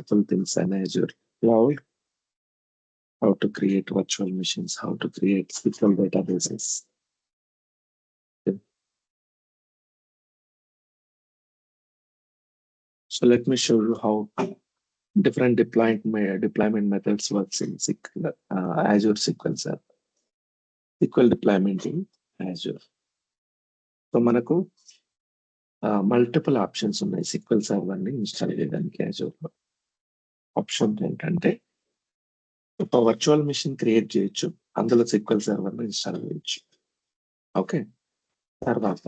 multiple things in Azure cloud, how to create virtual machines, how to create SQL databases. Okay. So let me show you how different deployment methods works in Azure SQL Server. SQL deployment in Azure. So మనకు multiple options ఉన్నాయి SQL Server ని install చేయడానికి Azure లో. Option ఏంటంటే ఒక virtual machine create చేయొచ్చు, అందులో SQL Server ని ఇన్స్టాల్ చేయొచ్చు. ఓకే, తర్వాత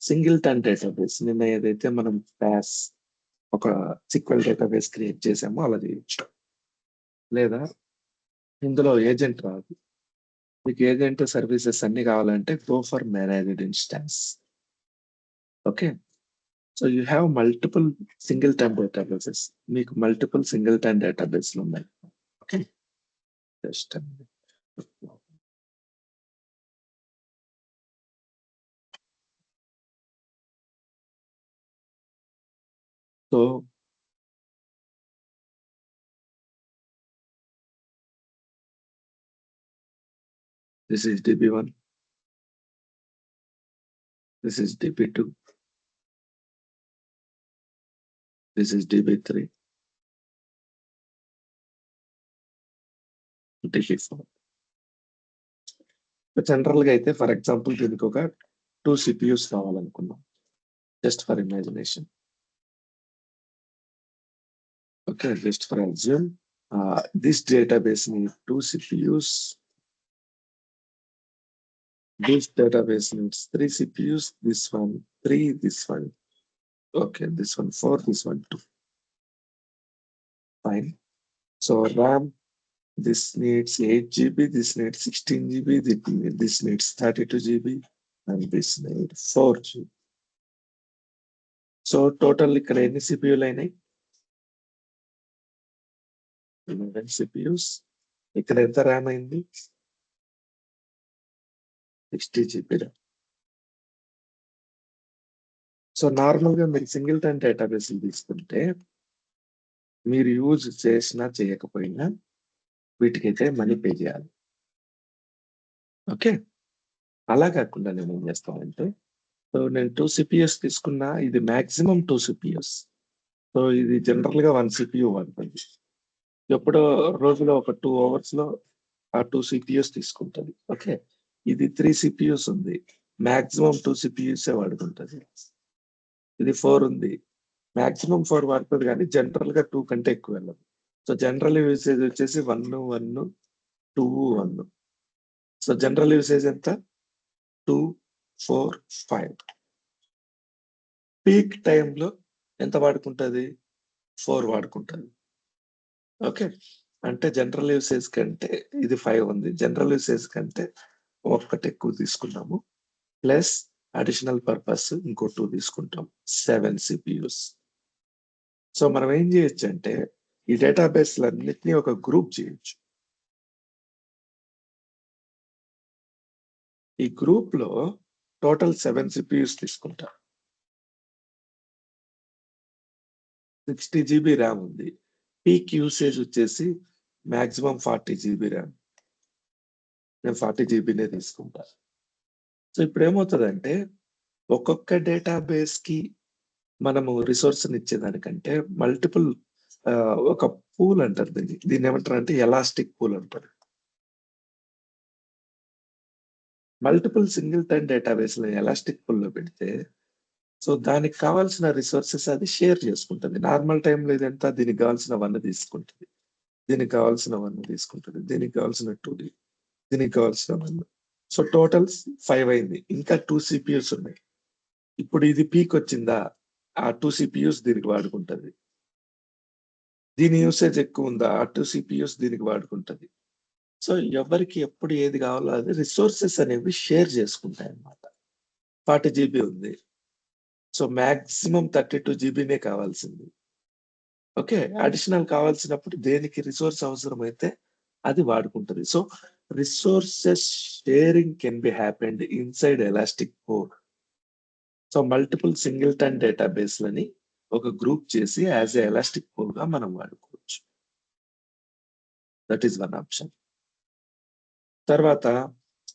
సింగిల్ టన్ డేటాబేస్, నిన్న ఏదైతే మనం ప్యాస్ ఒక SQL డేటాబేస్ క్రియేట్ చేసామో అలా చేయొచ్చు. లేదా ఇందులో ఏజెంట్ రాదు, మీకు ఏజెంట్ సర్వీసెస్ అన్ని కావాలంటే go for managed instance. Okay, so you have multiple single time databases, మీకు మల్టిపుల్ సింగిల్ టైమ్ డేటాబేస్లు ఉన్నాయి. Okay, just so this is DB1, this is DB2, this is DB3, DB4. General గా అయితే for example దీనికి ఒక 2 CPUs కావాలనుకున్నాం, just for imagination. Okay, just for assume this database needs 2 CPUs, this database needs 3 CPUs, this one 3, this one okay, this one 4, this one 2. Fine. So RAM, this needs 8 GB, this needs 16 GB, this needs 32 GB, and this needs 4 GB. So total ఇక్కడ ఎన్ని CPUలు అయినాయి? 11 CPUs. ఇక్కడ ఎంత RAM అయింది? 60 GB RAM. So normal గా మీరు single time database తీసుకుంటే మీరు యూజ్ చేసినా చేయకపోయినా వీటికైతే మనీ పే చేయాలి. ఓకే, అలా కాకుండా నేను ఏం చేస్తానంటే, సో నేను 2 CPUs తీసుకున్నా, ఇది మాక్సిమం 2 CPUs. సో ఇది జనరల్ గా 1 CPU వాడుతుంది. ఎప్పుడో రోజులో ఒక 2 hours లో ఆ 2 CPUs తీసుకుంటుంది. ఓకే, ఇది 3 CPUs ఉంది, మాక్సిమం 2 CPUs వాడుకుంటుంది. ఇది 4 ఉంది, మాక్సిమం 4 వాడుతుంది, కానీ జనరల్ గా 2 కంటే ఎక్కువ వెళ్ళదు. సో జనరల్ యూసేజ్ వచ్చేసి 1, 1, 2, 1. సో జనరల్ యూసేజ్ ఎంత? 2, 4, 5. పీక్ టైంలో ఎంత వాడుకుంటుంది? 4 వాడుకుంటుంది. ఓకే, అంటే జనరల్ యూసేజ్ కంటే ఇది 5 ఉంది, జనరల్ యూసేజ్ కంటే ఒక్కటి ఎక్కువ తీసుకున్నాము, ప్లస్ అడిషనల్ పర్పస్ ఇంకో 2 తీసుకుంటాం, 7 CPUs. సో మనం ఏం చేయొచ్చు అంటే ఈ డేటాబేస్లన్నిటినీ ఒక గ్రూప్ చేయొచ్చు. ఈ గ్రూప్ లో టోటల్ 7 CPUs తీసుకుంటాం, 60 GB ర్యామ్ ఉంది, పీక్ యూసేజ్ వచ్చేసి మాక్సిమం 40 GB ర్యామ్, నేను 40 GBనే తీసుకుంటా. సో ఇప్పుడు ఏమవుతుందంటే ఒక్కొక్క డేటాబేస్ కి మనము రిసోర్స్ ఇచ్చేదానికంటే మల్టిపుల్ ఒక పూల్ అంటారు దీన్ని ఏమంటారు అంటే ఎలాస్టిక్ పూల్ అంటారు. మల్టిపుల్ సింగిల్ టైమ్ డేటాబేస్ లో ఎలాస్టిక్ పూల్ లో పెడితే సో దానికి కావాల్సిన రిసోర్సెస్ అది షేర్ చేసుకుంటుంది. నార్మల్ టైంలో ఇదంతా దీనికి కావాల్సిన 1 తీసుకుంటుంది, దీనికి కావాల్సిన 1 తీసుకుంటుంది, దీనికి కావాల్సిన 2, దీనికి కావాల్సిన 1. సో టోటల్ 5 అయింది, ఇంకా 2 CPUs ఉన్నాయి. ఇప్పుడు ఇది పీక్ వచ్చిందా, ఆ 2 CPUs దీనికి వాడుకుంటుంది. దీని యూసేజ్ ఎక్కువ ఉందా, ఆ 2 CPUs దీనికి వాడుకుంటుంది. సో ఎవరికి ఎప్పుడు ఏది కావాలో అది రిసోర్సెస్ అనేవి షేర్ చేసుకుంటాయి అన్నమాట. 40 GB ఉంది, సో మాక్సిమం 32 GBనే కావాల్సింది. ఓకే, అడిషనల్ కావాల్సినప్పుడు దేనికి రిసోర్స్ అవసరమైతే అది వాడుకుంటుంది. So resources sharing can be happened inside elastic pool. So multiple single time డేటాబేస్లని ఒక గ్రూప్ చేసి యాజ్ ఎ ఎలాస్టిక్ పూల్ గా మనం వాడుకోవచ్చు. That is one option. తర్వాత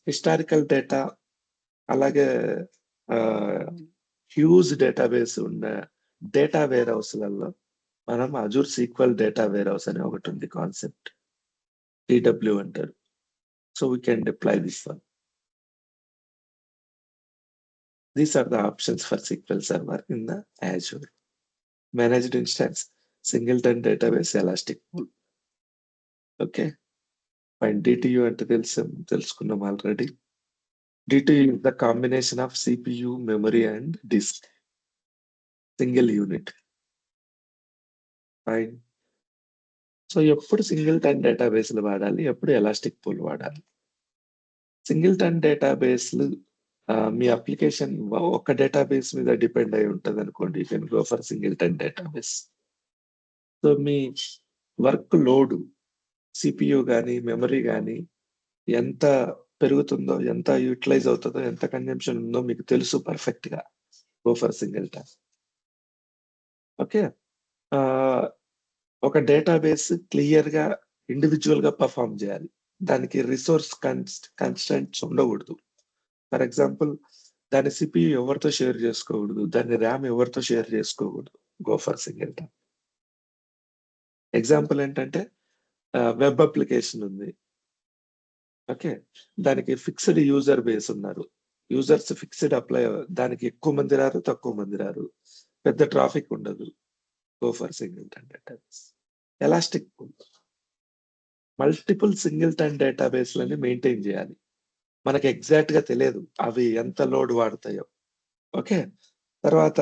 హిస్టారికల్ డేటా, అలాగే హ్యూజ్ డేటాబేస్ ఉన్న డేటా వేర్ హౌస్లలో మనం Azure SQL data warehouse అనే ఒకటి ఉంది కాన్సెప్ట్, DW అంటారు. So we can deploy this one. These are the options for SQL Server in the Azure. Managed instance, singleton database, elastic pool. Okay. Fine. DTU అంటే తెలుసుకున్నాం already. DTU is the combination of CPU, memory and disk. Single unit. Fine. So ఎప్పుడు singleton డేటాబేస్లు వాడాలి, ఎప్పుడు elastic pool వాడాలి? Singleton డేటాబేస్లు మీ application ఒక database మీద డిపెండ్ అయి ఉంటుంది అనుకోండి, you can go for singleton database. So me work load, CPU కానీ మెమరీ కానీ ఎంత పెరుగుతుందో, ఎంత యూటిలైజ్ అవుతుందో, ఎంత కన్జంప్షన్ ఉందో మీకు తెలుసు పర్ఫెక్ట్ గా. Go for singleton. ఓకే. ఒక డేటాబేస్ క్లియర్ గా ఇండివిజువల్ గా పర్ఫామ్ చేయాలి, దానికి రిసోర్స్ కన్స్టెంట్స్ ఉండకూడదు. ఫర్ ఎగ్జాంపుల్ దాని సిపియు ఎవరితో షేర్ చేసుకోకూడదు, దాని ర్యామ్ ఎవరితో షేర్ చేసుకోకూడదు. Go for singleton. ఎగ్జాంపుల్ ఏంటంటే వెబ్ అప్లికేషన్ ఉంది. ఓకే. దానికి ఫిక్స్డ్ యూజర్ బేస్ ఉన్నారు, యూజర్స్ ఫిక్స్డ్ అప్లై, దానికి ఎక్కువ మంది రారు, తక్కువ మంది రారు, పెద్ద ట్రాఫిక్ ఉండదు. Go for singleton database. Elastic pool, multiple singleton డేటాబేస్లని మెయింటైన్ చేయాలి. మనకి ఎగ్జాక్ట్ గా తెలియదు అవి ఎంత లోడ్ వాడతాయో. ఓకే. తర్వాత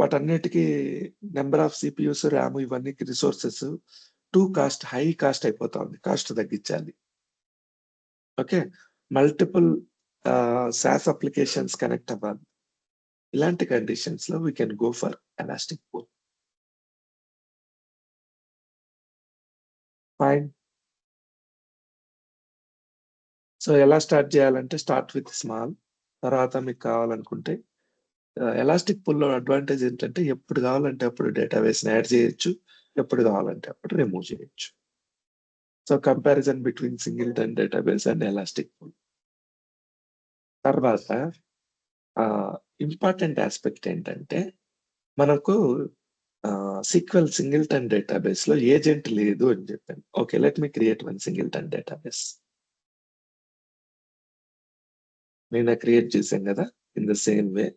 వాటన్నిటికీ నెంబర్ ఆఫ్ సిపియూస్, ర్యామ్, ఇవన్నీ రిసోర్సెస్ హై కాస్ట్ అయిపోతా ఉంది, కాస్ట్ తగ్గించాలి. Okay. Multiple SaaS applications connect అవ్వాలి. ఇలాంటి కండిషన్స్ లో we can go for elastic pool. Fine. So ఎలా స్టార్ట్ చేయాలంటే, స్టార్ట్ విత్ స్మాల్. తర్వాత మీకు కావాలనుకుంటే ఎలాస్టిక్ పూల్ లో అడ్వాంటేజ్ ఏంటంటే ఎప్పుడు కావాలంటే అప్పుడు డేటాబేస్ యాడ్ చేయొచ్చు, ఎప్పుడు కావాలంటే అప్పుడు రిమూవ్ చేయొచ్చు. So comparison between singleton database and elastic pool. తర్వాత ఇంపార్టెంట్ ఆస్పెక్ట్ ఏంటంటే, మనకు సీక్వెల్ సింగిల్టన్ డేటాబేస్ లో ఏజెంట్ లేదు అని చెప్పాను. ఓకే, లెట్ మీ క్రియేట్ వన్ సింగిల్టన్ డేటాబేస్. నేను క్రియేట్ చేశాను కదా, in the same way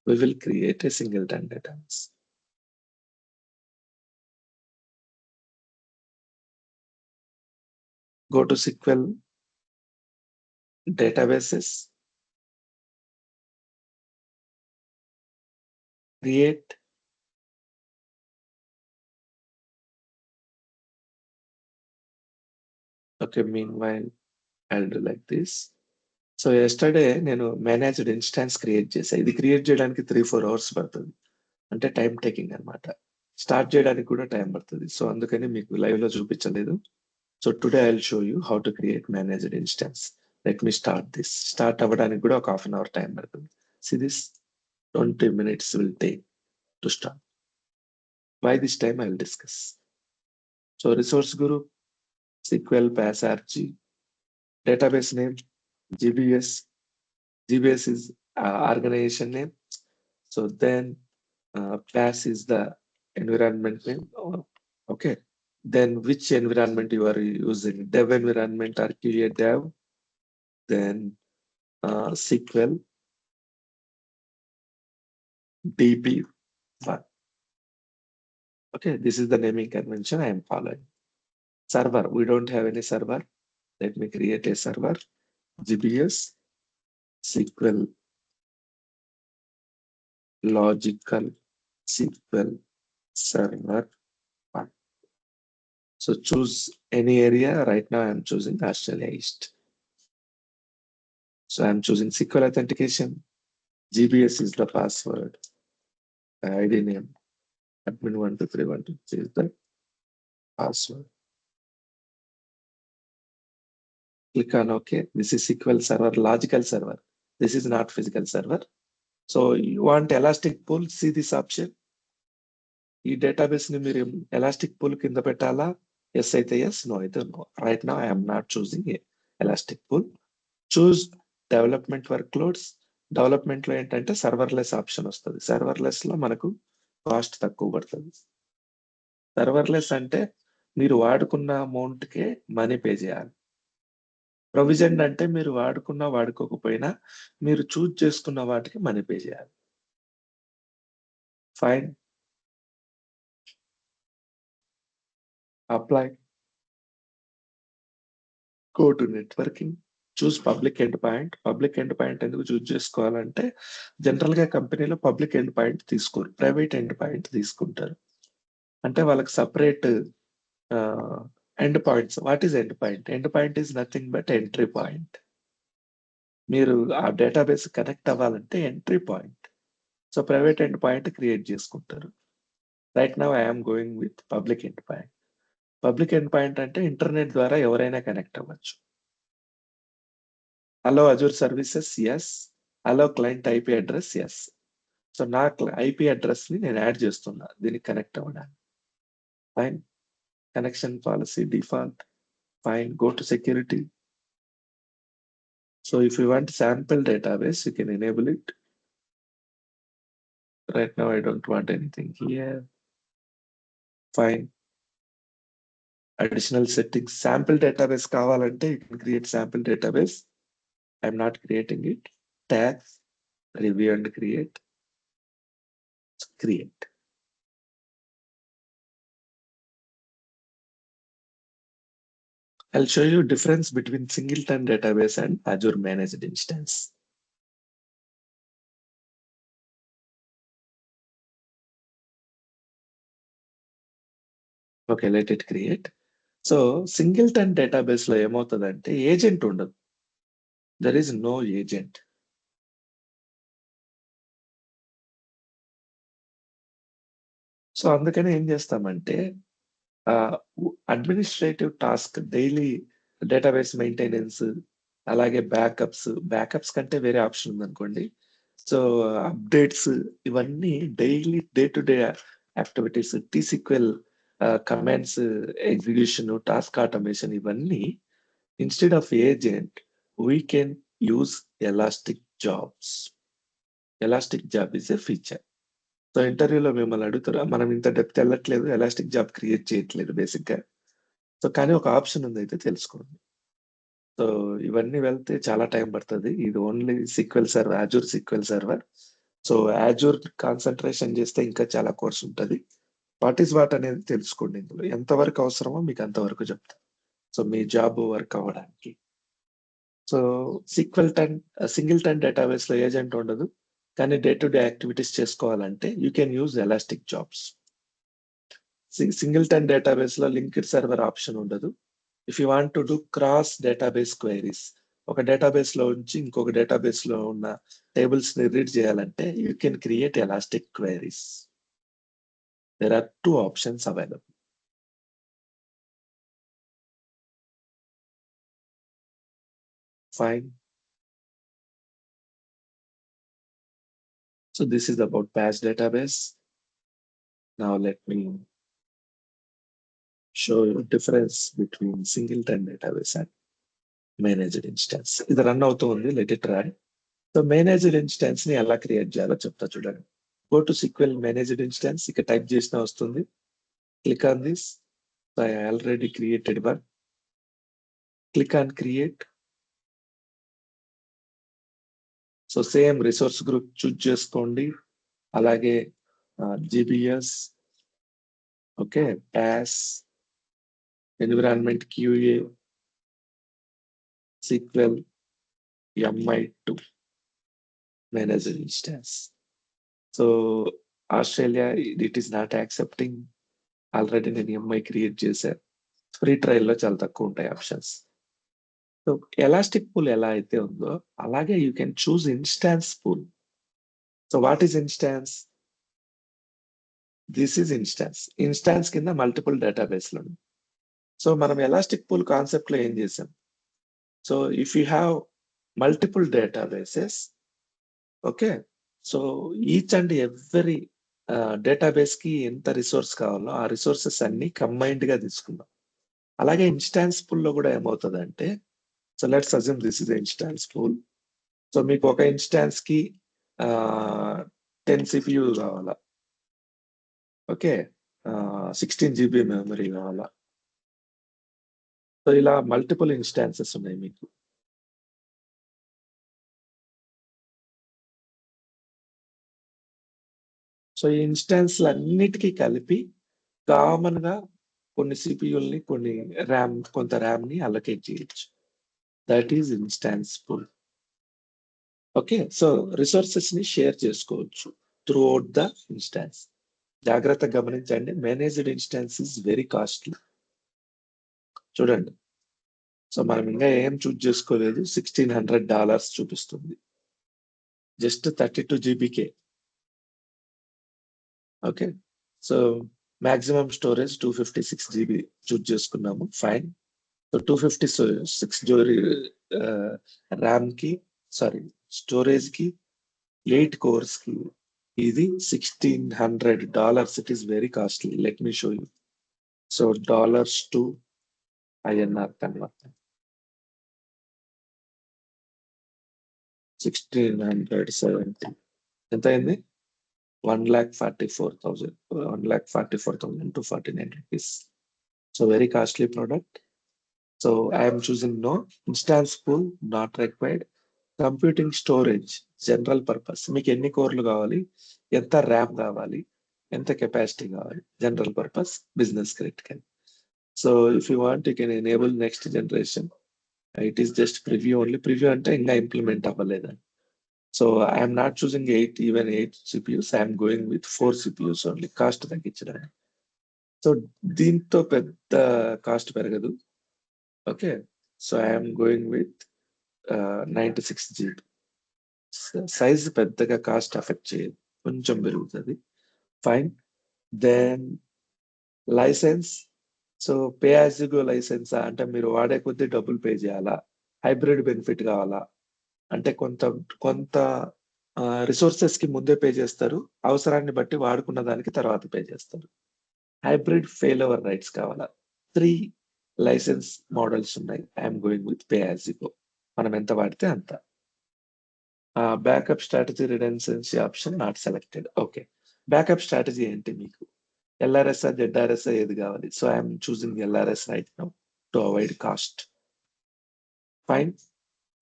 we will create a singleton database. Go to SQL databases, create, okay, meanwhile I'll do like this. So yesterday నేను managed instance create చేశాను. ఇది create చేయడానికి 3-4 hours పడుతుంది, అంటే time taking అనమాట. Start చేయడానికి కూడా time పడుతుంది, సో అందుకని మీకు లైవ్ లో చూపించలేదు. So today I will show you how to create managed instance. Let me start this. Start అవ్వడానికి కూడా ఒక 1/2 hour టైం పడుతుంది. See this 20 minutes will take to start. Why this time I will discuss. So resource group, SQL, PAS, RG, database name, GBS. GBS is organization name. So then PAS is the environment name. Okay. Then which environment you are using? Dev environment or QA Dev. Then SQL, DB1. Okay, this is the naming convention I am following. Server, we don't have any server. Let me create a server. GBS, SQL, logical, SQL server 1. So choose any area. Right now I'm choosing Australia East. So I'm choosing SQL authentication. GBS is the password. ID name, admin12312 is the password. Click on OK. This is SQL server, logical server. This is not physical server. So you want elastic pool, see this option. ఈ database ని మీరు elastic pool కింద పెట్టాలా? Yes అయితే yes, no అయితే no. Right now I'm not choosing elastic pool. Choose development workloads. Development లో ఏంటంటే serverless option వస్తుంది. సర్వర్లెస్ లో మనకు కాస్ట్ తక్కువ పడుతుంది. సర్వర్లెస్ అంటే మీరు వాడుకున్న అమౌంట్ కే మనీ పే చేయాలి. ప్రొవిజన్ అంటే మీరు వాడుకున్నా వాడుకోకపోయినా మీరు చూజ్ చేసుకున్న వాటికి మనీ పే చేయాలి. Fine. Apply. Go to networking. Choose public end point. Public end point ఎందుకు చూజ్ చేసుకోవాలంటే జనరల్ గా కంపెనీలో పబ్లిక్ ఎండ్ పాయింట్ తీసుకోరు, ప్రైవేట్ ఎండ్ పాయింట్ తీసుకుంటారు. అంటే వాళ్ళకి separate end points. What is end point? End point is nothing but entry point. మీరు ఆ డేటాబేస్ కనెక్ట్ అవ్వాలంటే entry point. So private end point create చేసుకుంటారు. Right now I'm going with public end point. Public end point అంటే internet ద్వారా ఎవరైనా connect అవ్వచ్చు. Also Azure services, yes. Also client IP address, yes. So నా IP address ని నేను add చేస్తున్నా దీనికి కనెక్ట్ అవ్వడానికి. Fine. Connection policy default. Fine. Go to security. So if you want sample database, you can enable it. Right now, I don't want anything here. Fine. Additional settings. Sample database kavalante, you can create sample database. I'm not creating it. Tags, review and create. Create. I'll show you difference between singleton database and Azure managed instance. Okay, let it create. So singleton database lo ఏమవుతుందంటే agent ఉండదు. There is no agent. So అందుకని ఏం చేస్తామంటే administrative task, daily database maintenance, అలాగే backups కంటే వేరే option ఉందనుకోండి. So updates ఇవన్నీ daily day to day activities, TSQL commands execution, task automation ఇవన్నీ instead of agent we can use elastic jobs. Elastic job is a feature. So ఇంటర్వ్యూలో మిమ్మల్ని అడుగుతారు, మనం ఇంత డెప్త్ వెళ్ళట్లేదు, ఎలాస్టిక్ జాబ్ క్రియేట్ చేయట్లేదు బేసిక్ గా. సో కానీ ఒక ఆప్షన్ ఉంది, అయితే తెలుసుకోండి. సో ఇవన్నీ వెళ్తే చాలా టైం పడుతుంది. ఇది only SQL server, Azure SQL server. So Azure concentration చేస్తే ఇంకా చాలా కోర్స్ ఉంటుంది. వాట్ ఈస్ వాట్ అనేది తెలుసుకోండి. ఇందులో ఎంతవరకు అవసరమో మీకు అంతవరకు చెప్తాను. సో మీ జాబ్ వర్క్ అవ్వడానికి. సో సింగిల్ టన్ డేటాబేస్ లో ఏజెంట్ ఉండదు, కానీ డే టు డే యాక్టివిటీస్ చేసుకోవాలంటే you can use elastic jobs. Singleton database లో లింక్డ్ సర్వర్ ఆప్షన్ ఉండదు. If you want to do cross database queries, ఒక డేటాబేస్ లో నుంచి ఇంకొక డేటాబేస్ లో ఉన్న టేబుల్స్ ని రీడ్ చేయాలంటే you can create elastic queries. There are 2 options available. Fine. So this is about batch database. Now let me show you difference between singleton database and managed instance. ఇది run అవుతూ ఉంది, let it run. So managed instance ని ఎలా create చేయాలో చెప్తా చూడండి. Go to SQL managed instance. ఇక్కడ type చేసినా వస్తుంది. Click on this. I already created one. Click on create. So same resource group choose చేసుకోండి. అలాగే GBS, okay, PAS, environment QA, SQL, MI2 managed instance. So Australia it is not accepting. Already నేను MI create చేశాను. Free trial లో చాలా తక్కువ ఉంటాయి options. So elastic pool ఎలా అయితే ఉందో అలాగే you can choose instance pool. So what is instance? This is instance. Instance కింద మల్టిపుల్ డేటాబేస్లు ఉన్నాయి. సో మనం ఎలాస్టిక్ పూల్ కాన్సెప్ట్ లో ఏం చేసాం? So if you have multiple databases, okay, so each and every database కి ఎంత రిసోర్స్ కావాలో ఆ రిసోర్సెస్ అన్ని కంబైన్డ్ గా తీసుకుందాం. అలాగే ఇన్స్టాన్స్ పూల్ లో కూడా ఏమవుతుందంటే, so let's assume this is instance pool. So మీకు ఒక ఇన్స్టాన్స్ కి 10 సిపియు కావాలా, ఓకే, 16 జీబీ మెమరీ కావాలా. సో ఇలా మల్టిపుల్ ఇన్స్టాన్సెస్ ఉన్నాయి మీకు. సో ఈ ఇన్స్టాన్స్లు అన్నిటికీ కలిపి కామన్ గా కొన్ని సిపియుల్ని, కొన్ని కొంత ర్యామ్ ని అలొకేట్ చేయొచ్చు. That is instance pool. Okay, so resources ని షేర్ చేసుకోవచ్చు త్రూ అవుట్ ద ఇన్స్టాన్స్. జాగ్రత్తగా గమనించండి, managed instance is very costly. చూడండి, సో మనం ఇంకా ఏం చూజ్ చేసుకోలేదు, $1,600 చూపిస్తుంది, just 32 GBK. Okay, so maximum storage 256 GB choose చేసుకున్నాము, ఫైన్. సో 256 ర్యామ్ కి, సారీ, స్టోరేజ్ కి, 8 కోర్స్ కి ఇది $1,600. It is very costly. Let me show you. So dollars to INR convert. 1670 ఎంత అయింది? 1,44,000, 1,44,249 rupees. So very costly product. So I am choosing no. Instance pool not required. Computing storage general purpose. మీకు ఎన్ని కోర్లు కావాలి, ఎంత RAM కావాలి, ఎంత capacity కావాలి, general purpose, business critical. So if you want you can enable next generation. It is just preview only. Preview అంటే ఇంకా ఇంప్లిమెంట్ అవ్వలేదని. So I'm not choosing 8 CPUs, I'm going with 4 CPUs only, cost తగ్గించడానికి. So దీంతో పెద్ద cost పెరగదు. Okay, so I'm going with 96 GB. Size పెద్దగా cost affect చేయదు, కొంచెం పెరుగుతుంది, fine. Then license. So pay as you go license అంటే మీరు వాడే కొద్దీ డబ్బులు పే చేయాలా, హైబ్రిడ్ బెనిఫిట్ కావాలా అంటే కొంత కొంత రిసోర్సెస్ కి ముందే పే చేస్తారు, అవసరాన్ని బట్టి వాడుకున్న దానికి తర్వాత పే చేస్తారు. హైబ్రిడ్ ఫెయిల్ ఓవర్ రైట్స్ కావాలా. 3 లైసెన్స్ మోడల్స్ ఉన్నాయి. I'm going with pay as you go, మనం ఎంత వాడితే అంత. Backup strategy redundancy option not selected. Okay, backup strategy ఏంటి మీకు, LRS ZRS ఏది కావాలి? So I'm choosing LRS right now to avoid cost. Fine,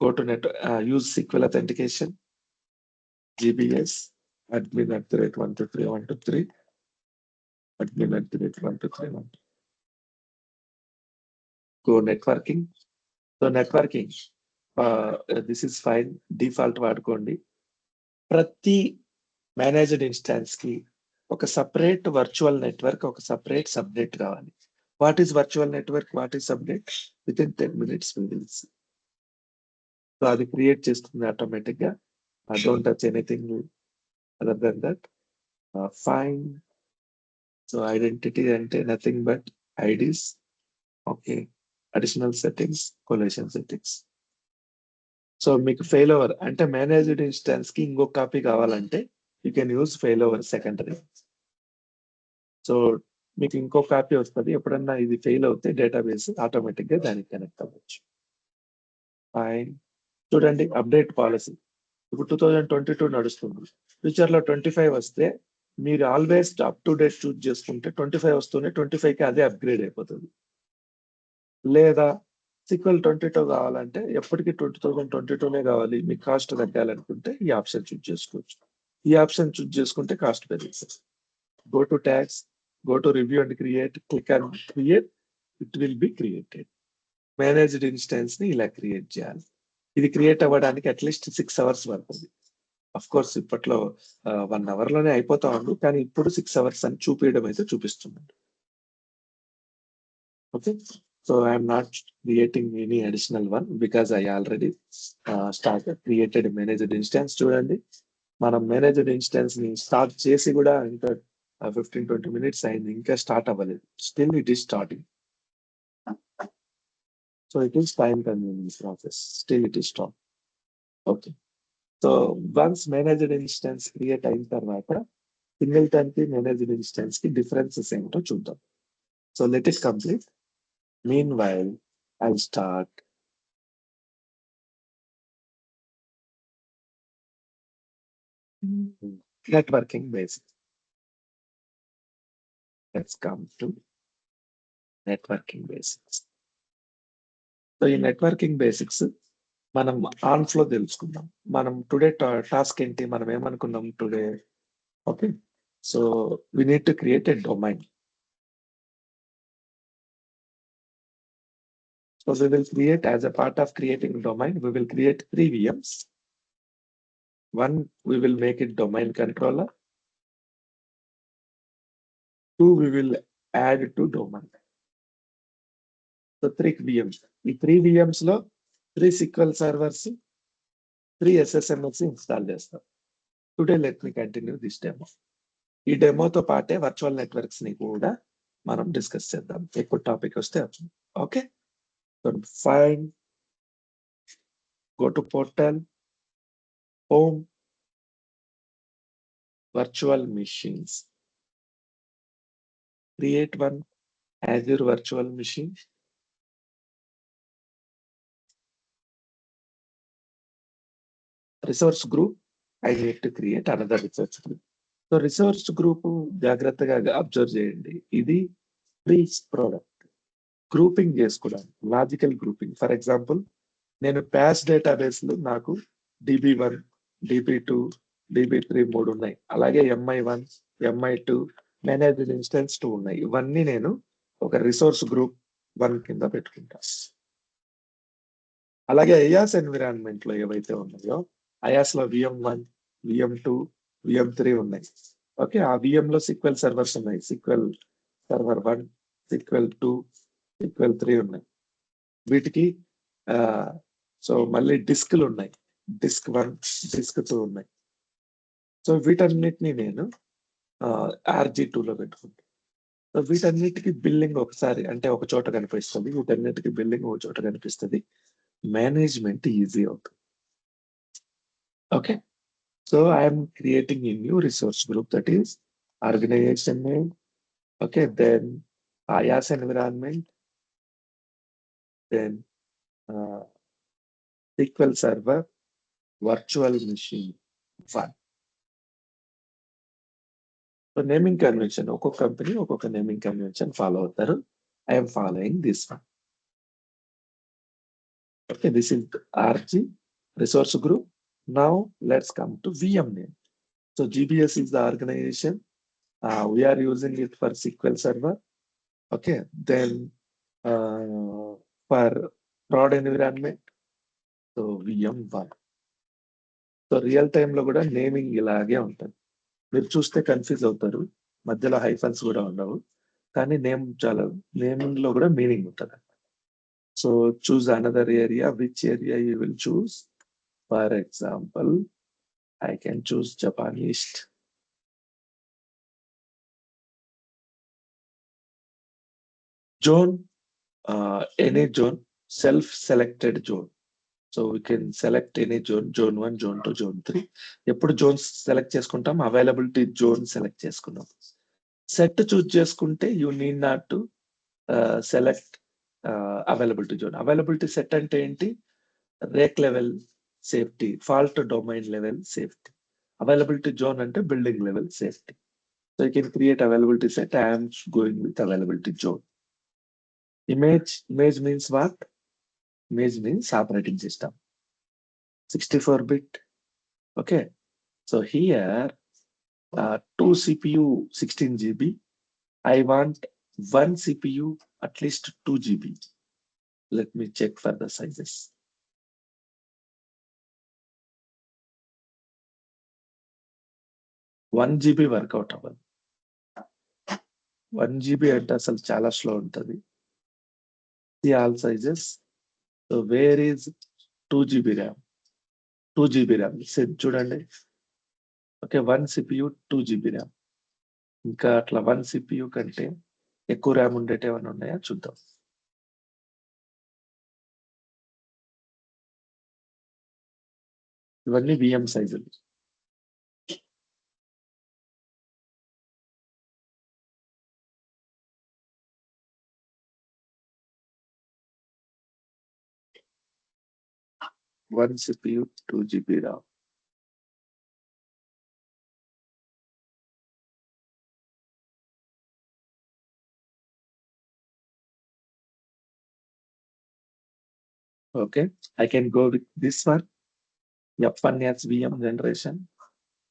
go to net, use SQL authentication, GBS, admin@123.123, admin@123.123. Go networking. So networking, this is fine, default వాడుకోండి. ప్రతి managed instance కి ఒక separate virtual network, ఒక separate subnet కావాలి. What is virtual network, what is subnet, within 10 minutes we will see. So అది create చేస్తుంది automatic గా. Don't touch anything other than that. Fine. So identity అంటే nothing but IDs. Okay, additional settings, collation settings. So మీకు fail over అంటే managed instance కి ఇంకొక copy కావాలంటే you can use fail over secondary. So మీకు ఇంకో copy వస్తుంది, ఎప్పుడన్నా ఇది ఫెయిల్ అవుతే డేటాబేస్ ఆటోమేటిక్ గా దానికి కనెక్ట్ అవ్వచ్చు. ఫైన్. చూడండి, అప్డేట్ పాలసీ. ఇప్పుడు 2022 నడుస్తుంది, ఫ్యూచర్ లో 25 వస్తే మీరు always up to date choose చేసుకుంటే 25 వస్తూనే 25 కి అదే అప్గ్రేడ్ అయిపోతుంది. లేదా సిక్వెల్ 22 కావాలంటే ఎప్పటికీ 2022నే కావాలి, మీకు కాస్ట్ తగ్గాలనుకుంటే ఈ ఆప్షన్ చూజ్ చేసుకోవచ్చు. ఈ ఆప్షన్ చూజ్ చేసుకుంటే కాస్ట్ పెరుగుతుంది. Go to tags, go to review and create, click on create, it will be created. Managed instance ని ఇలా క్రియేట్ చేయాలి. ఇది క్రియేట్ అవ్వడానికి అట్లీస్ట్ 6 hours పడుతుంది. అఫ్ కోర్స్ ఇప్పట్లో 1 hour లోనే అయిపోతా ఉంది, కానీ ఇప్పుడు 6 hours అని చూపించడం అయితే చూపిస్తున్నాడు. Okay, so I'm not creating any additional one because I already created managed instance. చూడండి, మనం మేనేజ్డ్ ఇన్స్టెన్స్ ని స్టార్ట్ చేసి కూడా ఇంకా 15-20 minutes అయింది, ఇంకా స్టార్ట్ అవ్వలేదు. Still it is starting. So it is time consuming process, still it is stop. Okay, so once managed instance create అయిన తర్వాత సింగిల్టన్ కి మేనేజ్డ్ ఇన్స్టెన్స్ కి డిఫరెన్సెస్ ఏంటో చూద్దాం. So let it complete. Meanwhile I start networking basics. Let's come to networking basics. So ఈ networking basics మనం on flow తెలుసుకుందాం. మనం టుడే టాస్క్ ఏంటి, మనం ఏమనుకున్నాం today? Okay, so we need to create a domain. So we will create, as a part of creating domain, we will create 3 VMs. One, we will make it domain controller. Two, we will add to domain. So 3 VMs. ఈ 3 VMs లో 3 SQL servers, 3 SSMS install చేస్తాం. Today let me continue this demo. ఈ డెమోతో పాటే virtual networks ని కూడా మనం discuss చేద్దాం. ఎక్కువ టాపిక్ వస్తే okay. So find, go to portal, home, virtual machines. Create one Azure virtual machine. Resource group, I need to create another resource group. So resource group జాగ్రత్తగా observe చేయండి. ఇది free product. Grouping చేసుకోవడానికి logical grouping. For example, నేను pass database లో నాకు DB1, DB2, DB3 3 ఉన్నాయి. అలాగే MI1, MI2, managed instance 2 ఉన్నాయి. ఇవన్నీ నేను ఒక రిసోర్స్ గ్రూప్ 1 కింద పెట్టుకుంటా. అలాగే అయాస్ ఎన్విరాన్మెంట్ లో ఏవైతే ఉన్నాయో, అయాస్ లో VM1, VM2, VM3 ఉన్నాయి. ఓకే, ఆ VM లో SQL సర్వర్స్ ఉన్నాయి. SQL సర్వర్ 1, SQL 2, SQL 3 ఉన్నాయి. వీటికి సో మళ్ళీ డిస్క్లు ఉన్నాయి. డిస్క్ 1, డిస్క్ 2 ఉన్నాయి. సో వీటన్నిటిని నేను RG2 లో పెట్టుకుంటాను. సో వీటన్నిటికి బిల్లింగ్ ఒకసారి అంటే ఒక చోట కనిపిస్తుంది. వీటన్నిటికి బిల్లింగ్ ఒక చోట కనిపిస్తుంది. మేనేజ్మెంట్ ఈజీ అవుతుంది. Okay, so I am creating a new resource group, that is organization name. Okay, then IaaS environment, then SQL server, virtual machine 1. So naming convention, ఒక్కొక్క కంపెనీ ఒక్కొక్క naming convention ఫాలో అవుతారు. I am following this one. Okay, this is RG resource group. Now let's come to VM name. So GBS is the organization. We are using it for SQL server. Okay, then for prod environment, so VM1. So real time లో కూడా naming ఇలాగే ఉంటుంది. మీరు చూస్తే confuse అవుతారు, మధ్యలో hyphens కూడా ఉండవు, కానీ నేమింగ్ లో కూడా మీనింగ్ ఉంటుంది. So choose another area. Which area you will choose? For example, I can choose Japanese. Zone, any zone, self selected zone. So we can select any zone, zone 1, zone 2, zone 3. ఎప్పుడు Jones select చేసుకుంటాం? Availability zone select చేసుకున్నాం. Set చూస్ చేసుకుంటే you need not to select availability zone. Availability set అంటే ఏంటి? Rake level safety, fault domain level safety. Availability zone అంటే building level safety. So you can create availability set. I am going with availability zone. Image means what? Image means operating system, 64-bit. Okay, so here 2 CPU 16 GB. I want 1 CPU at least 2 GB. Let me check for the sizes. 1 GB work out అవ్వదు. 1 GB అంటే అసలు చాలా slow ఉంటుంది. See all sizes. So where is 2 GB RAM? 2 GB RAM. చూడండి. Okay, 1 CPU 2 GB RAM. ఇంకా అట్లా 1 CPU కంటే ఎక్కువ ర్యామ్ ఉండేటి ఏమైనా ఉన్నాయా చూద్దాం. ఇవన్నీ VM సైజులు. 1 CPU, 2 GB RAM. Okay, I can go with this one. F1S VM generation.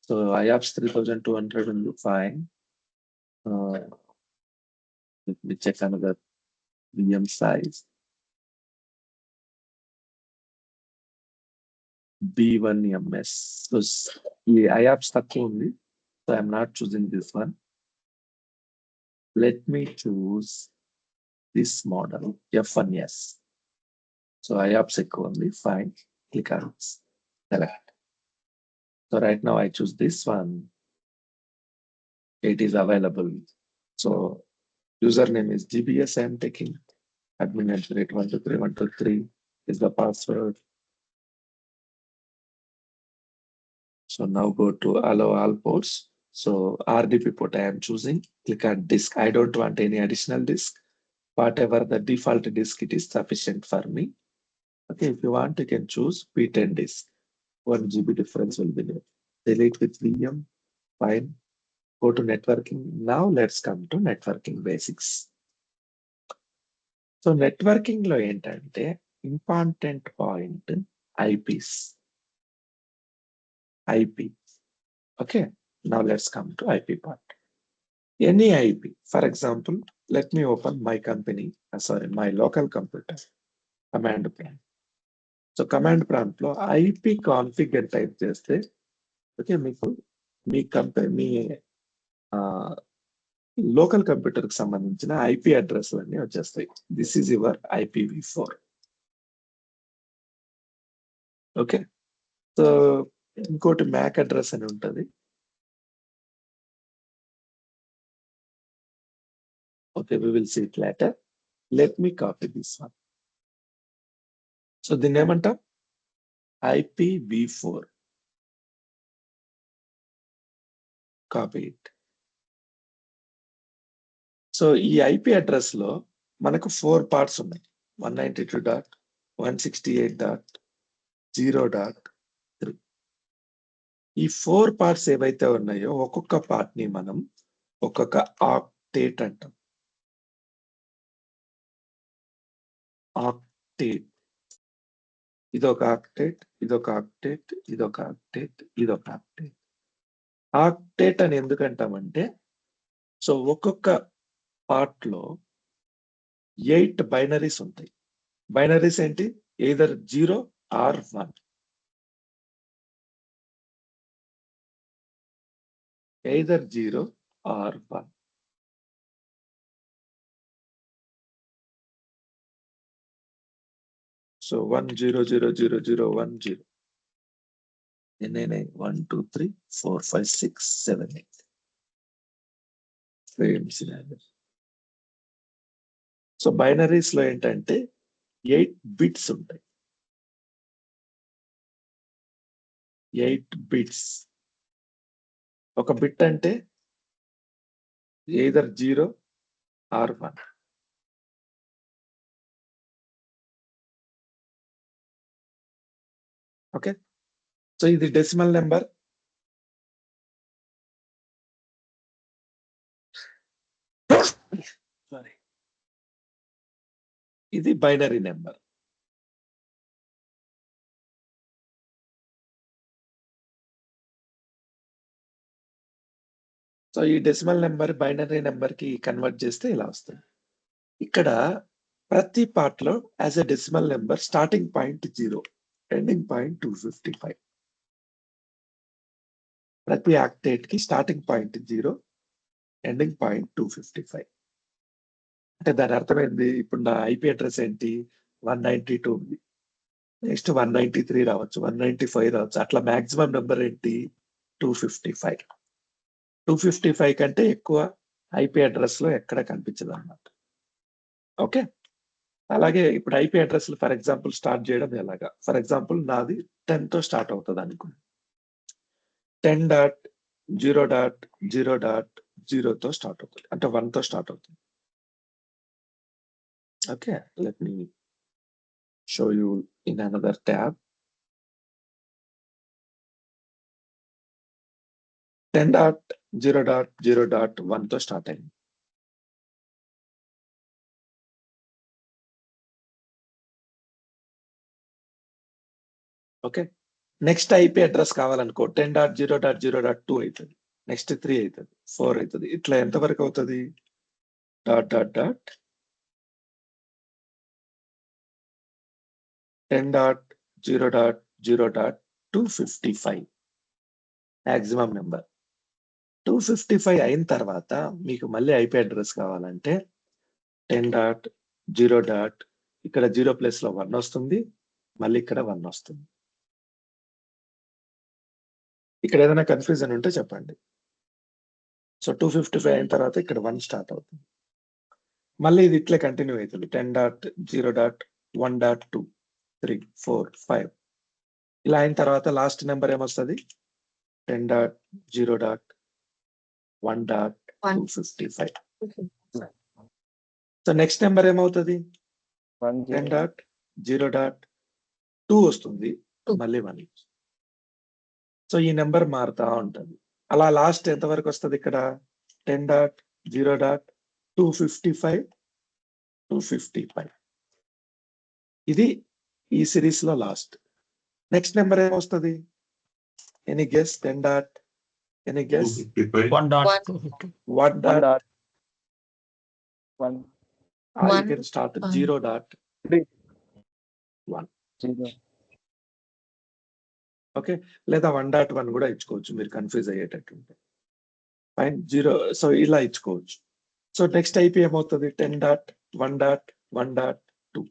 So IOPS 3200 will be fine. Let me check another VM size. B1MS. So IOPS తక్కువ ఉంది. So I'm not choosing this one. Let me choose this model, F1S. So IOPS ఎక్కువ ఉంది. Fine. Click on select. So right now I choose this one. It is available. So username is GBS. I am taking admin at rate 123 is the password. So now go to allow all ports. So RDP port I am choosing. Click on disk. I don't want any additional disk. Whatever the default disk, it is sufficient for me. Okay, if you want, you can choose P10 disk. 1 GB difference will be there. Delete with VM. Fine. Go to networking. Now let's come to networking basics. So networking లో ఏంటంటే important point IPs. IP. Okay. Now let's come to IP part. Any IP. For example, let me open my company. My local computer. Command prompt. So command prompt లో IP config అని type చేస్తే okay మీకు మీ company మీ local computer కి సంబంధించిన IP address అన్ని వచ్చేస్తాయి. This is your IPv4. Okay, so ఇంకోటి మ్యాక్ అడ్రస్ అని ఉంటుంది. Okay, we will see it later. Let me copy this one. So దీన్ని ఏమంటాం? IPv4. Copy it. సో ఈ ఐపీ అడ్రస్ లో మనకు 4 పార్ట్స్ ఉన్నాయి. 192.168.0.3. ఈ 4 పార్ట్స్ ఏవైతే ఉన్నాయో ఒక్కొక్క పార్ట్ ని మనం ఒక్కొక్క ఆక్టేట్ అంటాం. ఆక్టేట్. ఇదొక ఆక్టేట్, ఇదొక ఆక్టేట్, ఇదొక ఆక్టేట్, ఇదొక ఆక్టేట్. ఆక్టేట్ అని ఎందుకంటామంటే సో ఒక్కొక్క పార్ట్ లో 8 బైనరీస్ ఉంటాయి. బైనరీస్ ఏంటి? Either 0 or 1. Either 0 or 1. So 1000010. ఎన్నైనాయి? 1 2 3 4 5 6 7 8. Same scenario. సో బైనరీస్ లో ఏంటంటే 8 బిట్స్ ఉంటాయి. 8 బిట్స్. ఒక బిట్ అంటే ఎయిదర్ 0 ఆర్ 1. ఓకే, సో ఇది డెసిమల్ నెంబర్. సారీ, ఇది బైనరీ నెంబర్. సో ఈ డెసిమల్ నెంబర్ బైనరీ నెంబర్ కి కన్వర్ట్ చేస్తే ఇలా వస్తుంది. ఇక్కడ ప్రతి పార్ట్ లో as a decimal number starting point 0, ending point 255. ప్రతి ఆక్టేట్ కి స్టార్టింగ్ పాయింట్ 0, ఎండింగ్ పాయింట్ 255. అంటే దాని అర్థమైంది. ఇప్పుడు నా ఐపీ అడ్రస్ ఏంటి? 192 ఉంది. నెక్స్ట్ 193 రావచ్చు, 195 రావచ్చు. అట్లా మాక్సిమం నెంబర్ ఏంటి? 255. 255 కంటే ఎక్కువ ఐపీ అడ్రస్ లో ఎక్కడ కనిపించదు అన్నమాట. ఓకే, అలాగే ఇప్పుడు IP address for example start చేయడం ఎలాగా? ఫర్ ఎగ్జాంపుల్ నాది 10 తో స్టార్ట్ అవుతుంది అనుకో. 10.0.0.0 తో స్టార్ట్ అవుతుంది, అంటే 1 తో స్టార్ట్ అవుతుంది. Okay, let me show you in another tab. 10.0.0.1 తో స్టార్ట్ అయింది. ఓకే, నెక్స్ట్ ఐపీ అడ్రస్ కావాలనుకో 10.0.0.2 అవుతుంది, నెక్స్ట్ 3 అవుతుంది, 4 అవుతుంది, ఇట్లా ఎంతవరకు అవుతుంది? Dot dot dot 10.0.0.255 maximum number. 255 అయిన తర్వాత మీకు మళ్ళీ ఐపీ అడ్రస్ కావాలంటే 10.0. ఇక్కడ 0 ప్లేస్ లో 1 వస్తుంది, మళ్ళీ ఇక్కడ 1 వస్తుంది. ఇక్కడ ఏదైనా కన్ఫ్యూజన్ ఉంటే చెప్పండి. సో 255 అయిన తర్వాత ఇక్కడ 1 స్టార్ట్ అవుతుంది, మళ్ళీ ఇది ఇట్లే కంటిన్యూ అవుతుంది. 10.0.1.2 3 4 5 ఇలా అయిన తర్వాత లాస్ట్ నెంబర్ ఏమొస్తుంది? 10.0.1.255. సో నెక్స్ట్ నెంబర్ ఏమవుతుంది? 10.0.2 వస్తుంది, మళ్ళీ 1. సో ఈ నెంబర్ మారుతా ఉంటుంది. అలా లాస్ట్ ఎంత వరకు వస్తుంది? ఇక్కడ 10.0.255. ఇది ఈ సిరీస్ లో లాస్ట్. నెక్స్ట్ నెంబర్ ఏమొస్తుంది? Any guess? 10. Any guess? 1.1. You can start 0.1. Okay, లేదా 1.1 కూడా ఇచ్చుకోవచ్చు, మీరు కన్ఫ్యూజ్ అయ్యేటట్టుంటే. ఫైన్, 0. సో ఇలా ఇచ్చుకోవచ్చు. సో నెక్స్ట్ ఐపీ ఏమవుతుంది? 10.1.1.2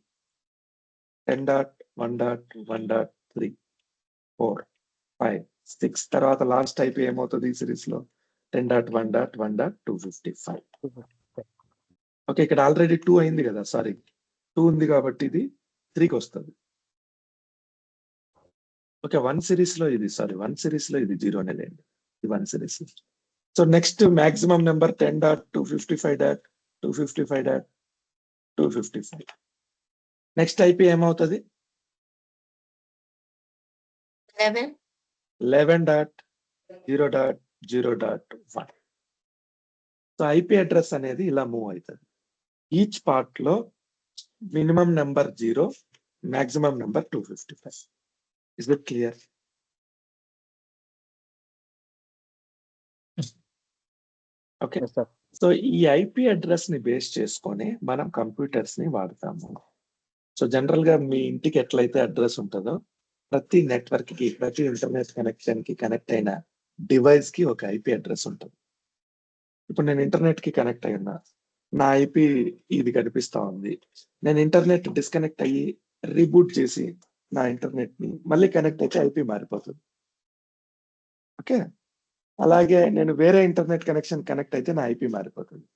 10.1.1.3 4 5 6 తర్వాత లాస్ట్ ఐపీ ఏమవుతుంది ఈ సిరీస్ లో? 10.1.1.255. ఓకే, ఇక్కడ ఆల్రెడీ 2 అయింది కదా, సారీ 2 ఉంది కాబట్టి ఇది 3కి వస్తుంది. ఓకే, 1 సిరీస్ లో ఇది 0 లేండి, ఇది 1 series. So next maximum number 10.255.255. Next IP ఏమవుతుంది? 11.0.0.1. సో ఐపీ అడ్రస్ అనేది ఇలా మూవ్ అవుతుంది. ఈచ్ పార్ట్ లో minimum number 0, maximum number 255. Is it clear? Okay, so ఈ ఐపీ అడ్రస్ ని బేస్ చేసుకొని మనం కంప్యూటర్స్ ని వాడతాము. సో జనరల్ గా మీ ఇంటికి ఎట్లయితే అడ్రస్ ఉంటుందో, ప్రతి నెట్వర్క్ కి, ప్రతి ఇంటర్నెట్ కనెక్షన్ కి కనెక్ట్ అయిన డివైస్ కి ఒక ఐపీ అడ్రస్ ఉంటుంది. ఇప్పుడు నేను ఇంటర్నెట్ కి కనెక్ట్ అయినా, నా ఐపీ ఇది కనిపిస్తా ఉంది. నేను ఇంటర్నెట్ డిస్కనెక్ట్ అయ్యి రీబూట్ చేసి నా ఇంటర్నెట్ ని మళ్ళీ కనెక్ట్ అయితే ఐపీ మారిపోతుంది. ఓకే, అలాగే నేను వేరే ఇంటర్నెట్ కనెక్షన్ కనెక్ట్ అయితే నా ఐపీ మారిపోతుంది.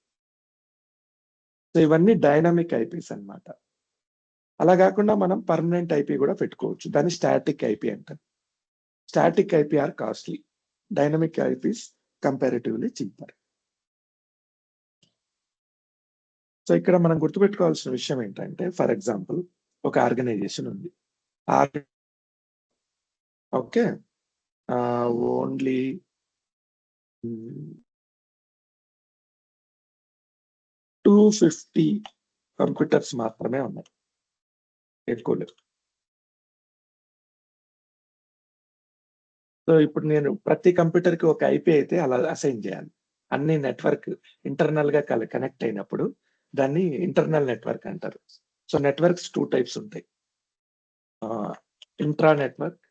సో ఇవన్నీ డైనమిక్ ఐపీస్ అన్నమాట. అలా కాకుండా మనం పర్మనెంట్ ఐపీ కూడా పెట్టుకోవచ్చు, దాన్ని స్టాటిక్ ఐపీ అంటారు. Static IP are costly, dynamic IPs comparatively cheaper. So ఇక్కడ మనం గుర్తుపెట్టుకోవాల్సిన విషయం ఏంటంటే, ఫర్ ఎగ్జాంపుల్ ఒక ఆర్గనైజేషన్ ఉంది. ఓకే, ఓన్లీ 250 కంప్యూటర్స్ మాత్రమే ఉన్నాయి, ఎక్కువ లేవు. సో ఇప్పుడు నేను ప్రతి కంప్యూటర్ కి ఒక ఐపీ అయితే అలా అసైన్ చేయాలి. అన్ని నెట్వర్క్ ఇంటర్నల్ గా కనెక్ట్ అయినప్పుడు దాన్ని ఇంటర్నల్ నెట్వర్క్ అంటారు. సో నెట్వర్క్స్ 2 టైప్స్ ఉంటాయి, intra network,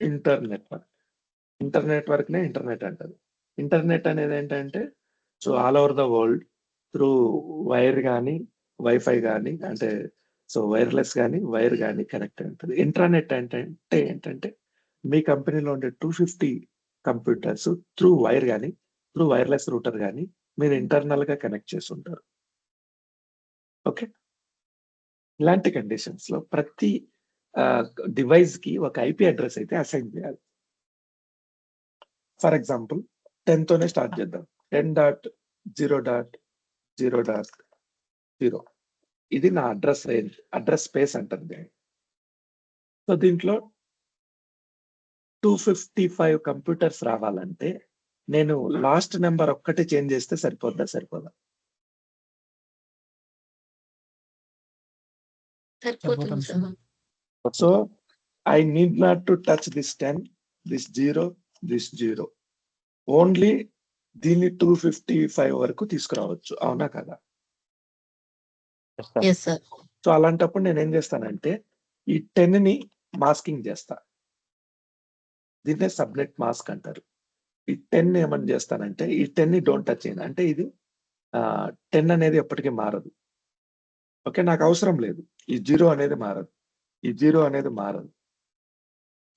inter network. Inter network నే ఇంటర్నెట్ అంటారు. ఇంటర్నెట్ అనేది ఏంటంటే, so all over the world through wire కానీ, వైఫై కానీ, అంటే సో వైర్లెస్ కానీ, వైర్ కానీ కనెక్ట్ అయి ఉంటుంది. ఇంటర్నెట్ అంటే ఏంటంటే, మీ కంపెనీలో ఉండే 250 కంప్యూటర్స్ త్రూ వైర్ కానీ, త్రూ వైర్లెస్ రూటర్ కానీ మీరు ఇంటర్నల్ గా కనెక్ట్ చేసి ఉంటారు. ఓకే, ఇలాంటి కండిషన్స్ లో ప్రతి డివైస్ కి ఒక ఐపీ అడ్రస్ అయితే అసైన్ చేయాలి. ఫర్ ఎగ్జాంపుల్ 10 తోనే స్టార్ట్ చేద్దాం. 10.0.0.0 ఇది నా అడ్రస్ రేంజ్, అడ్రస్ స్పేస్ అంటారు దీన్ని. సో దీంట్లో 255 కంప్యూటర్స్ రావాలంటే నేను లాస్ట్ నెంబర్ ఒక్కటి చేంజ్ చేస్తే సరిపోదా? సరిపోతుంది sir. So I need not to touch this 10, this 0, this 0. Only దీన్ని 255 వరకు తీసుకురావచ్చు, అవునా కదా? Yes sir. సో అలాంటప్పుడు నేను ఏం చేస్తానంటే ఈ 10 ని మాస్కింగ్ చేస్తా. దీన్నే సబ్నెట్ మాస్క్ అంటారు. ఈ 10 ఏమని చేస్తానంటే ఈ 10 ని డోంట్ టచ్ చేయను. అంటే ఇది 10 అనేది ఎప్పటికీ మారదు. ఓకే, నాకు అవసరం లేదు. ఈ 0 అనేది మారదు, ఈ 0 అనేది మారదు.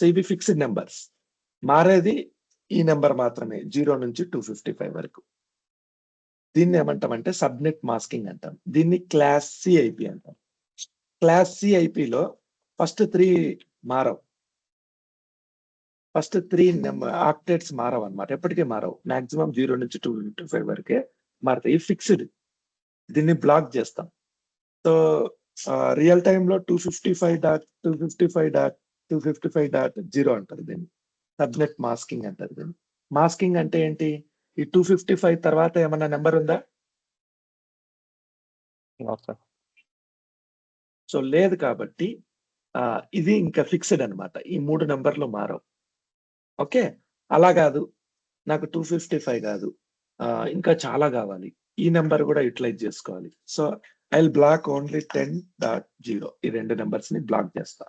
సో ఇవి ఫిక్స్డ్ నెంబర్స్. మారేది ఈ నెంబర్ మాత్రమే, 0 నుంచి 255 వరకు. దీన్ని ఏమంటామంటే సబ్నెట్ మాస్కింగ్ అంటాం. దీన్ని క్లాస్ సిఐపి అంటాం. క్లాస్ సిఐపిలో ఫస్ట్ 3 మారవు. ఫస్ట్ 3 ఆక్టేట్స్ మారవు అనమాట, ఎప్పటికీ మారవు. మాక్సిమం 0 నుంచి 255 వరకే మారుతాయి. ఫిక్స్డ్. దీన్ని బ్లాక్ చేస్తాం. సో రియల్ టైమ్ లో 255.255.255.0 అంటారు దీన్ని. సబ్నెట్ మాస్కింగ్ అంటారు దీన్ని. మాస్కింగ్ అంటే ఏంటి? ఈ 255 తర్వాత ఏమన్నా నెంబర్ ఉందా? సో లేదు, కాబట్టి ఇది ఇంకా ఫిక్స్డ్ అన్నమాట. ఈ 3 నెంబర్లు మారవు. ఓకే, అలా కాదు, నాకు 255 కాదు, ఇంకా చాలా కావాలి, ఈ నెంబర్ కూడా యూటిలైజ్ చేసుకోవాలి. So I will block only 10.0. ఈ 2 నెంబర్స్ ని బ్లాక్ చేస్తా.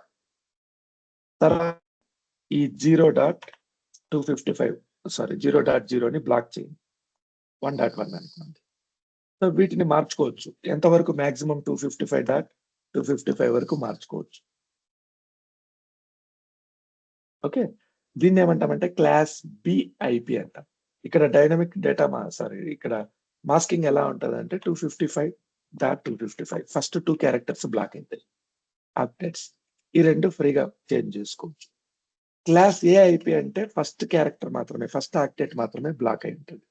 తర్వాత ఈ 0.255 ని బ్లాక్ చేయండి. 1.1 అనుకోండి. సో వీటిని మార్చుకోవచ్చు ఎంతవరకు? మాక్సిమం 255.255 వరకు మార్చుకోవచ్చు. ఓకే, దీన్ని ఏమంటామంటే క్లాస్ బిఐపి అంటాం. ఇక్కడ డైనమిక్ డేటా ఇక్కడ మాస్కింగ్ ఎలా ఉంటుంది అంటే 255.255 ఫస్ట్ 2 క్యారెక్టర్స్ బ్లాక్ అవుతాయి, ఆక్టెట్స్. ఈ 2 ఫ్రీగా చేంజ్ చేసుకోవచ్చు. క్లాస్ ఏఐపి అంటే ఫస్ట్ క్యారెక్టర్ మాత్రమే, ఫస్ట్ ఆక్టెట్ మాత్రమే బ్లాక్ అయి ఉంటుంది.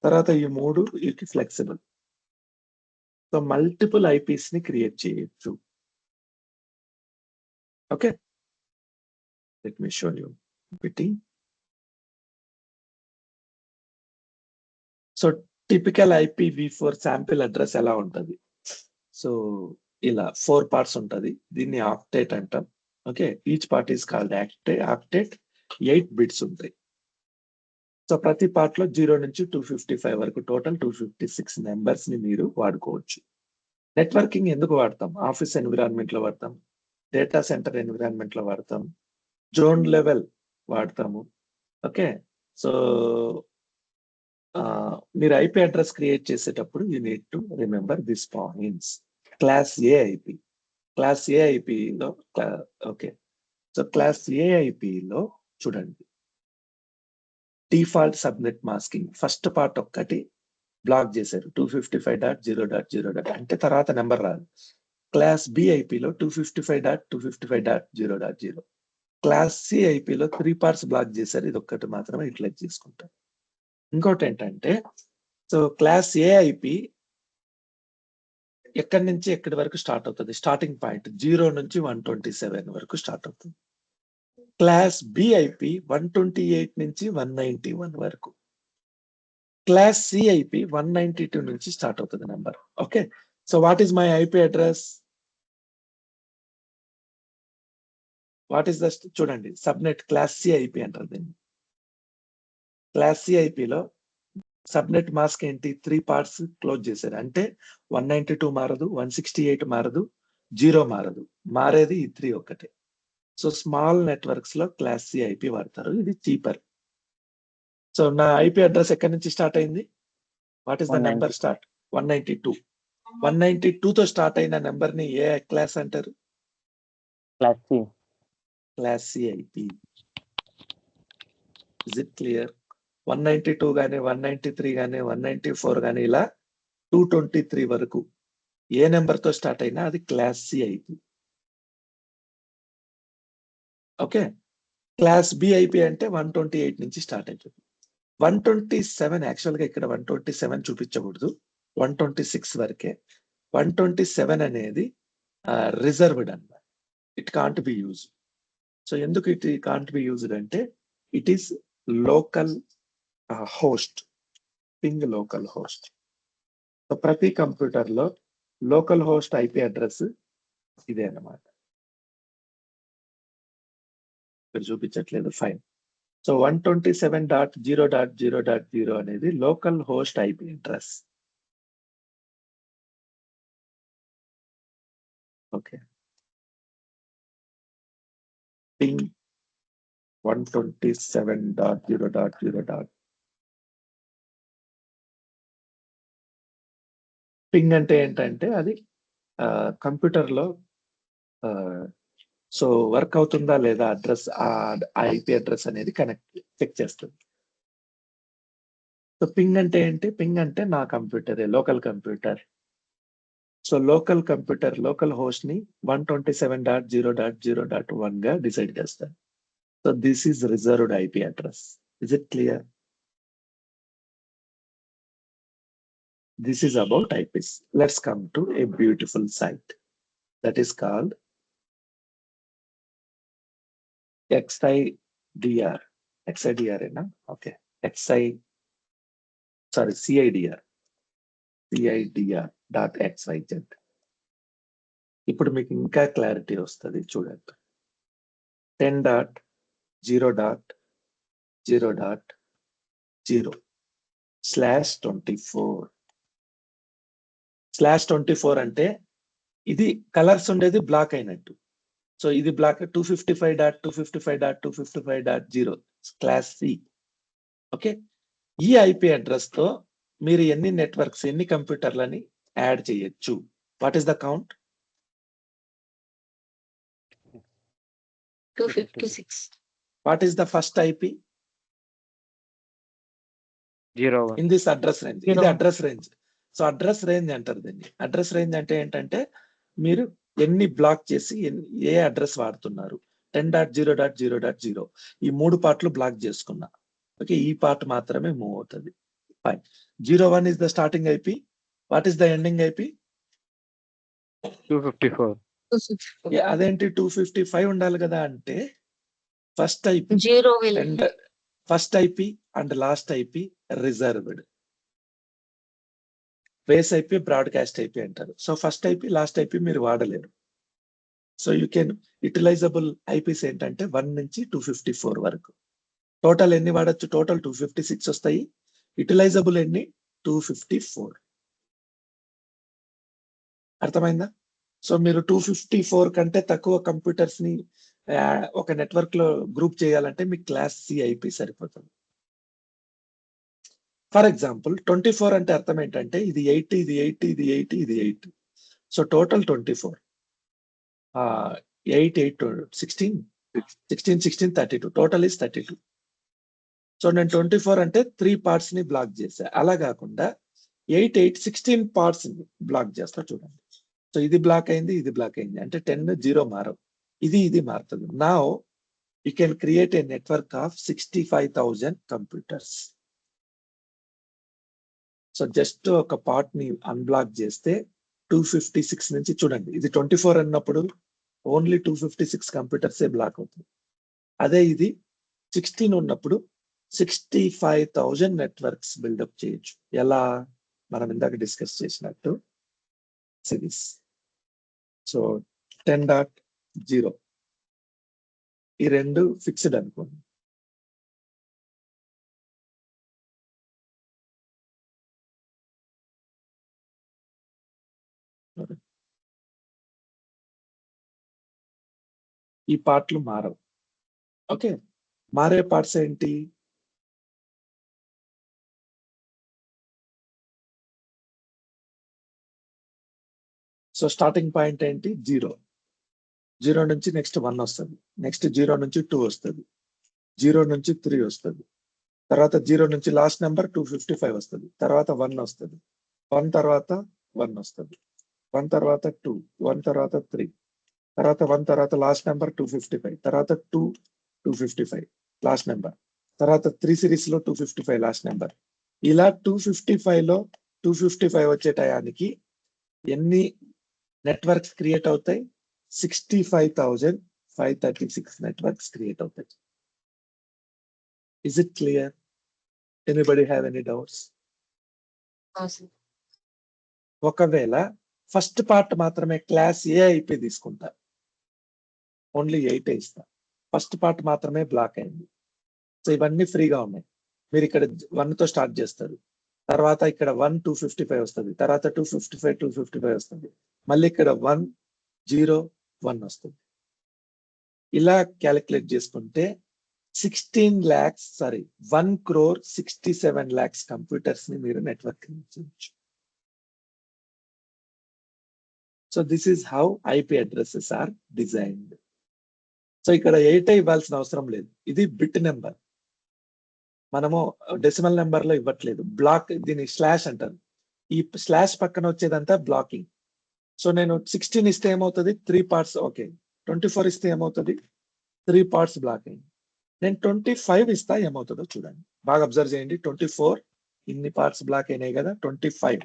తర్వాత ఈ 3 వీటికి ఫ్లెక్సిబుల్. సో మల్టిపుల్ ఐపీస్ ని క్రియేట్ చేయొచ్చు. Okay, let me show you bitting. So typical IPv4 sample address ఎలా ఉంటుంది? సో ఇలా 4 పార్ట్స్ ఉంటుంది. దీన్ని ఆక్టేట్ అంటాం. Okay, each part is called octet. 8 bits ఉంటాయి. సో ప్రతి పార్ట్ లో 0 నుంచి 255 వరకు టోటల్ 256 నెంబర్స్ ని మీరు వాడుకోవచ్చు. నెట్వర్కింగ్ ఎందుకు వాడతాం? ఆఫీస్ ఎన్విరాన్మెంట్ లో వాడతాం, డేటా సెంటర్ ఎన్విరాన్మెంట్ లో వాడతాం, జోన్ లెవెల్ వాడతాము. ఓకే, సో మీరు ఐపీ అడ్రస్ క్రియేట్ చేసేటప్పుడు you need to remember this points. Class A IP, class ఏఐపిలో ఓకే, సో క్లాస్ ఏఐపిలో చూడండి, default subnet masking first part ఒక్కటి బ్లాక్ చేశారు, 255.0.0. అంటే తర్వాత నెంబర్ రాదు. క్లాస్ బిఐపిలో 255.255.0.0. క్లాస్ సిఐపిలో 3 పార్ట్స్ బ్లాక్ చేశారు, ఇది ఒక్కటి మాత్రమే యూటిలైజ్ చేసుకుంటారు. ఇంకోటి ఏంటంటే, సో క్లాస్ ఏఐపి ఎక్కడి నుంచి ఎక్కడి వరకు స్టార్ట్ అవుతుంది? స్టార్టింగ్ పాయింట్ 0 నుంచి 127 వరకు స్టార్ట్ అవుతుంది. క్లాస్ బిఐపి 128 నుంచి 191 వరకు. క్లాస్ సిఐపి 192 నుంచి స్టార్ట్ అవుతుంది number. Okay, so what is my IP address? What is the చూడండి, సబ్నెట్ క్లాస్ సిఐపి అంటారు దీన్ని. క్లాస్ సిఐపిలో సబ్నెట్ మాస్క్ ఏంటి? 3 పార్ట్స్ క్లోజ్ చేశారు. అంటే 192 మారదు, 168 మారదు, 0 మారదు, మారేది ఈ 3 ఒక్కటే. సో స్మాల్ నెట్వర్క్స్ లో క్లాస్ సిఐపి వాడతారు, ఇది చీపర్. సో నా ఐపీ అడ్రస్ ఎక్కడి నుంచి స్టార్ట్ అయింది? What is the number start? 192. 192 తో స్టార్ట్ అయిన నెంబర్ ని ఏ క్లాస్ అంటారు? Class CIP. Is it clear? 192 గానీ 193 గానీ 194 గానీ ఇలా 223 వరకు ఏ నెంబర్ తో స్టార్ట్ అయినా అది class CIP. Okay, class BIP అంటే 128 నుంచి స్టార్ట్ అవుతుంది. 127 యాక్చువల్ గా ఇక్కడ 127 చూపించకూడదు, 126 వరకే. 127 అనేది రిజర్వ్డ్ అన్నమాట, it can't be use. So ఎందుకు ఇట్ కాంట్ బి యూజ్డ్ అంటే it is local host, ping local host. So ప్రతి కంప్యూటర్ లో లోకల్ హోస్ట్ ఐపీ అడ్రస్ ఇదే అన్నమాట. ఇక్కడ చూపించట్లేదు, ఫైన్. సో 127.0.0.0 అనేది local host IP address. Okay, ping 127.0.0. Ping అంటే ఏంటంటే అది కంప్యూటర్ లో సో వర్క్ అవుతుందా లేదా అడ్రస్, ఆ ఐపీ అడ్రస్ అనేది చెక్ చేస్తుంది. సో పింగ్ అంటే ఏంటి? పింగ్ అంటే నా కంప్యూటరే, local computer. So local computer local host ని 127.0.0.1 గా డిసైడ్ చేస్తారు. So this is reserved IP address. Is it clear? This is about IPs. Let's come to a beautiful site that is called XIDR. XIDR, okay. CIDR. CIDR.xyz. ఇప్పుడు మీకు ఇంకా clarity వస్తుంది, చూడండి. 10.0.0.0/24 అంటే ఇది కలర్స్ ఉండేది బ్లాక్ అయినట్టు. సో ఇది బ్లాక్ 255.255.255.0 క్లాస్ సి. ఓకే, ఈ ఐపీ అడ్రస్ తో మీరు ఎన్ని నెట్వర్క్స్, ఎన్ని కంప్యూటర్లని యాడ్ చేయొచ్చు? What is the count? 256. What is the first IP 01 in this address range? ఇది address range. So address range అంటారు దీన్ని. అడ్రస్ రేంజ్ అంటే ఏంటంటే మీరు ఎన్ని బ్లాక్ చేసి ఏ అడ్రస్ వాడుతున్నారు. 10.0.0.0 ఈ 3 పార్ట్లు బ్లాక్ చేసుకున్నా. ఓకే, ఈ పార్ట్ మాత్రమే మూవ్ అవుతుంది. Fine. 01 is the starting IP. What is the ending IP? 254. అదేంటి 255 ఉండాలి కదా? అంటే first IP, 0 will first IP and last IP reserved. Base IP, broadcast IP అంటారు. So first IP, last IP మీరు వాడలేరు. So you can utilisable IPs ఏంటంటే 1 నుంచి 254 వరకు. టోటల్ ఎన్ని వాడచ్చు? టోటల్ 256 వస్తాయి. యూటిలైజబుల్ ఎన్ని? 254. అర్థమైందా? సో మీరు 254 కంటే తక్కువ కంప్యూటర్స్ ని ఒక నెట్వర్క్ లో గ్రూప్ చేయాలంటే మీకు క్లాస్ సి ఐపీ సరిపోతుంది. ఫర్ ఎగ్జాంపుల్ 24 అంటే అర్థం ఏంటంటే ఇది 80, ఇది 80, ఇది 80, ఇది 80. So total 24. 8, 8, 16, 16, 16, 32. Total is 32. So నేను 24 అంటే 3 పార్ట్స్ ని బ్లాక్ చేశా. అలా కాకుండా 8, 8, 16 పార్ట్స్ ని బ్లాక్ చేస్తా, చూడండి. సో ఇది బ్లాక్ అయింది, ఇది బ్లాక్ అయింది అంటే 10, 0 మారవు. ఇది మారుతుంది. Now you can create a network of 65,000 computers. So just ఒక పార్ట్ ని అన్బ్లాక్ చేస్తే 256 నుంచి, చూడండి, ఇది 24 అన్నప్పుడు ఓన్లీ 256 కంప్యూటర్సే బ్లాక్ అవుతుంది. అదే ఇది 16 ఉన్నప్పుడు 65,000 నెట్వర్క్స్ బిల్డప్ చేయొచ్చు. ఎలా? మనం ఇందాక డిస్కస్ చేసినట్టు సిరీస్. సో 10.0 ఈ రెండు ఫిక్స్డ్ అనుకోండి. ఈ పార్ట్లు మారవు. ఓకే, మారే పార్ట్స్ ఏంటి? సో స్టార్టింగ్ పాయింట్ ఏంటి? 0. 0 నుంచి నెక్స్ట్ 1 వస్తుంది. నెక్స్ట్ 0 నుంచి 2 వస్తుంది. 0 నుంచి 3 వస్తుంది. తర్వాత 0 నుంచి లాస్ట్ నెంబర్ 255 వస్తుంది. తర్వాత 1 వస్తుంది. 1 తర్వాత 1 వస్తుంది. 1 తర్వాత 2, 1 తర్వాత 3, తర్వాత 1 తర్వాత లాస్ట్ నెంబర్ 255, తర్వాత 2, 255 లాస్ట్ నెంబర్, తర్వాత 3 సిరీస్ లో 255 లాస్ట్ నెంబర్. ఇలా 255 లో 255 వచ్చే టయానికి ఎన్ని నెట్వర్క్స్ క్రియేట్ అవుతాయి? 65,000 536 నెట్వర్క్స్ క్రియేట్ అవుతాయి. Is it clear? Anybody have any doubts? awesome. ఒకవేళ ఫస్ట్ పార్ట్ మాత్రమే క్లాస్ ఏ ఐపీ తీసుకుంటా, ఓన్లీ 8 ఇస్తా. ఫస్ట్ పార్ట్ మాత్రమే బ్లాక్ అయింది. సో ఇవన్నీ ఫ్రీగా ఉన్నాయి. మీరు ఇక్కడ 1 తో స్టార్ట్ చేస్తారు, తర్వాత ఇక్కడ 1 255 వస్తుంది, తర్వాత 255 255 వస్తుంది, మళ్ళీ ఇక్కడ 1 0 1 వస్తుంది. ఇలా క్యాలిక్యులేట్ చేసుకుంటే 1,67 lakhs కంప్యూటర్స్ ని మీరు నెట్వర్క్ చేయొచ్చు. So this is how IP addresses are designed. So ఇక్కడ 8 ఇవ్వాల్సిన అవసరం లేదు, ఇది బిట్ నెంబర్. మనము డెసిమల్ నెంబర్ లో ఇవ్వట్లేదు. బ్లాక్, దీని స్లాష్ అంటారు. ఈ స్లాష్ పక్కన వచ్చేదంతా బ్లాకింగ్. సో నేను 16 ఇస్తే ఏమవుతుంది? 3 parts. ఓకే, 24 ఇస్తే ఏమవుతుంది? 3 parts బ్లాక్ అయింది. నేను 25 ఇస్తా, ఏమవుతుందో చూడండి. బాగా అబ్జర్వ్ చేయండి. 24 ఇన్ని పార్ట్స్ బ్లాక్ అయినాయి కదా, 25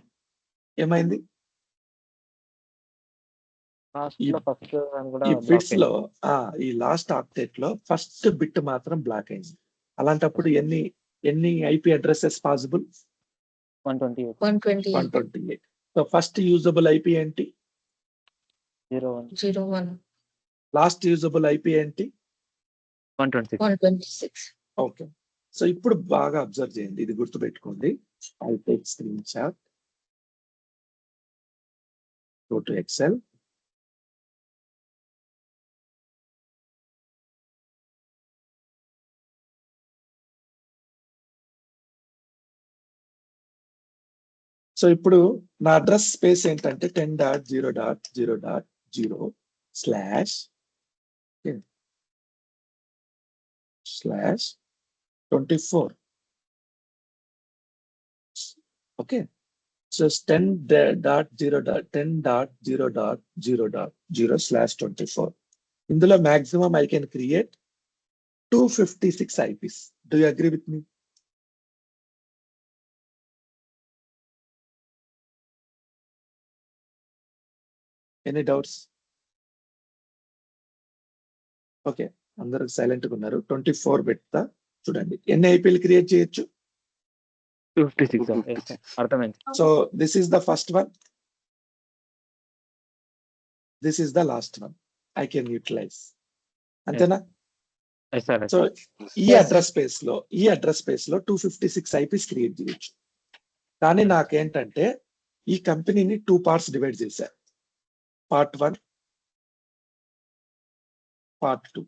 ఏమైంది? ఈ బిట్స్ లో ఈ లాస్ట్ ఆక్టేట్ లో ఫస్ట్ బిట్ మాత్రం బ్లాక్ అయింది. అలాంటప్పుడు ఎన్ని IP addresses possible? 128. So first usable IP ఏంటి? 01. లాస్ట్ యూజబుల్ ఐపీ ఏంటి? 126. ఓకే, సో ఇప్పుడు బాగా అబ్జర్వ్ చేయండి, ఇది గుర్తుపెట్టుకోండి. I take screenshot, go to Excel. So ఇప్పుడు నా అడ్రస్ స్పేస్ ఏంటంటే 10.0.0.0//24. Okay, so 10.0.0.0/24. ఇందులో maximum I can create 256 IPs. Do you agree with me? Any doubts? Okay, అందరూ సైలెంట్ గా ఉన్నారు. 24 పెడతా, చూడండి ఎన్ని ఐపీలు క్రియేట్ చేయొచ్చు. 256. అర్థమైంది. So this is the first one, this is the last one. I can utilise, అంతేనా? సో ఈ అడ్రస్ స్పేస్ లో 256 ఐపీస్ క్రియేట్ చేయొచ్చు. కానీ నాకేంటంటే ఈ కంపెనీని 2 parts డివైడ్ చేశారు. Part 1, part 2.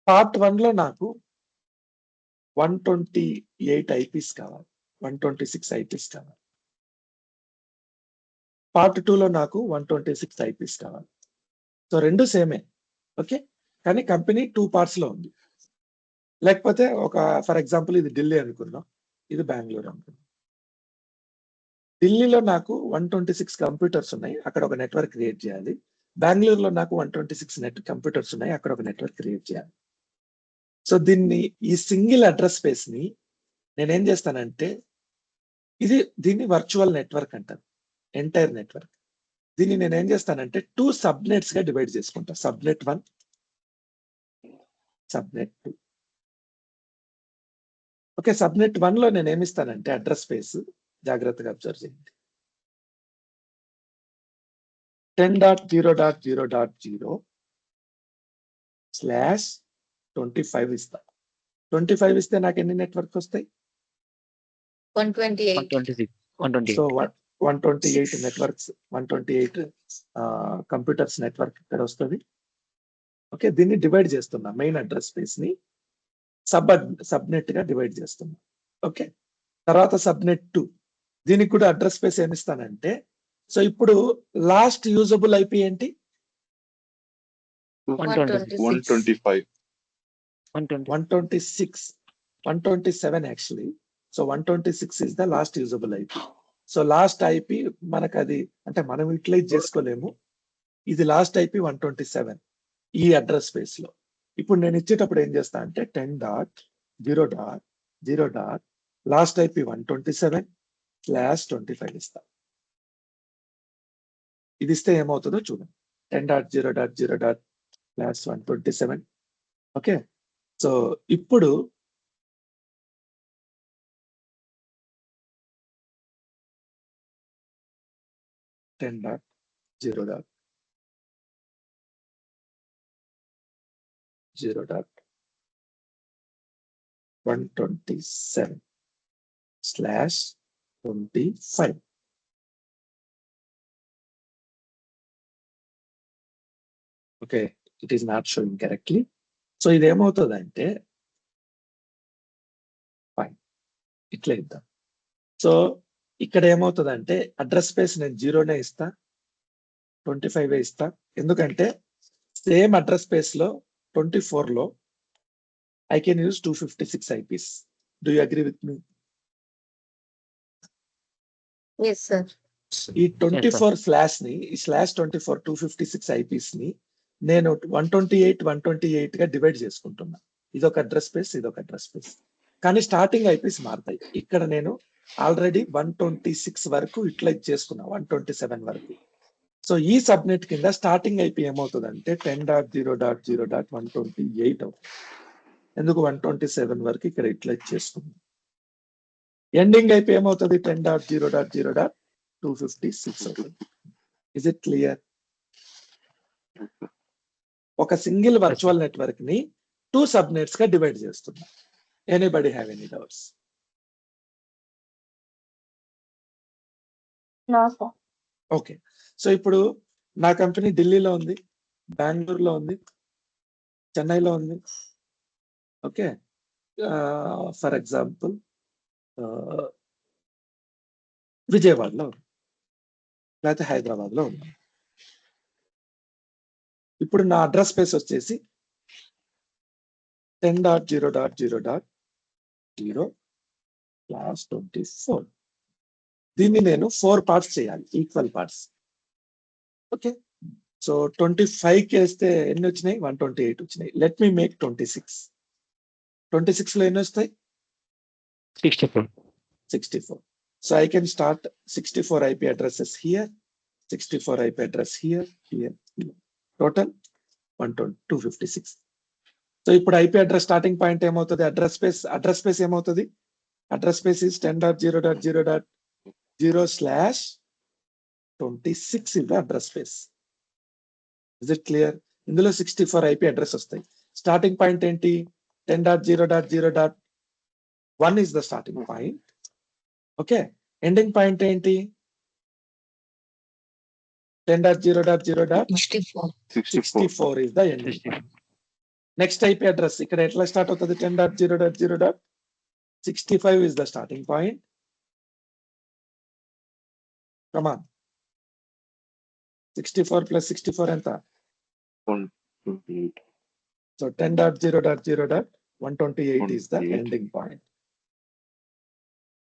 పార్ట్ 1 లో నాకు 128 ఐపీస్ కావాలి, 126 ఐపీస్ కావాలి. పార్ట్ 2 లో నాకు 126 ఐపీస్ కావాలి. సో రెండు సేమే, ఓకే. కానీ కంపెనీ 2 parts లో ఉంది. లేకపోతే ఒక ఫర్ ఎగ్జాంపుల్ ఇది ఢిల్లీ అనుకుందాం, ఇది బెంగళూరు అనుకుందాం. ఢిల్లీలో నాకు 126 కంప్యూటర్స్ ఉన్నాయి, అక్కడ ఒక నెట్వర్క్ క్రియేట్ చేయాలి. బెంగళూరులో నాకు 126 కంప్యూటర్స్ ఉన్నాయి, అక్కడ ఒక నెట్వర్క్ క్రియేట్ చేయాలి. సో ఈ సింగిల్ అడ్రస్ స్పేస్ ని నేనేం చేస్తానంటే, దీన్ని వర్చువల్ నెట్వర్క్ అంటారు, ఎంటైర్ నెట్వర్క్. దీన్ని నేనేం చేస్తానంటే 2 subnets గా డివైడ్ చేసుకుంటా. Subnet 1, subnet 2. ఓకే, సబ్నెట్ 1 లో నేను ఏమిస్తానంటే అడ్రస్ స్పేస్, జాగ్రత్తగా అబ్జర్వ్ చేయండి, 10.0.0.0/25 ఇస్తా. 25 ఇస్తే నాకు ఎన్ని నెట్వర్క్ వస్తాయి? 128. సో 128 నెట్వర్క్స్, 128 కంప్యూటర్స్ నెట్వర్క్ ఇక్కడ వస్తుంది. ఓకే, దీన్ని డివైడ్ చేస్తున్నా, మెయిన్ అడ్రస్ స్పేస్ ని సబ్నెట్ గా డివైడ్ చేస్తున్నా. ఓకే, తర్వాత సబ్నెట్ 2, దీనికి కూడా అడ్రస్ స్పేస్ ఏమిస్తానంటే, సో ఇప్పుడు లాస్ట్ యూజబుల్ ఐపీ ఏంటి? 125. 127 actually. So 126 is the last usable IP. So last IP మనకు అది అంటే మనం యూటిలైజ్ చేసుకోలేము. ఇది లాస్ట్ ఐపీ 127 ఈ అడ్రస్ స్పేస్ లో. ఇప్పుడు నేను ఇచ్చేటప్పుడు ఏం చేస్తా అంటే 10.0.0. లాస్ట్ ఐపీ 127/25 ఇస్తా. ఇది ఇస్తే ఏమవుతుందో చూడండి. 10.0.0. Class 127. ఓకే, సో ఇప్పుడు ten dot zero dot 127/25. Okay, it is not showing correctly. So ఇది ఏమవుతుందంటే ఫైన్, ఇట్లా ఇద్దాం. సో ఇక్కడ ఏమవుతుందంటే అడ్రస్ స్పేస్ నేను 0నే ఇస్తా, 25 ఇస్తా. ఎందుకంటే సేమ్ అడ్రస్ స్పేస్ లో 24 లో I can use 256 IPs. Do you agree with me? Yes, sir. ఈ 24 స్లాష్ ని, ఈ స్లాష్ 24 256 ఐపీస్ ని నేను 128 గా డివైడ్ చేసుకుంటున్నా. ఇదొక అడ్రస్ స్పేస్, ఇదొక అడ్రస్ స్పేస్. కానీ స్టార్టింగ్ ఐపీస్ మారుతాయి. ఇక్కడ నేను ఆల్రెడీ 126 వరకు ఇట్లా చేసుకున్నా, 127 వరకు. సో ఈ సబ్నెట్ కింద స్టార్టింగ్ ఐపీ ఏమవుతుందంటే 10.0.0.128 అవుతుంది. ఎందుకు 127 వరకు ఇక్కడ ఇట్లా చేసుకున్నాం. ఎండింగ్ ఐపీ ఏమవుతుంది 10.0.0.256 అవుతుంది. Is it clear? ఒక సింగిల్ వర్చువల్ నెట్వర్క్ ని 2 సబ్నెట్స్ గా డివైడ్ చేస్తున్నా. Anybody have any doubts? No, sir. Okay, so ఇప్పుడు నా కంపెనీ ఢిల్లీలో ఉంది, బెంగళూరులో ఉంది, చెన్నైలో ఉంది. ఓకే, ఫర్ ఎగ్జాంపుల్ విజయవాడలో ఉంది, లేకపోతే హైదరాబాద్ లో ఉంది. ఇప్పుడు నా అడ్రస్ స్పేస్ వచ్చేసి 10.0.0.0/24. దీన్ని నేను 4 పార్ట్స్ చేయాలి, ఈక్వల్ పార్ట్స్. ఓకే, సో 25కి వేస్తే ఎన్ని వచ్చినాయి? 128 వచ్చినాయి. Let me make 26. 26 లో ఎన్ని వస్తాయి? 64. So I can start 64 IP addresses here, 64 IP address here, here. Total 256. So ఇప్పుడు IP address starting point ఏమవుతుంది? అడ్రస్ స్పేస్ ఏమవుతుంది? Address space is 10.0.0.0/26 is the address space. Is it clear? ఇందులో 64 IP address వస్తాయి. Starting point ఏంటి? 10.0.0.1 is the starting point. Okay, ending point ఏంటి? 10.0.0.64 is the ending point. Next IP address ఇక్కడ ఎట్లా start అవుతుంది? 10.0.0.65 is the starting point. Come on, 64 plus 64 ఎంత? 128. So 10.0.0.128 is the ending point.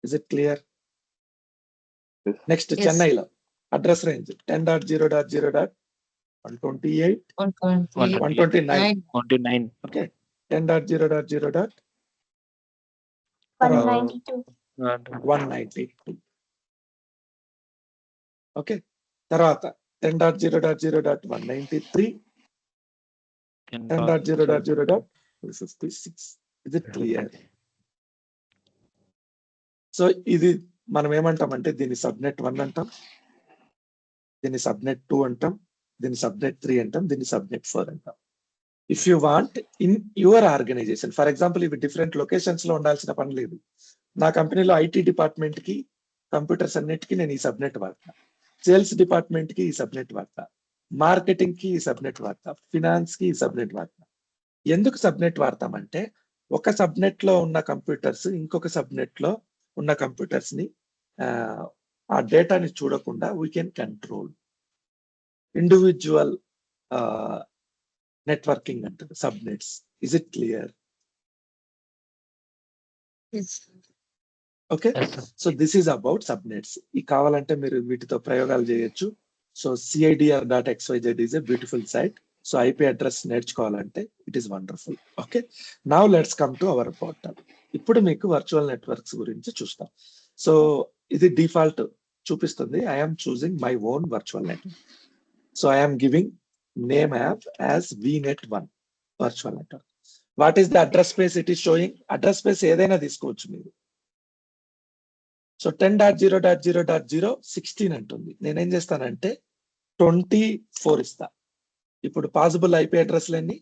Is it clear? Yes. Next, Yes. చెన్నైలో address range 10.0.0.128 129. Okay, 10.0.0.192. 192. Okay, తర్వాత 10.0.0.193 10.0.0.256. Is it clear? So ఇది మనం ఏమంటామంటే దీన్ని సబ్నెట్ 1 అంటాం, దీన్ని సబ్నెట్ 2 అంటాం, దీన్ని సబ్నెట్ 3 అంటాం, దీన్ని సబ్నెట్ 4 అంటాం. If you want in your organisation, for example ఇవి డిఫరెంట్ లొకేషన్స్ లో ఉండాల్సిన పని లేదు. నా కంపెనీలో ఐటీ డిపార్ట్మెంట్ కి, కంప్యూటర్స్ అన్నిటికీ నేను ఈ సబ్నెట్ వాడతా, సేల్స్ డిపార్ట్మెంట్ కి ఈ సబ్నెట్ వాడతా, మార్కెటింగ్ కి ఈ సబ్నెట్ వాడతా, ఫినాన్స్ కి ఈ సబ్నెట్ వాడతా. ఎందుకు సబ్నెట్ వాడతామంటే ఒక సబ్నెట్ లో ఉన్న కంప్యూటర్స్ ఇంకొక సబ్నెట్ లో ఉన్న కంప్యూటర్స్ ని ఆ డేటాని చూడకుండా we can control. Individual networking అంటారు subnets. Is it clear? Yes. Okay, so this is about subnets. ఈ కావాలంటే మీరు వీటితో ప్రయోగాలు చేయొచ్చు. So CIDR.xyz is a beautiful site. So IP address నేర్చుకోవాలంటే it is wonderful. Okay, now let's come to our portal. ఇప్పుడు మీకు వర్చువల్ నెట్వర్క్స్ గురించి చూస్తాం. సో ఇది డిఫాల్ట్ చూపిస్తుంది. I'm choosing my own virtual network. So I'm giving name app as vnet1 virtual network. What is the address space it is showing? Address space ఏదైనా తీసుకోవచ్చు మీరు. So 10.0.0.0 16 అంటుంది. నేనేం చేస్తానంటే 24 ఇస్తా. ఇప్పుడు పాసిబుల్ ఐపీ అడ్రస్లు ఎన్ని?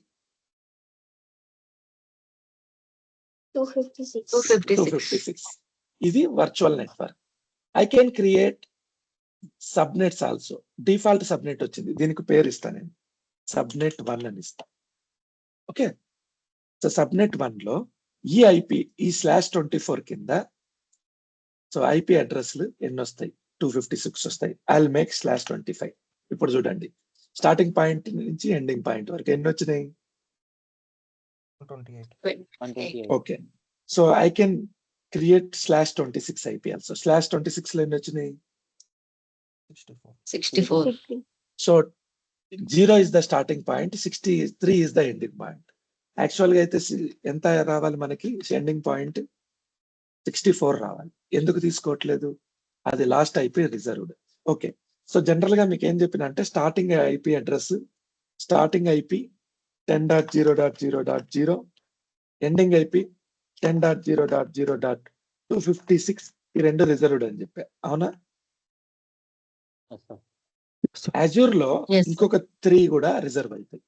256. ఇది virtual network. I can create subnets also. Default subnet వచ్చింది, దీనికి పేరు ఇస్తా నేను, సబ్నెట్ 1 అని ఇస్తా. ఓకే, సో సబ్నెట్ 1 లో ఈ ఐపీ ఈ /24 కింద సో ఐపీ అడ్రస్లు ఎన్ని వస్తాయి? 256 వస్తాయి. I will make /25. ఇప్పుడు చూడండి, స్టార్టింగ్ పాయింట్ నుంచి ఎండింగ్ పాయింట్ వరకు ఎన్ని వచ్చినాయి? 128. Okay, so I can create /26 IP also. /26 లో ఎన్ని వచ్చినాయి? 64. So 0 is the starting point, 63 is the ending point. Actual గా అయితే ఎంత రావాలి మనకి? ఎండింగ్ పాయింట్ 64 రావాలి. ఎందుకు తీసుకోవట్లేదు? అది last IP reserved. Okay, so general గా మీకు ఏం చెప్పిన అంటే starting IP address, starting IP 10.0.0.0, ending IP 10.0.0.256, ఈ రెండు రిజర్వ్డ్ అని చెప్పా, అవునా? Azure లో Yes. ఇంకొక 3 కూడా రిజర్వ్ అవుతాయి.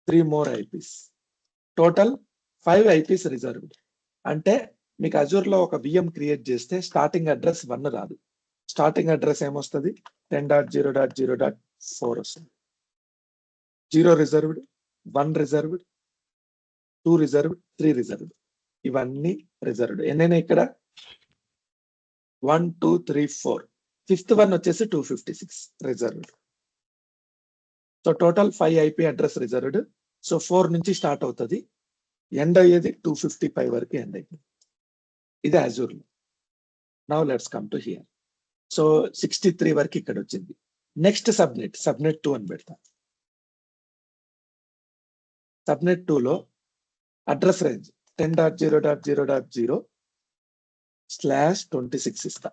3 more IPs. Total 5 IPs reserved. అంటే మీకు Azure లో ఒక VM క్రియేట్ చేస్తే స్టార్టింగ్ అడ్రస్ 1 రాదు. స్టార్టింగ్ అడ్రస్ ఏమొస్తుంది? 10.0.0.4 వస్తుంది. 0 రిజర్వ్డ్, 1 రిజర్వ్డ్, 2 రిజర్వ్డ్, 3 రిజర్వ్డ్. ఇవన్నీ రిజర్వ్డ్. ఎన్నైనా ఇక్కడ 1 2 3 4. 5th one వచ్చేసి 256 reserved. So total 5 IP address reserved. So 4 నుంచి స్టార్ట్ అవుతుంది, ఎండ్ అయ్యేది 255 వరకు ఎండ్ అయ్యింది. ఇది Azure లో. Now let's come to here. So 63 వరకు ఇక్కడ వచ్చింది. నెక్స్ట్ సబ్నెట్ 2 అని పెడతా. సబ్నెట్ 2 లో అడ్రస్ రేంజ్ 10.0.0.0/26 ఇస్తా.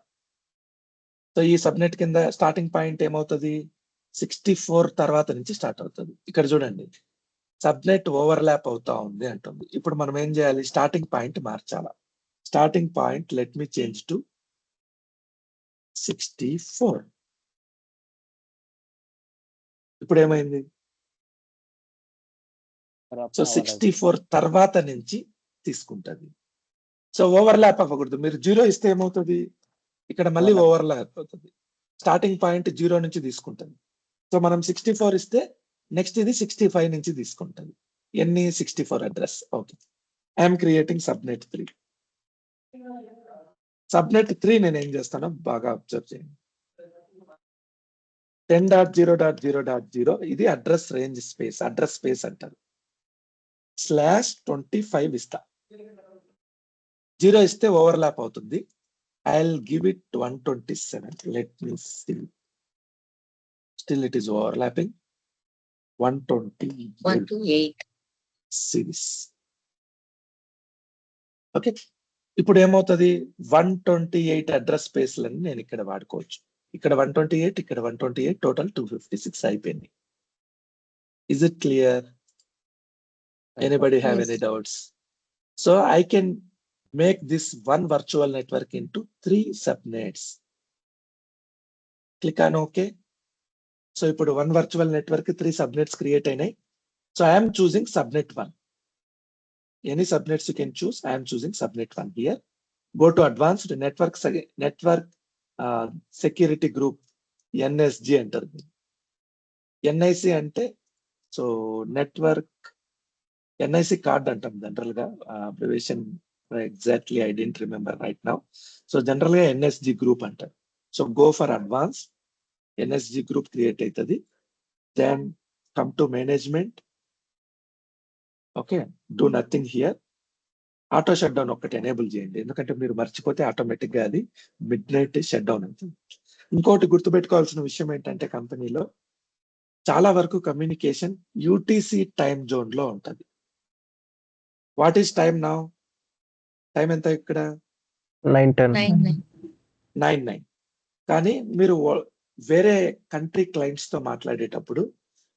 సో ఈ సబ్నెట్ కింద స్టార్టింగ్ పాయింట్ ఏమవుతుంది? 64 తర్వాత నుంచి స్టార్ట్ అవుతుంది. ఇక్కడ చూడండి, సబ్నెట్ ఓవర్లాప్ అవుతా ఉంది అంటుంది. ఇప్పుడు మనం ఏం చేయాలి? స్టార్టింగ్ పాయింట్ మార్చాలా. Starting point let me change to 64. ఇప్పుడు ఏమైంది? సో 64 తర్వాత నుంచి తీసుకుంటది. సో ఓవర్లాప్ అవ్వకూడదు. మీరు 0 ఇస్తే ఏమవుతుంది? ఇక్కడ మళ్ళీ ఓవర్లాప్ అవుతుంది. స్టార్టింగ్ పాయింట్ 0 నుంచి తీసుకుంటుంది. సో మనం 64 ఇస్తే నెక్స్ట్ ఇది 65 నుంచి తీసుకుంటుంది. ఎన్ని? 64 address. Okay, I'm creating subnet 3. Subnet 3 నేను ఏం చేస్తానో బాగా అబ్జర్వ్ చేయండి. 10.0.0.0 ఇది address range space, address space అంటారు. /25 ఇస్తా. 0 ఇస్తే ఓవర్లాప్ అవుతుంది. I'll give it 127. Let me see. Still it is overlapping. 128 series. Okay, ఇప్పుడు ఏమవుతుంది? 128 అడ్రస్ స్పేస్లని నేను ఇక్కడ వాడుకోవచ్చు. ఇక్కడ 128, ఇక్కడ 128, టోటల్ 256 అయిపోయింది. Is it clear? Anybody have Yes. any doubts? So I can make this one virtual network into 3 subnets. Click on OK. So ఇప్పుడు 1 virtual network 3 subnets create అయినాయి. So I am choosing subnet 1. Any subnets you can choose. I am choosing subnet 1 here. Go to advanced network security group, NSG అంటారు. NIC అంటే so network NIC card అంటాం general గా. Abbreviation exactly I don't remember right now. So general గా NSG group అంటారు. So go for advance, NSG group create అవుతుంది. Then come to management. Okay, do nothing here. Auto shut down ఒకటి enable చేయండి, ఎందుకంటే మీరు మర్చిపోతే automatic గా అది మిడ్ నైట్ షట్ డౌన్ అవుతుంది. ఇంకోటి గుర్తుపెట్టుకోవాల్సిన విషయం ఏంటంటే కంపెనీలో చాలా వరకు కమ్యూనికేషన్ UTC టైం జోన్ లో ఉంటది. What is time now? Time ఎంత ఇక్కడ? 9:09. కానీ మీరు వేరే కంట్రీ క్లయింట్స్ తో మాట్లాడేటప్పుడు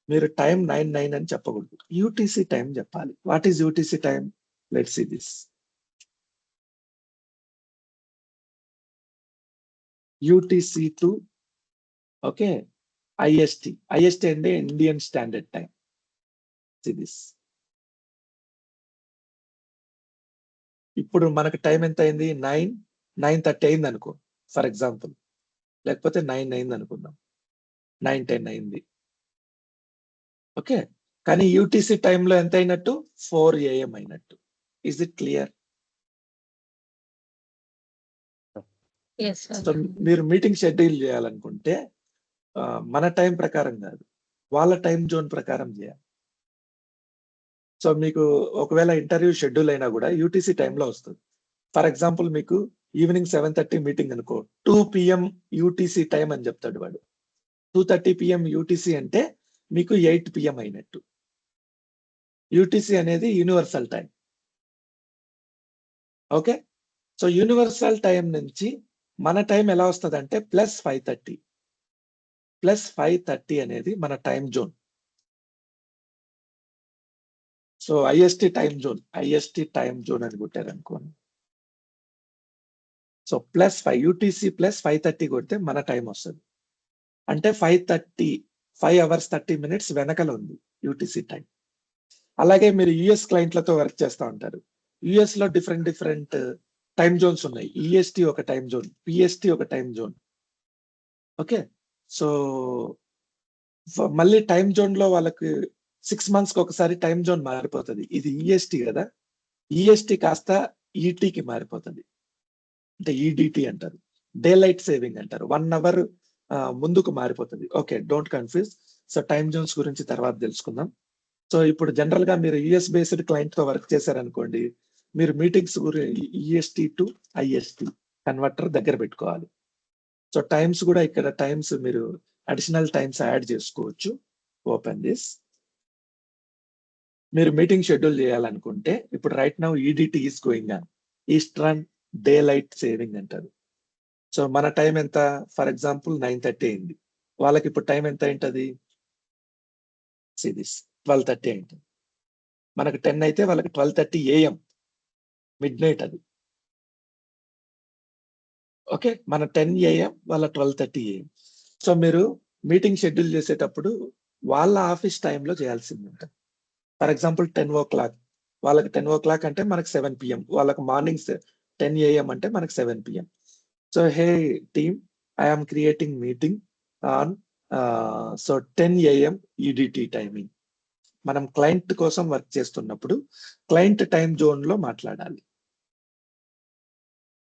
మీరు టైం 9 అని చెప్పకూడదు. యూటీసీ టైం చెప్పాలి. What is UTC time? Let's see this. UTC to okay IST. IST అంటే Indian standard time. See this. ఇప్పుడు మనకు టైం ఎంత అయింది? 9:30 అయింది అనుకో ఫర్ ఎగ్జాంపుల్. లేకపోతే 9 అయింది అనుకుందాం. 9:10 అయింది. ఓకే. కానీ యూటీసీ టైంలో ఎంత అయినట్టు? 4 AM అయినట్టు. Is it clear? Yes, sir. So మీరు మీటింగ్ షెడ్యూల్ చేయాలనుకుంటే మన టైం ప్రకారం కాదు, వాళ్ళ టైం జోన్ ప్రకారం చేయాలి. సో మీకు ఒకవేళ ఇంటర్వ్యూ షెడ్యూల్ అయినా కూడా యూటీసీ టైంలో వస్తుంది. ఫర్ ఎగ్జాంపుల్ మీకు ఈవినింగ్ 7:30 మీటింగ్ అనుకో, 2 PM యూటీసీ టైం అని చెప్తాడు వాడు. 2:30 PM యూటీసీ అంటే మీకు 8 PM అయినట్టు. యూటీసీ అనేది universal time. Okay. So universal time నుంచి మన టైం ఎలా వస్తదంటే +5:30. +5:30 అనేది మన time zone. So IST time zone అని కొట్టారనుకోండి. సో +5 యూటీసీ +5:30 కొడితే మన టైం వస్తది. అంటే 5:30 5 అవర్స్ 30 మినిట్స్ వెనకల ఉంది యూటీసీ టైం. అలాగే మీరు యూఎస్ క్లయింట్లతో వర్క్ చేస్తా ఉంటారు. యూఎస్ లో డిఫరెంట్ టైం జోన్స్ ఉన్నాయి. ఈఎస్టీ ఒక టైం జోన్, పిఎస్టీ ఒక టైం జోన్. ఓకే. సో మళ్ళీ టైం జోన్ లో వాళ్ళకి 6 months కి ఒకసారి టైం జోన్ మారిపోతది. ఇది ఈఎస్టీ కదా. ఈఎస్టీ కాస్త ఈటీకి మారిపోతది. అంటే ఈడిటి అంటారు. డే లైట్ సేవింగ్ అంటారు. 1 hour ముందుకు మారిపోతది. Okay. Don't confuse. So time zones గురించి తర్వాత తెలుసుకుందాం. సో ఇప్పుడు జనరల్ గా మీరు యూఎస్ బేస్డ్ క్లయింట్ తో వర్క్ చేశారనుకోండి, మీరు meetings EST to IST converter దగ్గర పెట్టుకోవాలి. సో టైమ్స్ కూడా ఇక్కడ టైమ్స్ మీరు అడిషనల్ టైమ్స్ యాడ్ చేసుకోవచ్చు. Open this. మీరు మీటింగ్ షెడ్యూల్ చేయాలనుకుంటే ఇప్పుడు right now EDT is going on. Eastern daylight saving అంటారు. సో మన టైం ఎంత? ఫర్ ఎగ్జాంపుల్ 9:30 అయింది. వాళ్ళకి ఇప్పుడు టైం ఎంత అయింటది? See this 12:30 అయింటది. మనకు 10 అయితే వాళ్ళకి 12:30 AM మిడ్ నైట్ అది. ఓకే. మన 10 AM వాళ్ళ 12:30 AM. సో మీరు మీటింగ్ షెడ్యూల్ చేసేటప్పుడు వాళ్ళ ఆఫీస్ టైంలో చేయాల్సింది ఉంటుంది. ఫర్ ఎగ్జాంపుల్ 10 o'clock వాళ్ళకి 10 o'clock అంటే మనకు 7 PM. వాళ్ళకి మార్నింగ్ 10 AM అంటే మనకు 7 PM. So hey team, I am creating meeting on 10 AM EDT timing. మనం క్లయింట్ కోసం వర్క్ చేస్తున్నప్పుడు క్లయింట్ టైం జోన్ లో మాట్లాడాలి.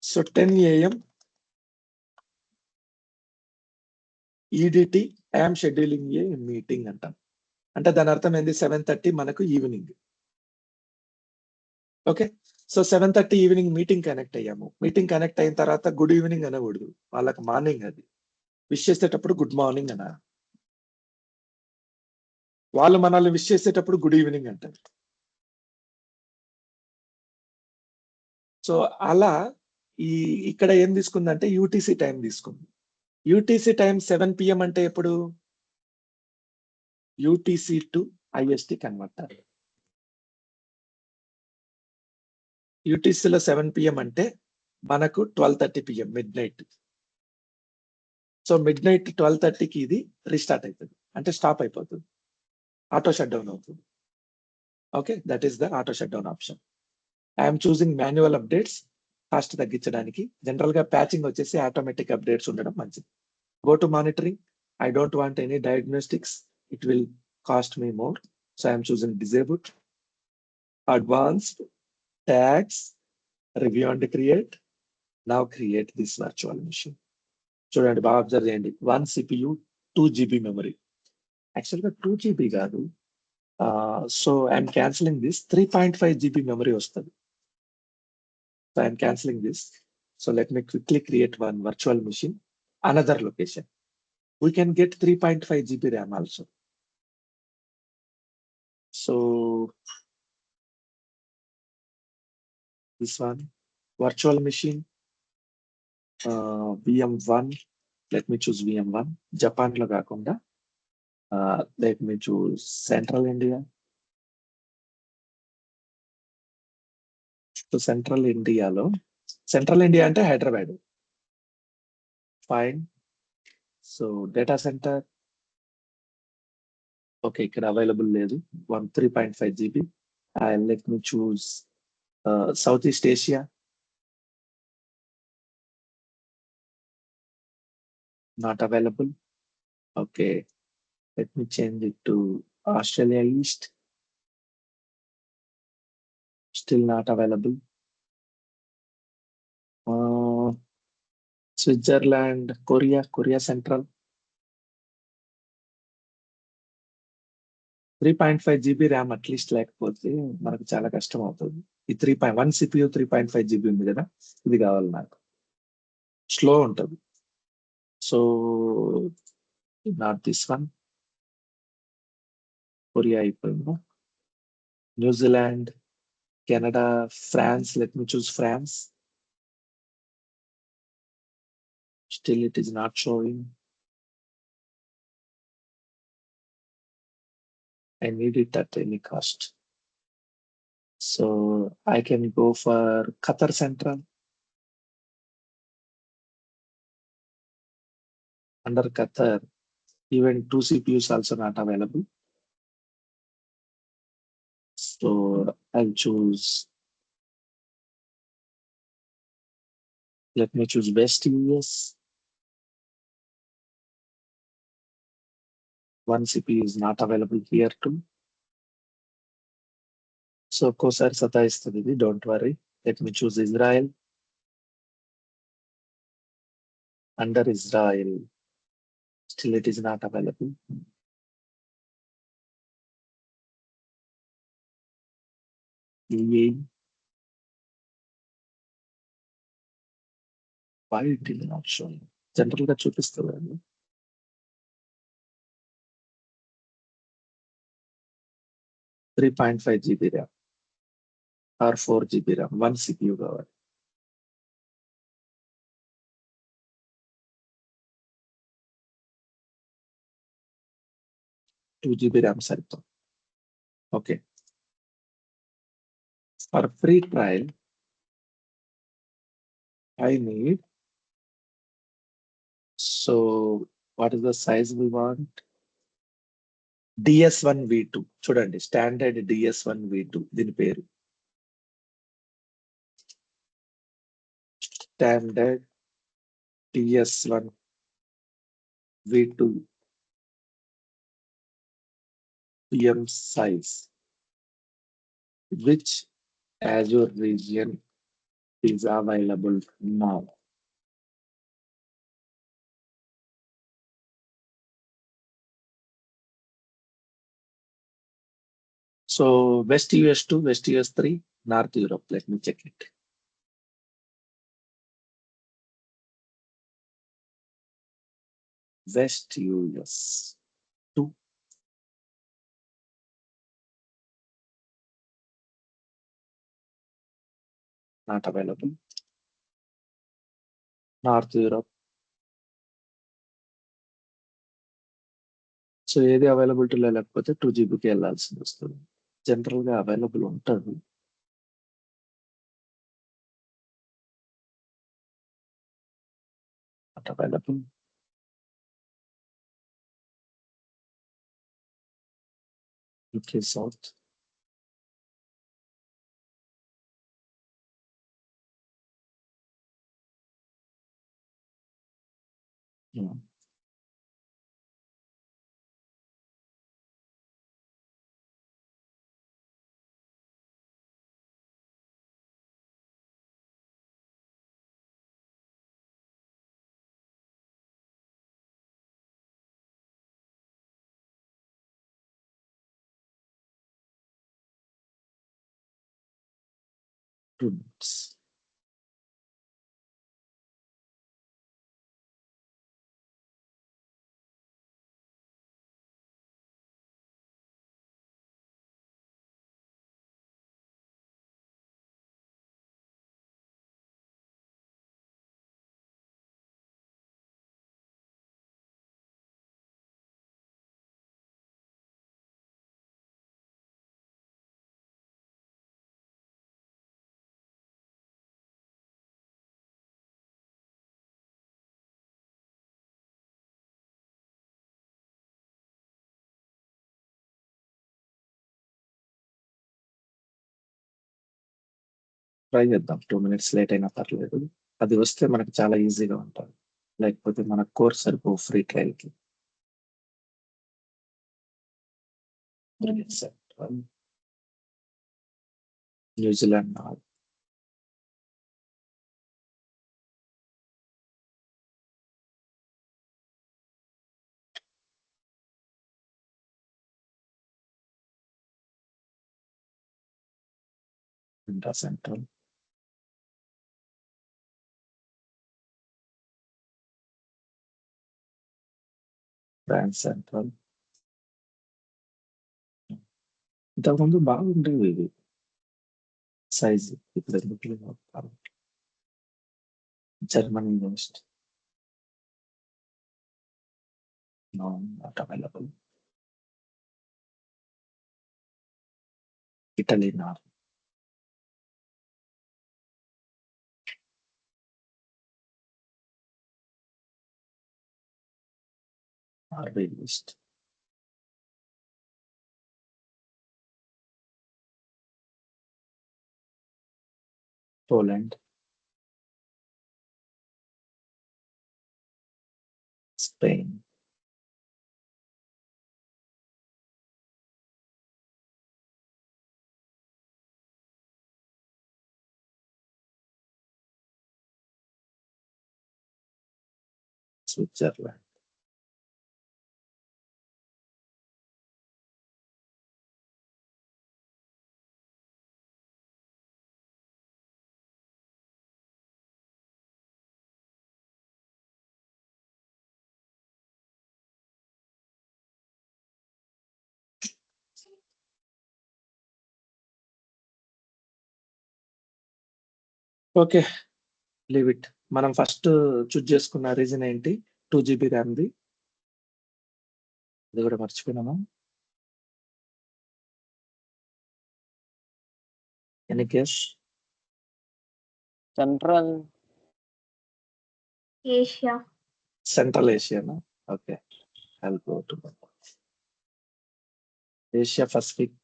So 10 AM EDT I'm scheduling a meeting అంటాం. అంటే దాని అర్థం ఏంది? 7:30 మనకు evening. Okay. So 7:30 evening meeting connect అయ్యాము. మీటింగ్ కనెక్ట్ అయిన తర్వాత గుడ్ ఈవినింగ్ అనకూడదు. వాళ్ళకి మార్నింగ్ అది. విష్ చేసేటప్పుడు గుడ్ మార్నింగ్ అనాలి. వాళ్ళు మనల్ని విష్ చేసేటప్పుడు గుడ్ ఈవినింగ్ అంటారు. సో అలా ఇక్కడ ఏం తీసుకుందంటే యూటీసీ టైం తీసుకుంది. యూటీసీ టైం 7 PM అంటే ఎప్పుడు? UTC to IST converter. యూటీసీలో 7 PM అంటే మనకు 12:30 PM midnight. So midnight 12:30కి ఇది రీస్టార్ట్ అవుతుంది. అంటే స్టాప్ అయిపోతుంది. ఆటో షట్ డౌన్ అవుతుంది. Okay. That is the auto shut down option. I'm choosing manual updates cost తగ్గించడానికి. జనరల్ గా ప్యాచింగ్ వచ్చేసి ఆటోమేటిక్ అప్డేట్స్ ఉండడం మంచిది. Go to monitoring. I don't want any diagnostics. It will cost me more. So I'm choosing disabled, advanced, tags, review and create. Now create this virtual machine. చూడండి, బాగా observe చేయండి. 1 CPU 2 GB memory. యాక్చువల్గా 2 GB కాదు. So I'm cancelling this. 3.5 GB memory వస్తుంది. So I'm cancelling this. So let me quickly create one virtual machine, another location. We can get 3.5 GB RAM also. So this one, virtual machine, VM1. Let me choose VM1. Japan lo kaakunda Let me choose Central India. So Central Indiaలో Central India అంటే Hyderabad. Fine. So data centre okay ఇక్కడ available లేదు. 3.5 GB. Let me choose Southeast Asia. Not available. Okay. Let me change it to Australia East. Still not available. Switzerland, Korea Central. 3.5 GB RAM at least లేకపోతే మనకు చాలా కష్టం అవుతుంది. ఈ 3.1 CPU 3.5 GB ఉంది కదా, ఇది కావాలి నాకు. స్లో ఉంటుంది. So not this one. Korea అయిపోయిందా? New Zealand, Canada, France. Let me choose France. Still it is not showing. I need it at any cost. So I can go for Qatar Central. Under Qatar, even 2 CPUs also not available. So I'll choose, let me choose West US. 1 CPU is not available here too. So ఒక్కోసారి సతాయిస్తుంది ఇది, don't worry. Let me choose Israel. Under Israel, still it is not available. UAE. Why it is not showing? General గా చూపిస్తుంది. 3.5 GB RAM or 4 GB RAM, 1 CPU కావాలి. Two GB RAM సరిపోతుంది. Okay. For free trial, I need, so what is the size we want? DS1 V2. చూడండి, standard DS1 V2 దీని పేరు. Standard DS1 V2 PM size. Which Azure region is available now? So West US 2, West US 3, North Europe. Let me check it. West US 2. Not available. North Europe. So ఏది అవైలబిలిటీలో లేకపోతే 2 GBకి వెళ్ళాల్సి వస్తుంది. General గా available ఉంటుంది. Not available. UK South. Yeah. Students. Try చేద్దాం. 2 minutes late అయినా పర్లేదు. అది వస్తే మనకు చాలా ఈజీగా ఉంటది. లేకపోతే మన కోర్స్ సరిపోవు ఫ్రీ ట్రయల్‌కి. Central New Zealand north. ఇంటా సెంట్రల్. Grand central. ఇంతకుముందు బాగుండేవి ఇవి. సైజ్ ఇప్పుడు ఎందుకు లేవు. Germany west. No, not available. Italy north. Norway east. Poland. Spain. Switzerland. Okay. Leave it. మనం ఫస్ట్ చూజ్ చేసుకున్న రీజన్ ఏంటి? 2 జీబీ ర్యామ్‌ది. ఇది కూడా మర్చిపోయినామా? Any guess? Central Asia. Central ఏషియానా? Okay. I'll go to Asia Pacific.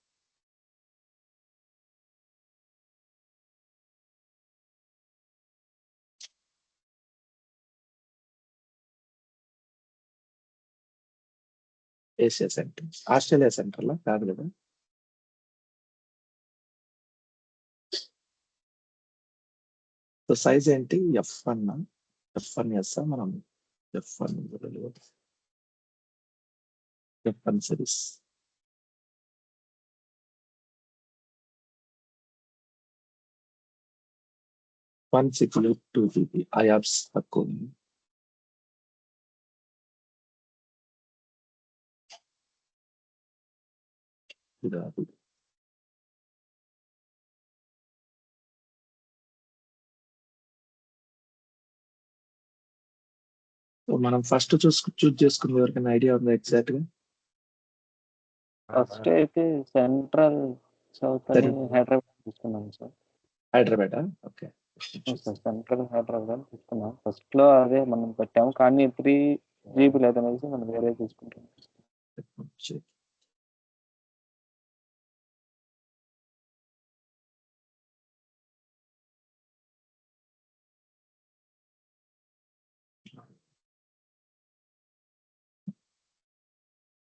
Asia centre. Australia సెంట్రలా? కాదు కదా? సో సైజ్ ఏంటి? F1 F1 ఎస్ మనం F1 F1 series. One sixty 2 GB IOPS తక్కువ ఉంది. ఇది అది. సో మనం ఫస్ట్ చూజ్ చేసుకుంది ఎవరికైనా ఐడియా ఉందా ఎగ్జాక్ట్ గా? ఫస్ట్ అయితే సెంట్రల్ సౌత్ అని హైదరాబాద్ తీసుకున్నాం sir. Hyderabad. Okay. Sir central Hyderabad తీసుకున్నాం. ఫస్ట్ లో అదే మనం పెట్టాము, కానీ 3 GB లేదనేసి మనం వేరే తీసుకుంటాం.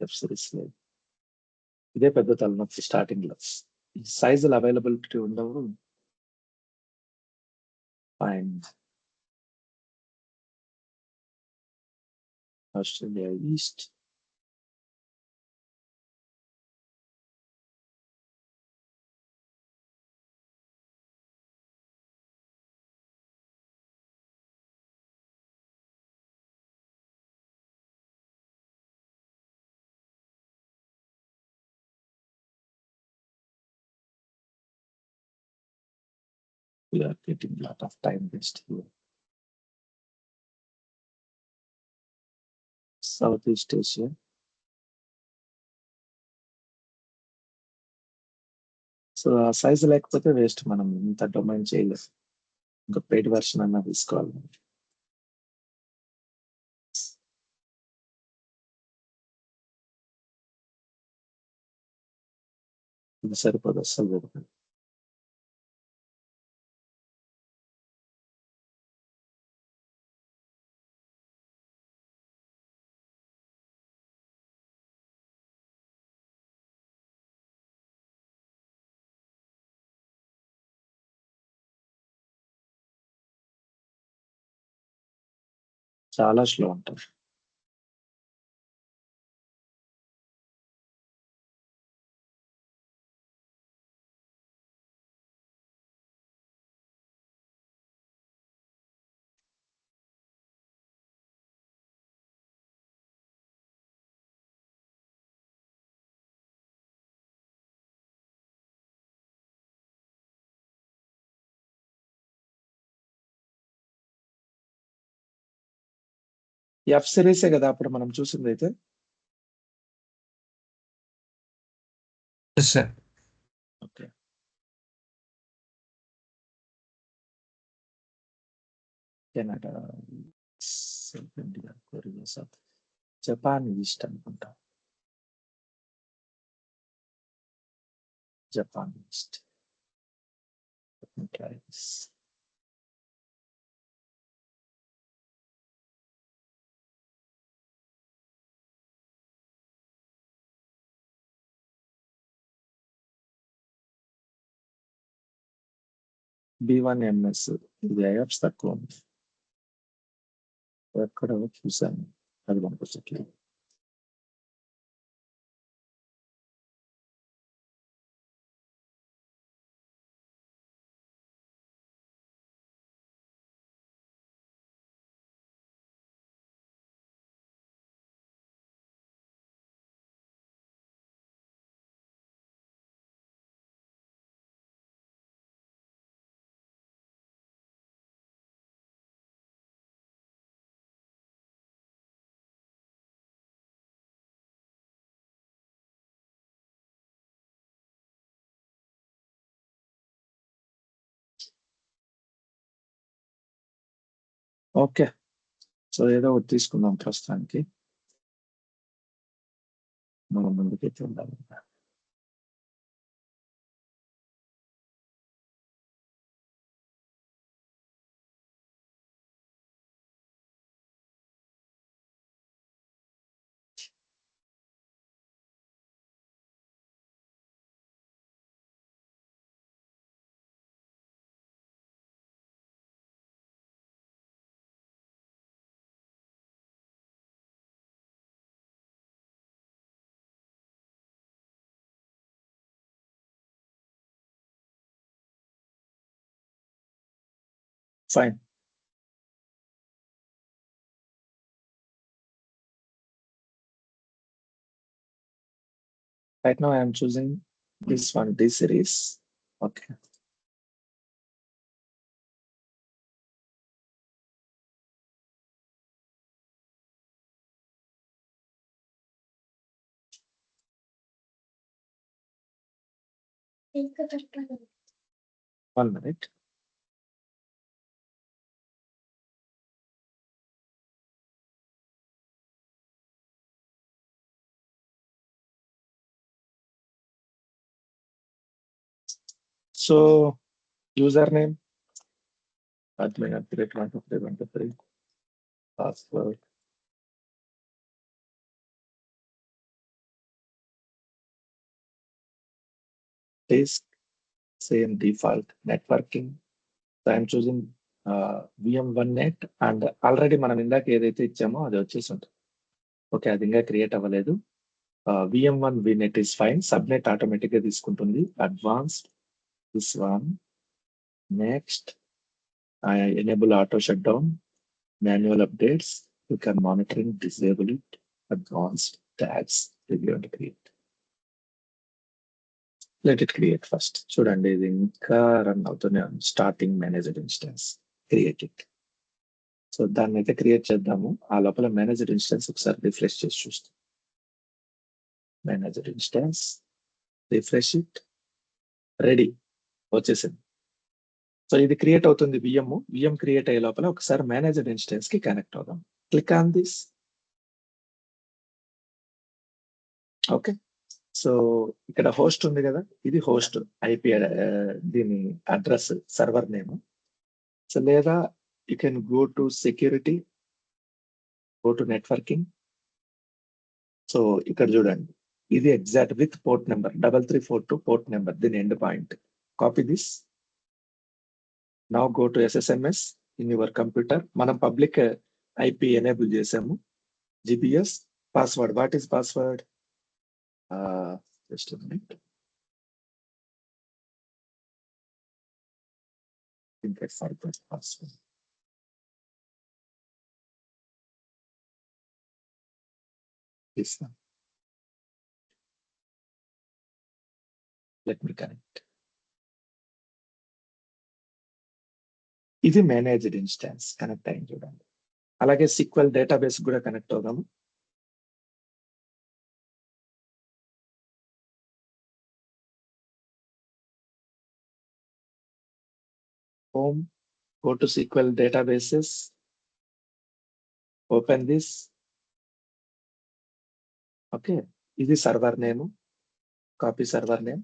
వెబ్ సిరీస్ లేదు. ఇదే పెద్ద తలనొప్పి స్టార్టింగ్ లో. సైజులు అవైలబిలిటీ ఉండవు. Fine. Australia east. We are getting a lot of time waste here. Southeast Asia. So ఆ సైజ్ లేకపోతే వేస్ట్, మనం ఇంత డొమైన్ చేయలేదు. ఇంకా పెయిడ్ వర్షన్ అన్నా తీసుకోవాలి. ఇది సరిపోదు, అస్సలు సరిపోదు. చాలా స్లో ఉంటుంది. ఎఫ్ సిరీసే కదా అప్పుడు మనం చూసింది అయితే. Yes, sir. Okay. Canada, south India, Korea, south Japan east అనుకుంటా. Japan east. Try this. B1MS ఇది ఐఆప్స్ తక్కువ ఉంది. ఎక్కడ చూసాను అది కనిపించట్లేదు. ఓకే, సో ఏదో ఒకటి తీసుకుందాం ప్రస్తుతానికి. మనం ముందుకైతే ఉండాలి. Fine. Right now I am choosing this one, D series. Okay. One minute. So username admin @123 password disk same default networking. So I am choosing VM1 net and already మనం ఇందాక ఏదైతే ఇచ్చామో అది వచ్చేసి ఉంటుంది. ఓకే, అది ఇంకా క్రియేట్ అవ్వలేదు. VM1 VNet is fine. Subnet automatic గా తీసుకుంటుంది. Advanced this one. Next, I enable auto shutdown, manual updates, you can monitoring, disable it, advanced tags, review and create. Let it create first. చూడండి ఇది ఇంకా run అవుతూనే ఉంది. Starting manager instance, create it. So దాన్ని అయితే create చేద్దాము. ఆ లోపల మేనేజర్ ఇన్స్టెన్స్ ఒకసారి రిఫ్రెష్ చేసి చూస్తాం. Manager instance, refresh it, ready వచ్చేసింది. సో ఇది క్రియేట్ అవుతుంది. విఎం క్రియేట్ అయ్యే లోపల ఒకసారి మేనేజర్ ఇన్స్టెన్స్ కి కనెక్ట్ అవుదాం. Click on this. Okay, so ఇక్కడ హోస్ట్ ఉంది కదా, ఇది హోస్ట్ ఐపీ, దీని అడ్రస్ సర్వర్ నేమ్. సో లేదా you can go to security, go to networking. So ఇక్కడ చూడండి, ఇది exact with port number 3342 port number, దీని end point. Copy this. Now go to SSMS in your computer. మనం public IP enable చేసాము. GPS password. What is password? Just minute. Password. This one. Let me connect. ఇది managed instance connect అయింది చూడండి. అలాగే SQL database కూడా connect అవుదాము. Home, go to SQL databases, open this. Okay, ఇది server name, copy server name,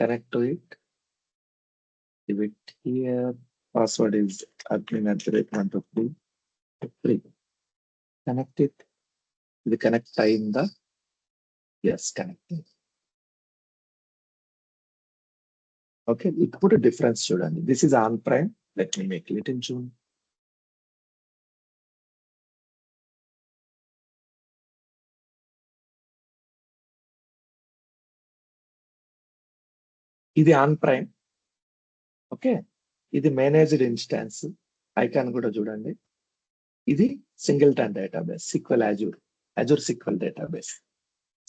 connect to it, give it here, password is admin@123. Connect it. ఇది connect అయిందా? Yes, connected. Okay, ఇప్పుడు difference చూడండి. This is on prime. Let me make it in June. ఇది on prime. Okay, ఇది managed instance. Icon కూడా చూడండి. ఇది singleton database, SQL Azure SQL database.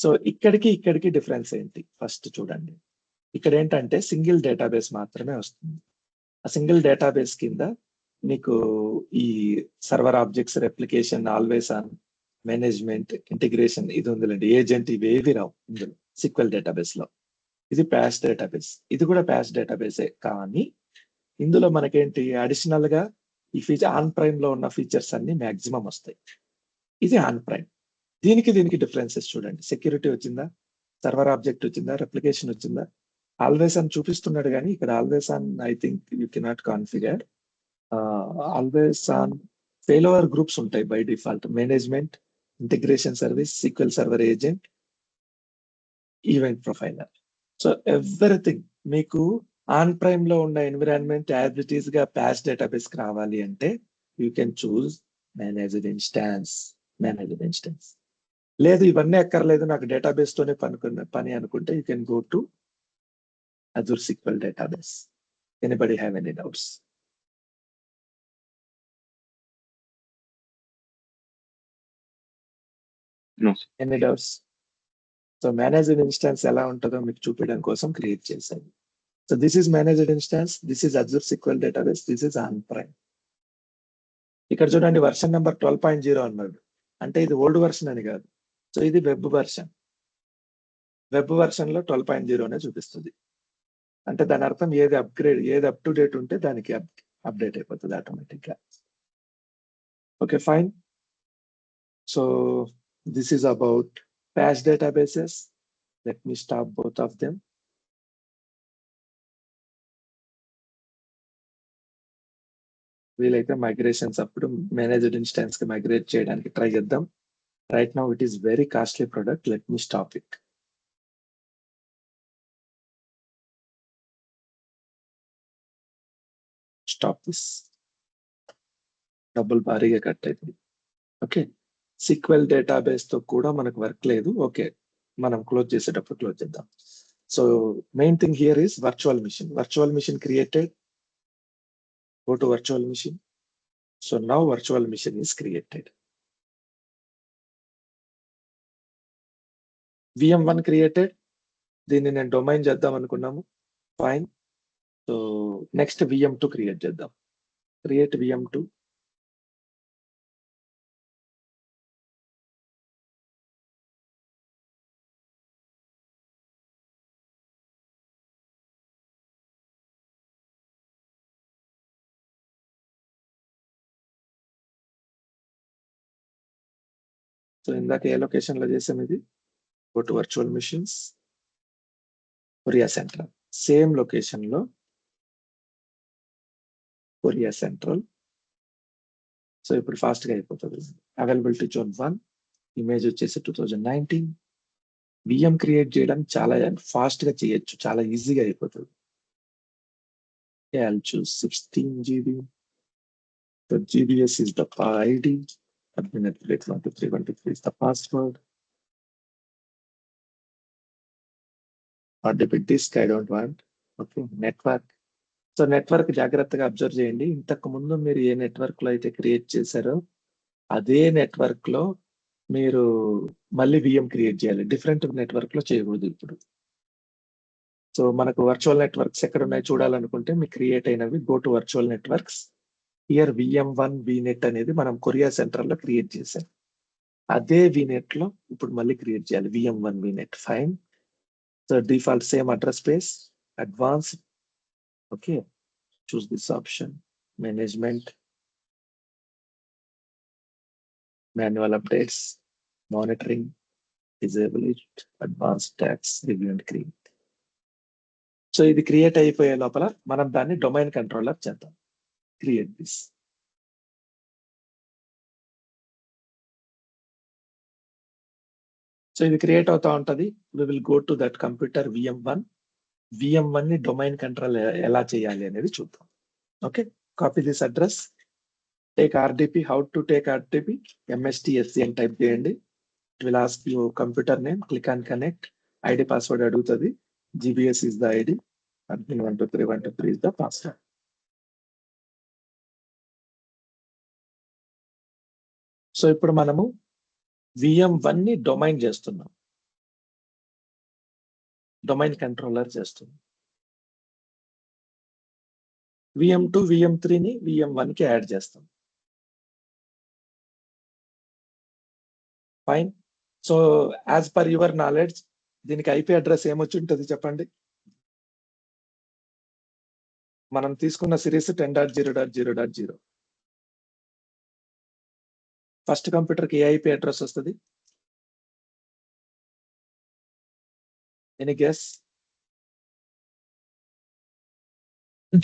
So ఇక్కడికి డిఫరెన్స్ ఏంటి ఫస్ట్ చూడండి. ఇక్కడ ఏంటంటే సింగిల్ డేటాబేస్ మాత్రమే వస్తుంది. ఆ సింగిల్ డేటాబేస్ కింద మీకు ఈ server objects, replication, always on, management, integration ఇది ఉందిలేండి, ఏజెంట్ ఇవేవి రావు ఇందులో SQL డేటాబేస్ లో. ఇది ప్యాచ్ డేటాబేస్. ఇది కూడా ప్యాచ్ డేటాబేసే, కానీ ఇందులో మనకేంటి అడిషనల్ గా ఈ ఫీచర్ ఆన్ ప్రైమ్ లో ఉన్న ఫీచర్స్ అన్ని మాక్సిమం వస్తాయి. ఇది ఆన్ ప్రైమ్. దీనికి డిఫరెన్సెస్ చూడండి. సెక్యూరిటీ వచ్చిందా, సర్వర్ ఆబ్జెక్ట్ వచ్చిందా, రెప్లికేషన్ వచ్చిందా, ఆల్వేస్ ఆన్ చూపిస్తున్నాడు కానీ ఇక్కడ always on I think you cannot configure. Always on failover groups ఉంటాయి by default. Management, integration service, SQL server agent, event profiler. So everything మీకు ఆన్ ప్రైమ్ లో ఉన్న ఎన్విరాన్మెంట్ యాజ్ ఇట్ ఈస్ గా patch database కి రావాలి అంటే you can choose managed instance. లేదు ఇవన్నీ అక్కర్లేదు, నాకు డేటాబేస్ తోనే పని అనుకుంటే you can go to Azure SQL database. Anybody have any doubts? No. Any doubts? So managed instance ఎలా ఉంటుందో మీకు చూపించడం కోసం క్రియేట్ చేశాను. So this is managed instance, this is Azure SQL database, this is on prime. ఇక్కడ చూడండి version number 12.0 అన్నాడు, అంటే ఇది ఓల్డ్ వర్షన్ అని కాదు. సో ఇది వెబ్ వర్షన్. వెబ్ వర్షన్ లో 12.0 చూపిస్తుంది. అంటే దాని అర్థం ఏది అప్గ్రేడ్, ఏది అప్ టు డేట్ ఉంటే దానికి అప్డేట్ అయిపోతుంది ఆటోమేటిక్ గా. Okay fine. So this is about patch databases. Let me stop both of them. వీలైతే మైగ్రేషన్స్ అప్పుడు మేనేజ్డ్ ఇన్స్టాన్స్ కి మైగ్రేట్ చేయడానికి ట్రై చేద్దాం. Right now it is very costly product. Let me stop it. Stop this. డబ్బులు భారీగా cut అవుతుంది. Okay, SQL database తో కూడా మనకు వర్క్ లేదు. ఓకే, మనం క్లోజ్ చేసేటప్పుడు క్లోజ్ చేద్దాం. So main thing here is virtual machine. Virtual machine created. Go to virtual machine. So now virtual machine is created. VM1 created. దీన్ని నేను డొమైన్ చేద్దాం అనుకున్నాము. Fine. So next VM2 create చేద్దాం. Create VM2. So ఇందాక ఏ location లో చేసాం ఇది? Go to virtual machines, Korea central. Same location లో కొరియా సెంట్రల్. సో ఇప్పుడు ఫాస్ట్ గా అయిపోతుంది. అవైలబిలిటీ జోన్ 1, ఇమేజ్ వచ్చేసి 2019. VM క్రియేట్ చేయడం చాలా ఫాస్ట్ గా చేయొచ్చు, చాలా ఈజీగా అయిపోతుంది. I'll choose 16 GB. So GBS is the ID. Admin at rate 123 is the password. RDP disk I don't want. Okay, network. So network జాగ్రత్తగా అబ్జర్వ్ చేయండి. ఇంతకు ముందు మీరు ఏ నెట్వర్క్ లో అయితే క్రియేట్ చేశారో అదే నెట్వర్క్ లో మీరు మళ్ళీ VM క్రియేట్ చేయాలి. డిఫరెంట్ నెట్వర్క్ లో చేయకూడదు ఇప్పుడు. సో మనకు వర్చువల్ నెట్వర్క్స్ ఎక్కడ ఉన్నాయి చూడాలనుకుంటే మీకు క్రియేట్ అయినవి go to virtual networks. Here VM1 VNet అనేది మనం కొరియా సెంటర్ లో క్రియేట్ చేసాం. అదే VNet లో ఇప్పుడు మళ్ళీ క్రియేట్ చేయాలి VM1 VNet. Fine. So default same address space, advance. Okay, choose this option, management, manual updates, monitoring, disable it, advanced tags, review and create. So ఇది క్రియేట్ అయిపోయే లోపల మనం దాన్ని డొమైన్ కంట్రోలర్ చేద్దాం. Create this. సో ఇది create అవుతా ఉంటది. We will go to that computer VM1. VM1 ని డొమైన్ కంట్రోల్ ఎలా చేయాలి అనేది చూద్దాం. Okay, copy this address, take RDP. How to take RDP? MSTSC అని టైప్ చేయండి. It will ask you computer name, click on connect, ID password అడుగుతుంది. GBS is the ID, admin 123 is the password. So ఇప్పుడు మనము VM1 ని domain చేస్తున్నాం, domain controller చేస్తున్నాం. VM2 VM3 ని VM1 కి యాడ్ చేస్తాం. Fine. So as per your knowledge దీనికి IP అడ్రస్ ఏమొచ్చి ఉంటుంది చెప్పండి. మనం తీసుకున్న సిరీస్ 10.0.0.0. ఫస్ట్ కంప్యూటర్ కి ఏ IP అడ్రస్ వస్తుంది? Any guess?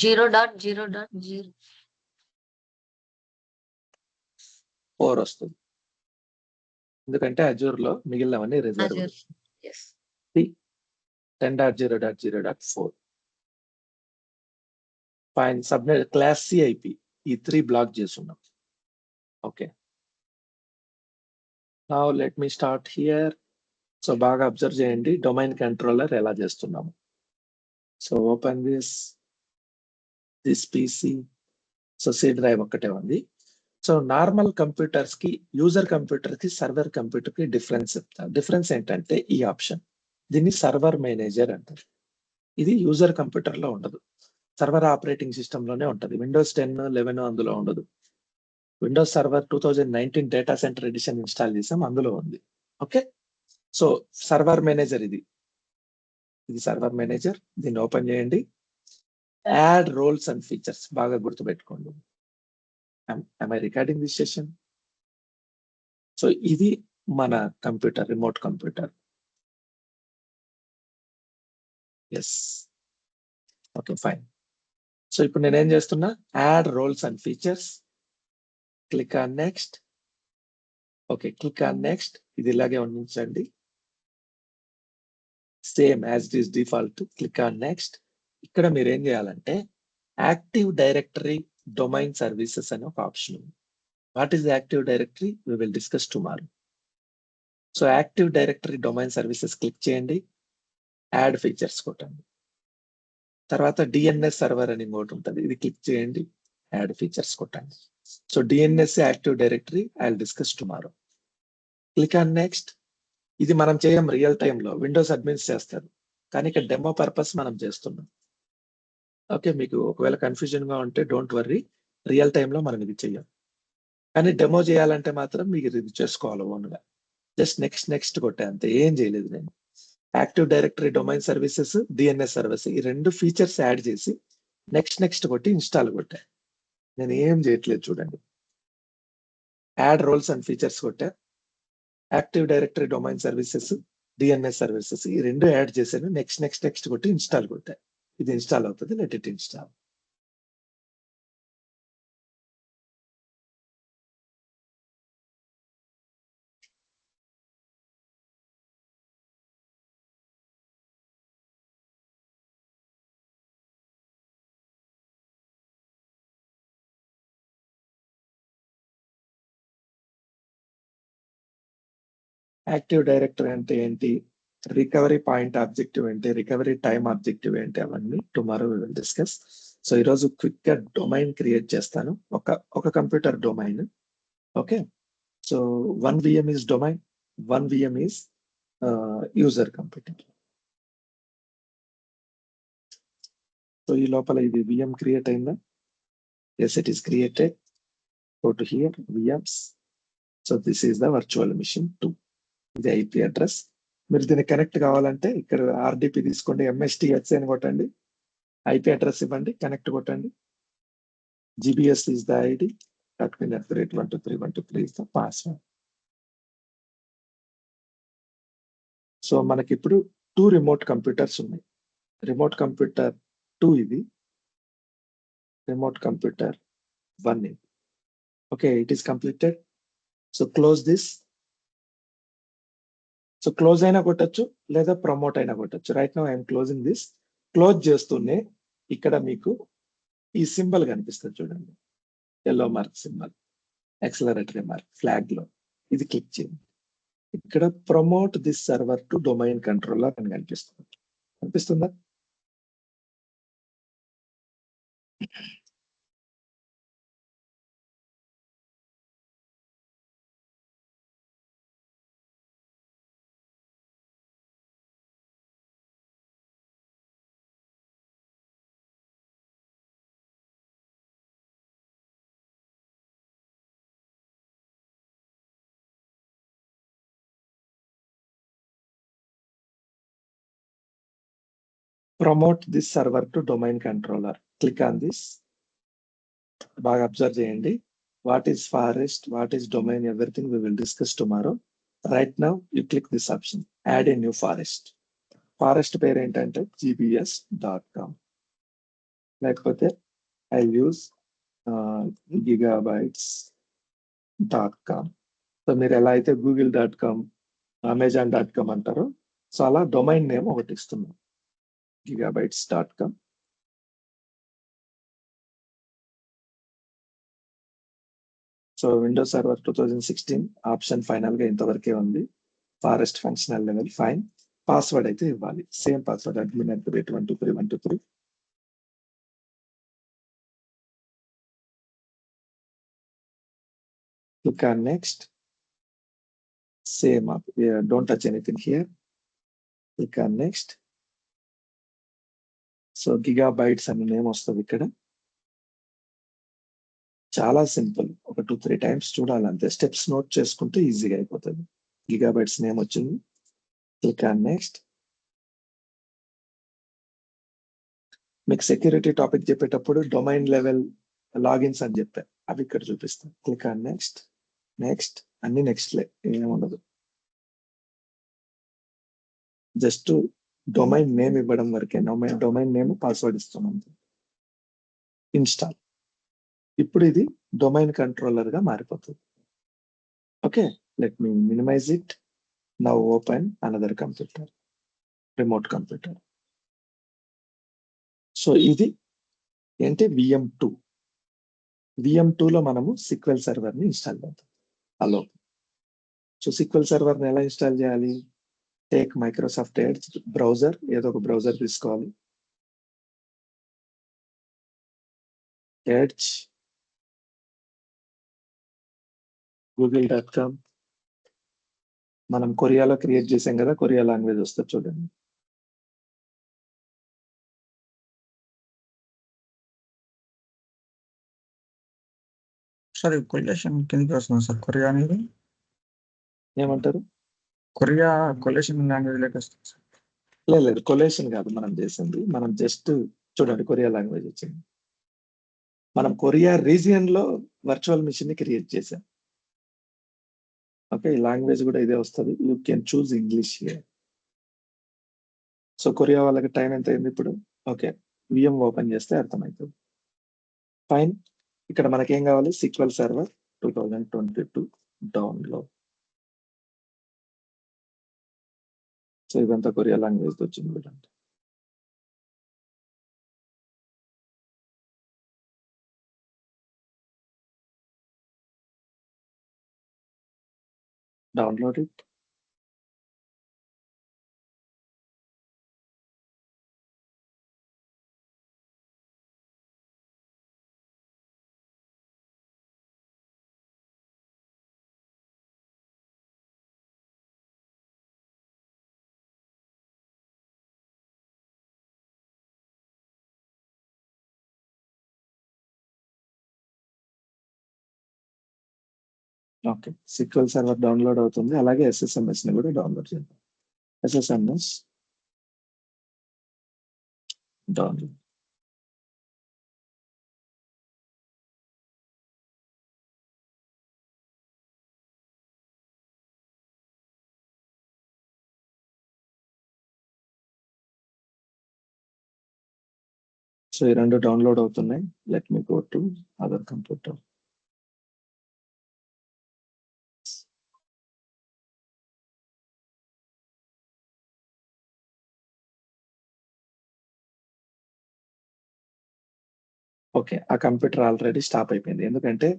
0.0.0. 4 వస్తుంది. ఎందుకంటే అజూర్ లో మిగిలినవన్నీ reserve. Azure. Yes. 10.0.0.4. Fine. Subnet class C IP ఈ 3 బ్లాక్ చేస్తున్నాం. Okay, now let me start here. So బాగా అబ్జర్వ్ చేయండి డొమైన్ కంట్రోలర్ ఎలా చేస్తున్నాము. So open this PC. So C drive ఒక్కటే ఉంది. సో నార్మల్ కంప్యూటర్స్ కి, యూజర్ కంప్యూటర్ కి, సర్వర్ కంప్యూటర్ కి డిఫరెన్స్ చెప్తాను. డిఫరెన్స్ ఏంటంటే ఈ ఆప్షన్, దీన్ని సర్వర్ మేనేజర్ అంటారు. ఇది యూజర్ కంప్యూటర్ లో ఉండదు, సర్వర్ ఆపరేటింగ్ సిస్టమ్ లోనే ఉంటది. విండోస్ 10, 11 అందులో ఉండదు. Windows server 2019 data center edition install చేసాం, అందులో ఉంది. ఓకే, సో సర్వర్ మేనేజర్ ఇది సర్వర్ మేనేజర్. దీన్ని ఓపెన్ చేయండి. యాడ్ రోల్స్ అండ్ ఫీచర్స్ బాగా గుర్తుపెట్టుకోండి. am I recording this session? So ఇది మన computer, remote computer. Yes, okay fine. So ఇప్పుడు నేనేం చేస్తున్నా, add roles and features, click on next. Okay, click on next. ఇది ఇలాగే ఉంచండి, same as it is default. Click on next. ఇక్కడ మీరు ఏం చేయాలంటే యాక్టివ్ డైరెక్టరీ డొమైన్ సర్వీసెస్ అనే ఒక ఆప్షన్ ఉంది. What is active directory? We will discuss tomorrow. So active directory domain services click చేయండి, యాడ్ ఫీచర్స్ కొట్టండి. తర్వాత DNS సర్వర్ అని ఇంకోటి ఉంటుంది, ఇది క్లిక్ చేయండి, యాడ్ ఫీచర్స్ కొట్టండి. So DNS active directory I will discuss tomorrow. Click on next. ఇది మనం చేయం రియల్ టైమ్ లో, విండోస్ అడ్మిన్స్ చేస్తారు, కానీ ఇక్కడ డెమో పర్పస్ మనం చేస్తున్నాం. ఓకే, మీకు ఒకవేళ కన్ఫ్యూజన్ గా ఉంటే డోంట్ వర్రీ, రియల్ టైమ్ లో మనం ఇది చెయ్యం. కానీ డెమో చేయాలంటే మాత్రం మీకు ఇది చేసుకోవాలి ఓన్గా. జస్ట్ నెక్స్ట్ నెక్స్ట్ కొట్టే అంతే, ఏం చేయలేదు నేను. Active directory domain services, DNS service, ఈ 2 ఫీచర్స్ యాడ్ చేసి నెక్స్ట్ నెక్స్ట్ కొట్టి ఇన్స్టాల్ కొట్టా. నేను ఏం చేయట్లేదు చూడండి. యాడ్ రోల్స్ అండ్ ఫీచర్స్ కొట్టా, active directory domain services, DNS services, ఈ 2 యాడ్ చేశాను. నెక్స్ట్ నెక్స్ట్ నెక్స్ట్ కొట్టి ఇన్స్టాల్ కొట్టా. ఇది ఇన్స్టాల్ అవుతుంది. Let it install. Active directory అంటే ఏంటి, రికవరీ పాయింట్ ఆబ్జెక్టివ్ ఏంటి, రికవరీ టైం ఆబ్జెక్టివ్ ఏంటి, అవన్నీ tomorrow we will discuss. So ఈరోజు క్విక్ గా డొమైన్ క్రియేట్ చేస్తాను, ఒక computer domain. Okay, so 1 VM is domain, 1 VM is user computer. So ఈ లోపల ఇది VM క్రియేట్ అయిందా? Yes, it is created. Go to here, VMs. So this is the virtual machine 2. ఇది IP address. మీరు దీన్ని connect కావాలంటే ఇక్కడ RDP తీసుకోండి, MSTX అని కొట్టండి, IP అడ్రస్ ఇవ్వండి, కనెక్ట్ కొట్టండి. GBS is the ID, .123.123 is the password. So మనకి ఇప్పుడు 2 రిమోట్ కంప్యూటర్స్ ఉన్నాయి. రిమోట్ కంప్యూటర్ 2 ఇది, రిమోట్ కంప్యూటర్ 1 ఇది. Okay, it is completed. So close this. So close అయినా కొట్టచ్చు లేదా ప్రమోట్ అయినా కొట్టచ్చు. Right now I'm closing this. Close చేస్తూనే ఇక్కడ మీకు ఈ సింబల్ కనిపిస్తుంది చూడండి, yellow mark symbol, exclamatory mark flag లో, ఇది క్లిక్ చేయండి. ఇక్కడ promote this server to domain controller అని కనిపిస్తుంది. కనిపిస్తుందా? Promote this server to domain controller. Click on this. బాగా అబ్జర్వ్ చేయండి. What is forest, what is domain, everything we will discuss tomorrow. Right now you click this option, add a new forest. Forest పేరు ఏంటంటే gbs.com, లేకపోతే I use gigabytes.com. So మీరు ఎలా అయితే google.com, amazon.com అంటారో, so అలా domain name ఒకటి ఇస్తున్నాం, gigabytes.com. So Windows server 2016 option final గా ఇంతవరకే ఉంది. Forest functional level fine. Password అయితే ఇవ్వాలి, same password, admin@123.123. Click on next. Same up. Yeah, don't touch anything here. Click on next. So gigabytes అనే name వస్తుంది ఇక్కడ. చాలా సింపుల్, ఒక 2-3 టైమ్స్ చూడాలి అంతే, స్టెప్స్ నోట్ చేసుకుంటే ఈజీగా అయిపోతుంది. గిగాబైట్స్ నేమ్ వచ్చింది. Click on next. మీకు సెక్యూరిటీ టాపిక్ చెప్పేటప్పుడు డొమైన్ లెవెల్ లాగిన్స్ అని చెప్పా, అవి ఇక్కడ చూపిస్తాను. Click on next. నెక్స్ట్ అన్ని నెక్స్ట్లే, ఏముండదు, జస్ట్ డొమైన్ నేమ్ ఇవ్వడం వరకే. డొమైన్ నేమ్, పాస్వర్డ్ ఇస్తున్నాం. ఇన్స్టాల్. ఇప్పుడు ఇది డొమైన్ కంట్రోలర్ గా మారిపోతుంది. Okay, let me minimize it. Now open another computer, remote computer. So ఇది ఏంటి, VM2. VM2 లో మనము SQL సర్వర్ ని ఇన్స్టాల్ చేద్దాం. హలో, సో SQL సర్వర్ ని ఎలా ఇన్స్టాల్ చేయాలి? టేక్ మైక్రోసాఫ్ట్ ఎడ్జ్ బ్రౌజర్, ఏదో ఒక బ్రౌజర్ తీసుకోవాలి. Edge, google.com. మనం కొరియాలో క్రియేట్ చేసాం కదా, కొరియా లాంగ్వేజ్ వస్తుంది చూడండి. సార్ కొలేషన్ కిందకి వస్తుంది సార్, కొరియా అనేది ఏమంటారు? కొరియా కొలేషన్ లాంగ్వేజ్ లెక్క వస్తుంది సార్. లేదు, కొలేషన్ కాదు మనం చేసింది. మనం జస్ట్ చూడండి, కొరియా లాంగ్వేజ్ వచ్చింది. మనం కొరియా రీజియన్ లో వర్చువల్ మిషన్ ని క్రియేట్ చేసాం. ఓకే, ఈ లాంగ్వేజ్ కూడా ఇదే వస్తుంది. You can choose English here. So Korea వాళ్ళకి టైం ఎంత అయింది ఇప్పుడు? ఓకే, VM ఓపెన్ చేస్తే అర్థమవుతుంది. ఫైన్. ఇక్కడ మనకేం కావాలి? SQL server 2022 download. సో ఇదంతా కొరియా లాంగ్వేజ్ వచ్చింది చూడండి. Download it. Okay, SQL server download అవుతుంది, అలాగే SSMS ని కూడా డౌన్లోడ్ చేద్దాం. SSMS download. సో ఈ రెండు డౌన్లోడ్ అవుతున్నాయి. Let me go to other computer. Okay, ఆ కంప్యూటర్ ఆల్రెడీ స్టాప్ అయిపోయింది, ఎందుకంటే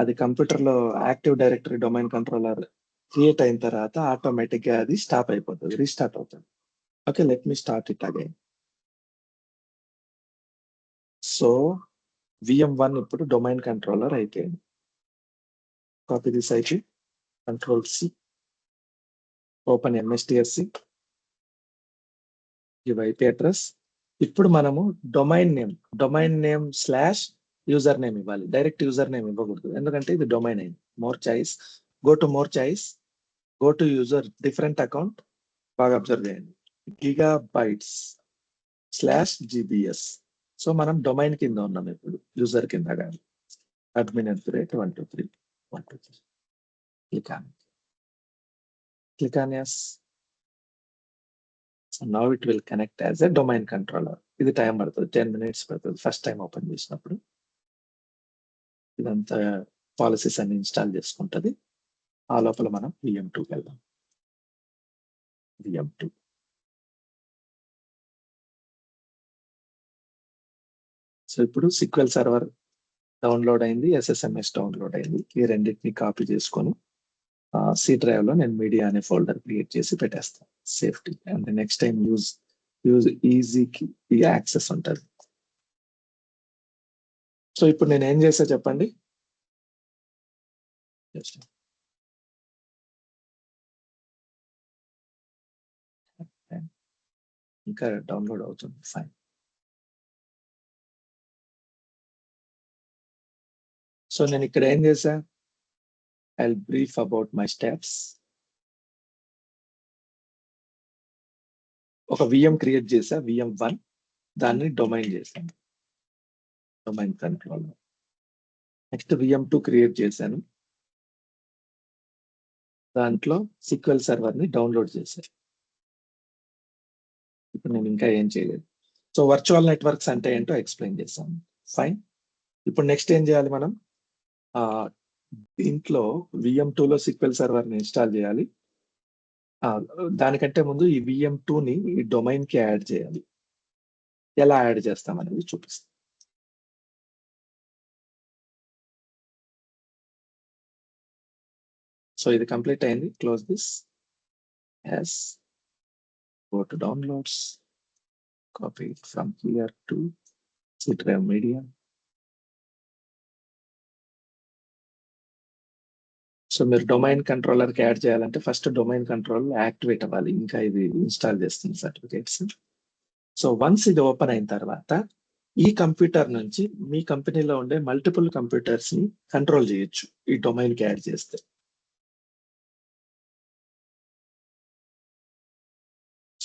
అది కంప్యూటర్ లో active directory domain controller create అయిన తర్వాత ఆటోమేటిక్ గా అది స్టాప్ అయిపోతుంది, రీస్టార్ట్ అవుతుంది. Okay, let me start it again. So VM1 ఇప్పుడు డొమైన్ కంట్రోలర్ అయిపోయింది. Copy this IP, Ctrl+C, open MSTSC, give IP address. ఇప్పుడు మనము domain name slash user name ఇవ్వాలి, డైరెక్ట్ యూజర్ నేమ్ ఇవ్వకూడదు, ఎందుకంటే ఇది డొమైన్ అయింది. More choice, go to user different account. బాగా అబ్జర్వ్ చేయండి, gigabytes/gbs. సో మనం డొమైన్ కింద ఉన్నాం, ఇప్పుడు యూజర్ కింద కాదు. admin@123.123. click on yes. So now it will connect as a domain controller. ఇది టైం పడుతుంది, 10 minutes పడుతుంది ఫస్ట్ టైం ఓపెన్ చేసినప్పుడు. ఇదంతా పాలసీస్ అన్ని ఇన్స్టాల్ చేసుకుంటది. ఆ లోపల మనం VM2కి వెళ్దాం. VM2 సో ఇప్పుడు SQL సర్వర్ డౌన్లోడ్ అయింది, SSMS డౌన్లోడ్ అయింది. ఈ రెండింటిని కాపీ చేసుకొని C డ్రైవ్ లో నేను మీడియా అనే ఫోల్డర్ క్రియేట్ చేసి పెట్టేస్తాను, safety. And next time use ఈజీకి ఈ యాక్సెస్ ఉంటుంది. సో ఇప్పుడు నేను ఏం చేసా చెప్పండి. ఇంకా డౌన్లోడ్ అవుతుంది, ఫైన్. సో నేను ఇక్కడ ఏం చేసా, I'll brief about my steps. ఒక VM క్రియేట్ చేసా, VM1, దాన్ని డొమైన్ చేశాను, domain controller. Next VM2 create చేశాను, దాంట్లో SQL సర్వర్ ని డౌన్లోడ్ చేశాను. ఇప్పుడు నేను ఇంకా ఏం చేయలేదు. సో వర్చువల్ నెట్వర్క్స్ అంటే ఏంటో ఎక్స్ప్లెయిన్ చేశాను, ఫైన్. ఇప్పుడు నెక్స్ట్ ఏం చేయాలి మనం, దీంట్లో VM2 లో SQL సర్వర్ ని ఇన్స్టాల్ చేయాలి. దానికంటే ముందు ఈ VM2ని ఈ డొమైన్ కి యాడ్ చేయాలి. ఎలా యాడ్ చేస్తాం అనేది చూపిస్తాం. సో ఇది కంప్లీట్ అయింది, close this. Yes, go to downloads, copy it from here to C drive media. So మీరు డొమైన్ కంట్రోలర్ కి యాడ్ చేయాలంటే ఫస్ట్ డొమైన్ కంట్రోల్ యాక్టివేట్ అవ్వాలి, ఇంకా ఇది ఇన్స్టాల్ చేస్తుంది సర్టిఫికేట్స్. సో వన్స్ ఇది ఓపెన్ అయిన తర్వాత ఈ కంప్యూటర్ నుంచి మీ కంపెనీలో ఉండే మల్టిపుల్ కంప్యూటర్స్ ని కంట్రోల్ చేయొచ్చు ఈ డొమైన్ కి యాడ్ చేస్తే.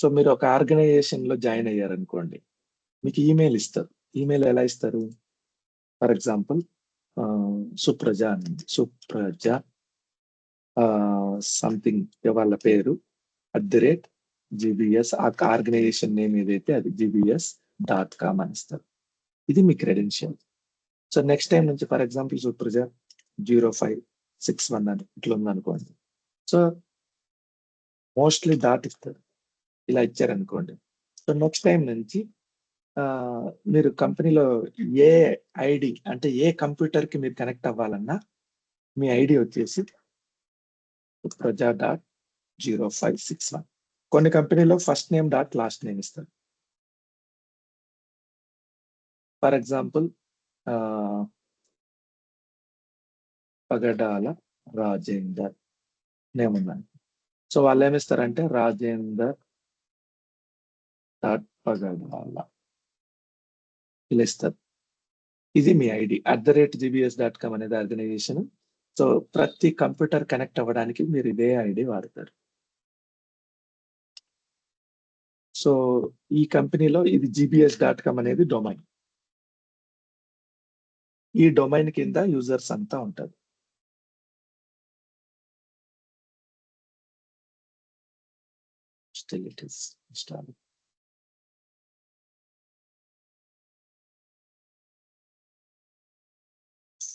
సో మీరు ఒక ఆర్గనైజేషన్ లో జాయిన్ అయ్యారనుకోండి, మీకు ఈమెయిల్ ఇస్తారు. ఈమెయిల్ ఎలా ఇస్తారు, for example Supraja Supraja something వాళ్ళ పేరు @GBS, ఆ ఆర్గనైజేషన్ నేమ్ ఏదైతే అది gbs.com అని ఇస్తారు. ఇది మీ క్రెడెన్షియల్. సో నెక్స్ట్ టైం నుంచి ఫర్ ఎగ్జాంపుల్ సుప్రజ 0561 అని ఇట్లా ఉందనుకోండి, సో మోస్ట్లీ డాట్ ఇస్తారు, ఇలా ఇచ్చారనుకోండి. సో నెక్స్ట్ టైం నుంచి మీరు కంపెనీలో ఏ ఐడి అంటే ఏ కంప్యూటర్ కి మీరు కనెక్ట్ అవ్వాలన్నా మీ ఐడి వచ్చేసి supraja.0561. కొన్ని కంపెనీలో first name dot last name ఇస్తారు. For example Pagadala Rajender name ఉన్నాను, సో వాళ్ళు ఏమిస్తారంటే రాజేందర్ డాట్ పగడాల ఇలా ఇస్తారు. ఇది మీ ఐడి. @gbs.com అనేది ఆర్గనైజేషన్, సో ప్రతి కంప్యూటర్ కనెక్ట్ అవ్వడానికి మీరు ఇదే ఐడి వాడతారు. సో ఈ కంపెనీలో ఇది gbs.com అనేది డొమైన్. ఈ డొమైన్ కింద యూజర్స్ అంతా ఉంటారు. Still it is installing.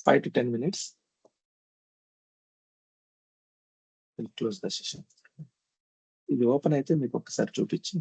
Five to 10 minutes. We'll close the session. ఇది ఓపెన్ అయితే మీకు ఒకసారి చూపించి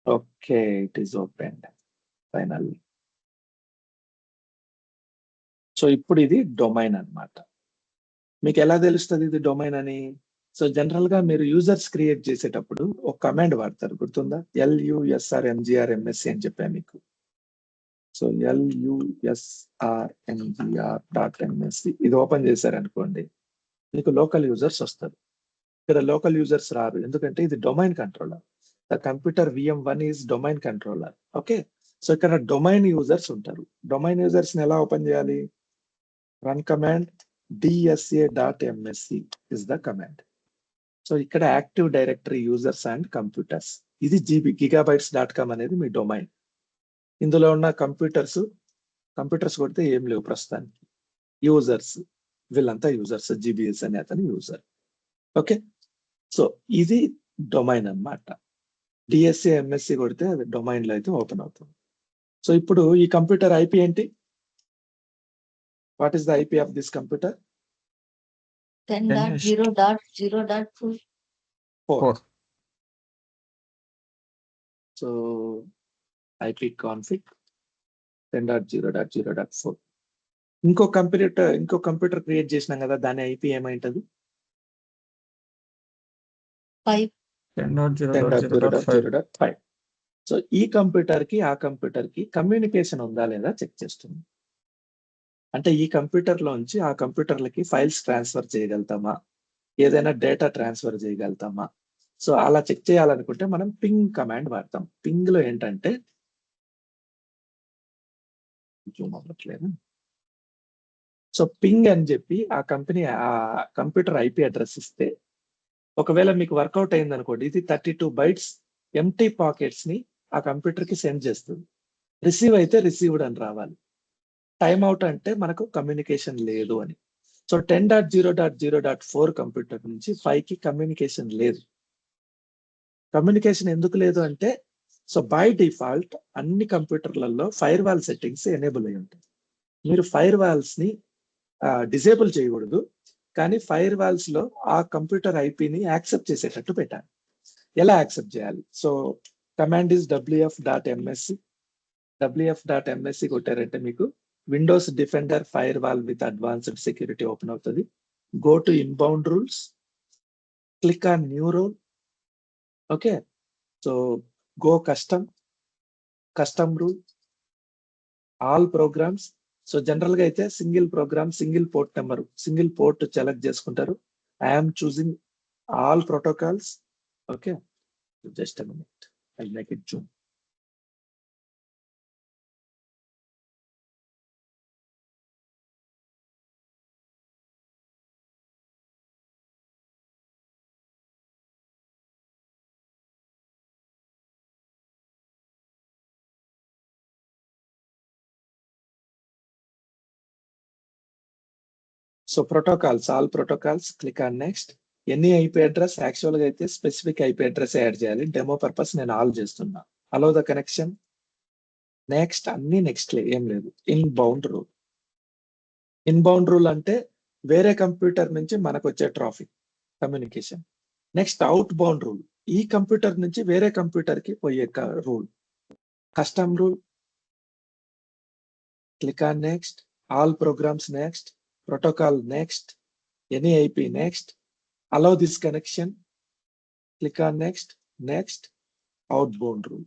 okay it is open final. So ఇప్పుడు ఇది డొమైన్ అన్నమాట. మీకు ఎలా తెలుస్తుంది ఇది డొమైన్ అని? సో జనరల్ గా మీరు యూజర్స్ క్రియేట్ చేసేటప్పుడు ఒక కమాండ్ వాడతారు, గుర్తుందా? LUSRMGRMSC అని చెప్పాను మీకు. సో LUSRMGR.MSC ఇది ఓపెన్ చేశారనుకోండి, మీకు లోకల్ యూజర్స్ వస్తారు. ఇక్కడ లోకల్ యూజర్స్ రారు, ఎందుకంటే ఇది domain controller. The computer VM1 is domain controller. Okay, so ఇక్కడ డొమైన్ యూజర్స్ ఉంటారు. డొమైన్ యూజర్స్ ని ఎలా ఓపెన్ చేయాలి? Run command DSA.MSC is the command. So ఇక్కడ active directory users and computers, ఇది gigabytes.com అనేది మీ డొమైన్. ఇందులో ఉన్న కంప్యూటర్స్ కొడితే ఏం లేవు ప్రస్తుతానికి. యూజర్స్ వీళ్ళంతా యూజర్స్, GBS అనే అతను యూజర్. ఓకే, సో ఇది డొమైన్ అన్నమాట. DSA.MSC కొడితే అది డొమైన్ లో అయితే ఓపెన్ అవుతుంది. సో ఇప్పుడు ఈ కంప్యూటర్ IP ఏంటి? What is the IP of this computer? 10.0.0.4. 4. So IP config 10.0.0.4. ఇంకో కంప్యూటర్ క్రియేట్ చేసినాం కదా, దాని IP ఏమైంటది? 5. 10.0.0.5. సో ఈ కంప్యూటర్ కి ఆ కంప్యూటర్ కి కమ్యూనికేషన్ ఉందా లేదా చెక్ చేస్తుంది. అంటే ఈ కంప్యూటర్ లోంచి ఆ కంప్యూటర్లకి ఫైల్స్ ట్రాన్స్ఫర్ చేయగలుగుతామా, ఏదైనా డేటా ట్రాన్స్ఫర్ చేయగలుగుతామా? సో అలా చెక్ చేయాలనుకుంటే మనం పింగ్ కమాండ్ వాడతాం. పింగ్ లో ఏంటంటే సో పింగ్ అని చెప్పి ఆ కంప్యూటర్ IP అడ్రస్ ఇస్తే, ఒకవేళ మీకు వర్కౌట్ అయింది అనుకోండి, ఇది 32 bytes ఎంటీ పాకెట్స్ ని ఆ కంప్యూటర్ కి సెండ్ చేస్తుంది. రిసీవ్ అయితే రిసీవ్డ్ అని రావాలి. టైమ్ అవుట్ అంటే మనకు కమ్యూనికేషన్ లేదు అని. సో 10.0.0.4 కంప్యూటర్ నుంచి 5 కి కమ్యూనికేషన్ లేదు. కమ్యూనికేషన్ ఎందుకు లేదు అంటే, సో బై డిఫాల్ట్ అన్ని కంప్యూటర్లలో ఫైర్ వాల్ సెట్టింగ్స్ ఎనేబుల్ అయి ఉంటాయి. మీరు ఫైర్ వాల్స్ ని డిసేబుల్ చేయకూడదు, కానీ ఫైర్ వాల్స్ లో ఆ కంప్యూటర్ ఐపీని యాక్సెప్ట్ చేసేటట్టు పెట్టాలి. ఎలా యాక్సెప్ట్ చేయాలి? So command is WF.MSC. WF.MSC కొట్టారంటే మీకు Windows Defender firewall with advanced security open అవుతుంది. Go to inbound rules, click on new rule. Okay, so go custom rule, all programs. So general గా అయితే single program, single port number, single port select చేసుకుంటారు. I'm choosing all protocols. Okay, just a minute, I make it zoom. So protocols, all protocols, click on next. ఎన్ని IP address? Actual గా అయితే specific IP address add చేయాలి. Demo purpose నేను all చేస్తున్నా. Allow the connection, next, అన్ని next ఏం లేదు. Inbound rule అంటే వేరే కంప్యూటర్ నుంచి మనకు వచ్చే traffic communication. Next out bound rule, ఈ కంప్యూటర్ నుంచి వేరే కంప్యూటర్ కి పోయే rule. Custom rule, click on next, all programs next, protocol next, any IP next, allow this connection, click on next, next, outbound rule.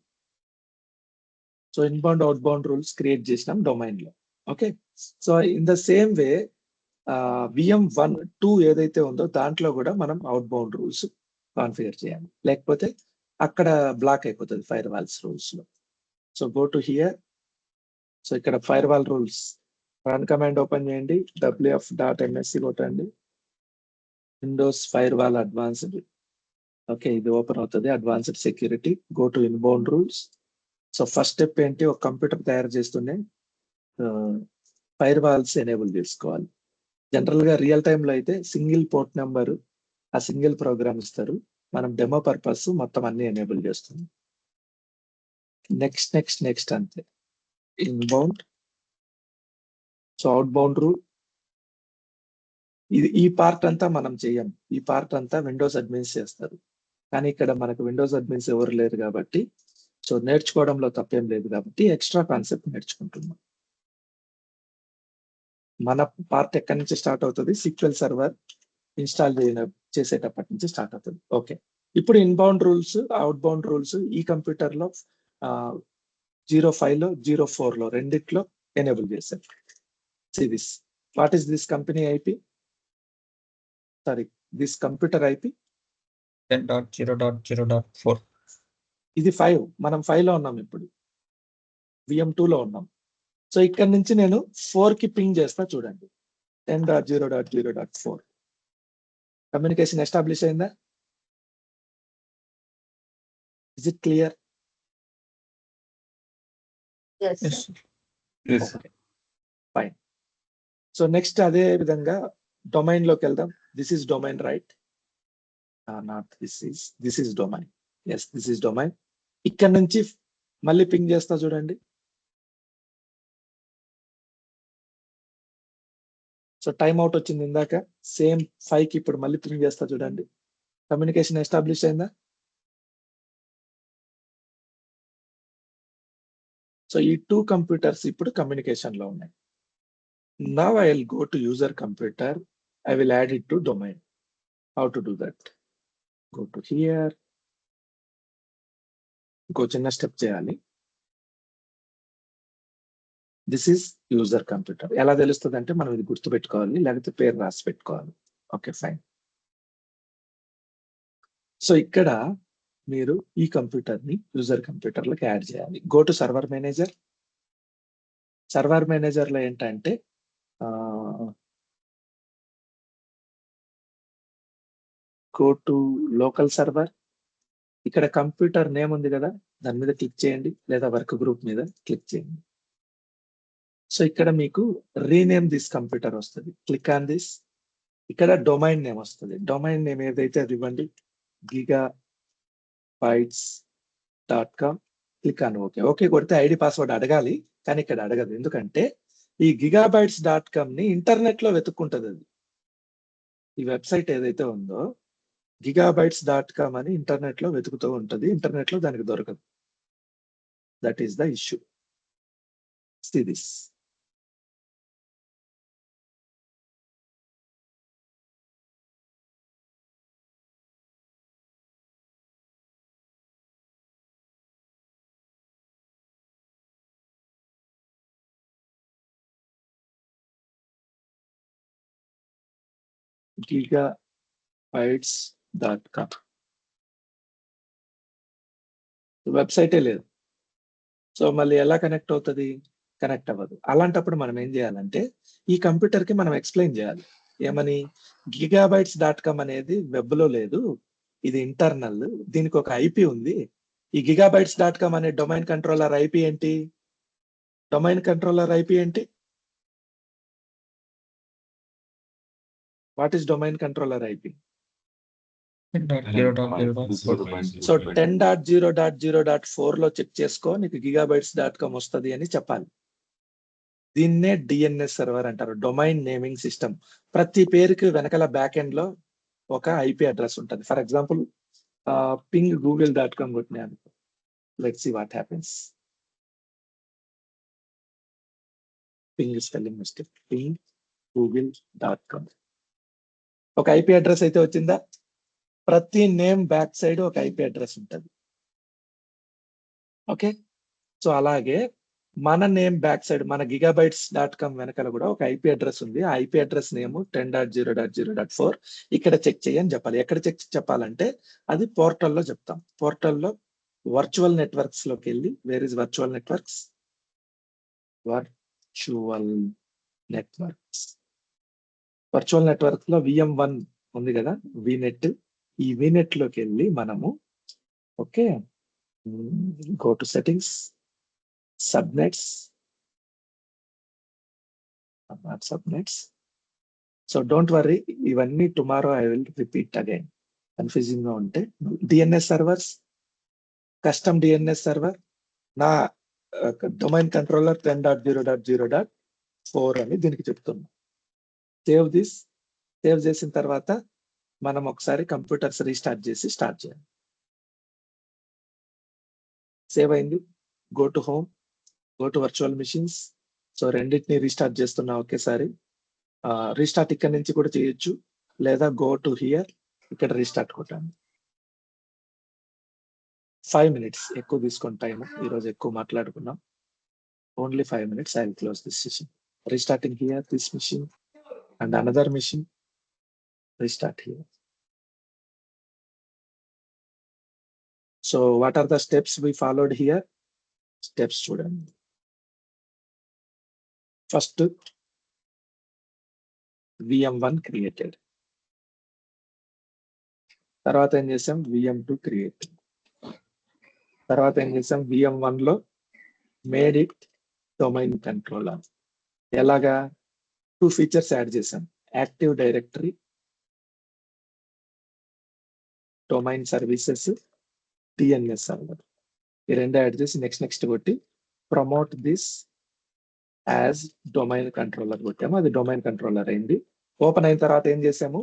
So inbound, outbound rules create చేసినాం domain లో. Okay. So in the same way, VM1, 2 ఏదైతే ఉందో దాంట్లో కూడా మనం outbound rules configure చేయాలి, లేకపోతే అక్కడ బ్లాక్ అయిపోతుంది ఫైర్ వాల్స్ రూల్స్ లో. So go to here. So ఇక్కడ firewall rules run command open చేయండి, wf.msc కొట్టండి, Windows firewall advanced. Okay, ఇది ఓపెన్ అవుతుంది, advanced security. Go to inbound rules. So first step ఏంటి, ఒక computer తయారు చేస్తూనే ఫైర్ వాల్స్ ఎనేబుల్ చేసుకోవాలి. జనరల్ గా రియల్ టైమ్ లో అయితే సింగిల్ పోర్ట్ నెంబర్, ఆ సింగిల్ ప్రోగ్రామ్ ఇస్తారు. మనం డెమో పర్పస్ మొత్తం అన్ని ఎనేబుల్ చేస్తుంది. నెక్స్ట్ నెక్స్ట్ నెక్స్ట్ అంతే. Inbound, so out bound rule. ఈ పార్ట్ అంతా మనం చెయ్యం, ఈ పార్ట్ అంతా విండోస్ అడ్మిన్స్ చేస్తారు. కానీ ఇక్కడ మనకు విండోస్ అడ్మిన్స్ ఎవరు లేరు కాబట్టి, సో నేర్చుకోవడంలో తప్పేం లేదు కాబట్టి ఎక్స్ట్రా కాన్సెప్ట్ నేర్చుకుంటున్నాం. మన పార్ట్ ఎక్కడి నుంచి స్టార్ట్ అవుతుంది, SQL సర్వర్ ఇన్స్టాల్ చేసేటప్పటి నుంచి స్టార్ట్ అవుతుంది. ఓకే, ఇప్పుడు inbound rules, out bound rules ఈ కంప్యూటర్ లో 05 లో 04 లో రెండిట్లో ఎనేబుల్ చేశారు. See this. What is this company IP? Sorry, this computer IP 10.0.0.4. ఇది 5. మనం 5 లో ఉన్నాం ఇప్పుడు, VM2 లో ఉన్నాం. సో ఇక్కడ నుంచి నేను 4 కి పింగ్ చేస్తా చూడండి, 10.0.0.4. కమ్యూనికేషన్ ఎస్టాబ్లిష్ అయిందా? Is it clear? Yes, Yes, sir. sir. Yes. Okay, fine. So next అదే విధంగా డొమైన్ లోకి వెళ్దాం. This is domain, right? Not this is domain. Yes, this is domain. ఇక్కడ నుంచి మళ్ళీ పింగ్ చేస్తా చూడండి. సో టైం అవుట్ వచ్చింది ఇందాక, సేమ్ 5 కి ఇప్పుడు మళ్ళీ పింగ్ చేస్తా చూడండి. కమ్యూనికేషన్ ఎస్టాబ్లిష్ అయిందా? సో ఈ 2 కంప్యూటర్స్ ఇప్పుడు కమ్యూనికేషన్ లో ఉన్నాయి. Now I will go to user computer. I will add it to domain. How to do that? Go to here. Go చిన్న స్టెప్ చేయాలి. This is user computer. ఎలా తెలుస్తుంది అంటే మనం ఇది గుర్తు పెట్టుకోవాలి, లేకపోతే పేరు రాసి పెట్టుకోవాలి. Okay, fine. సో ఇక్కడ మీరు ఈ కంప్యూటర్ ని యూజర్ కంప్యూటర్ లోకి యాడ్ చేయాలి. Go to server manager. Server manager లో ఏంటంటే గో టు లోకల్ సర్వర్. ఇక్కడ కంప్యూటర్ నేమ్ ఉంది కదా, దాని మీద క్లిక్ చేయండి, లేదా వర్క్ గ్రూప్ మీద క్లిక్ చేయండి. సో ఇక్కడ మీకు రీనేమ్ దిస్ కంప్యూటర్ వస్తుంది. Click on this. ఇక్కడ డొమైన్ నేమ్ వస్తుంది. డొమైన్ నేమ్ ఏదైతే అది ఇవ్వండి, gigabytes.com. Click on okay. Okay కొడితే ఐడి పాస్వర్డ్ అడగాలి, కానీ ఇక్కడ అడగదు. ఎందుకంటే ఈ gigabytes.com ని ఇంటర్నెట్ లో వెతుక్కుంటది అది. ఈ వెబ్సైట్ ఏదైతే ఉందో gigabytes.com అని ఇంటర్నెట్ లో వెతుకుతూ ఉంటది, ఇంటర్నెట్ లో దానికి దొరకదు. That is the issue. See this. gigabytes.com వెబ్సైటే లేదు. సో మళ్ళీ ఎలా కనెక్ట్ అవుతుంది? కనెక్ట్ అవ్వదు. అలాంటప్పుడు మనం ఏం చేయాలంటే ఈ కంప్యూటర్ కి మనం ఎక్స్ప్లెయిన్ చేయాలి. ఏమని? gigabytes.com అనేది వెబ్ లో లేదు, ఇది ఇంటర్నల్, దీనికి ఒక ఐపీ ఉంది. ఈ gigabytes.com అనే డొమైన్ కంట్రోలర్ ఐపీ ఏంటి? డొమైన్ కంట్రోలర్ ఐపీ ఏంటి? What is domain controller IP? 10.0.0.4. So 10.0.0.4 లో చెక్ చేసుకో, నీకు gigabytes.com వస్తుంది అని చెప్పాలి. దీన్నే డిఎన్ఎస్ సర్వర్ అంటారు, డొమైన్ నేమింగ్ సిస్టమ్. ప్రతి పేరుకి వెనకాల బ్యాక్ ఎండ్ లో ఒక ఐపీ అడ్రస్ ఉంటుంది. ఫర్ ఎగ్జాంపుల్ పింగ్ google.com కొట్టినా అనుకో, let's see what happens. Ping spelling mistake, ping google.com. ఒక ఐపీ అడ్రస్ అయితే వచ్చిందా? ప్రతి నేమ్ బ్యాక్ సైడ్ ఒక ఐపీ అడ్రస్ ఉంటుంది. ఓకే, సో అలాగే మన నేమ్ బ్యాక్ సైడ్ మన gigabytes.com వెనకాల కూడా ఒక ఐపీ అడ్రస్ ఉంది. ఆ ఐపీ అడ్రస్ నేమ్ 10.0.0.4. ఇక్కడ చెక్ చేయని చెప్పాలి. ఎక్కడ చెక్ చెప్పాలంటే అది పోర్టల్లో చెప్తాం. పోర్టల్లో వర్చువల్ నెట్వర్క్స్ లోకి వెళ్ళి, where is virtual networks, virtual networks లో VM1 ఉంది కదా, VNet. ఈ VNet లోకి వెళ్ళి మనము okay, go to settings, subnets, not subnets. So don't worry, ఇవన్నీ tomorrow I will repeat again. Confusing గా ఉంటే DNS servers, custom DNS server, నా డొమైన్ కంట్రోలర్ 10.0.0.4 అని దీనికి చెప్తున్నా. సేవ్ చేసిన తర్వాత మనం ఒకసారి కంప్యూటర్స్ రీస్టార్ట్ చేసి స్టార్ట్ చేయాలి. సేవ్ అయింది, go to home, go to virtual machines. So రెండింటిని రీస్టార్ట్ చేస్తున్నా ఒకేసారి. రీస్టార్ట్ ఇక్కడ నుంచి కూడా చేయొచ్చు, లేదా గో టు హియర్, ఇక్కడ రీస్టార్ట్ కొట్టాను. 5 minutes ఎక్కువ తీసుకుని టైం, ఈరోజు ఎక్కువ మాట్లాడుకున్నాం. Only 5 minutes. I will close this session. Restarting here, this machine and another machine, restart here. So what are the steps we followed here? Steps చూడండి. First VM1 created, తర్వాత ఏం చేసాం, VM2 క్రియేటెడ్, తర్వాత ఏం చేసాం, VM1 లో made it domain controller. ఎలాగా? 2 features add చేసాం, active directory, domain services, DNS server. ఈ రెండు యాడ్ చేసి నెక్స్ట్ కొట్టి promote this as domain controller కొట్టాము. అది డొమైన్ కంట్రోలర్ అయింది. ఓపెన్ అయిన తర్వాత ఏం చేసాము,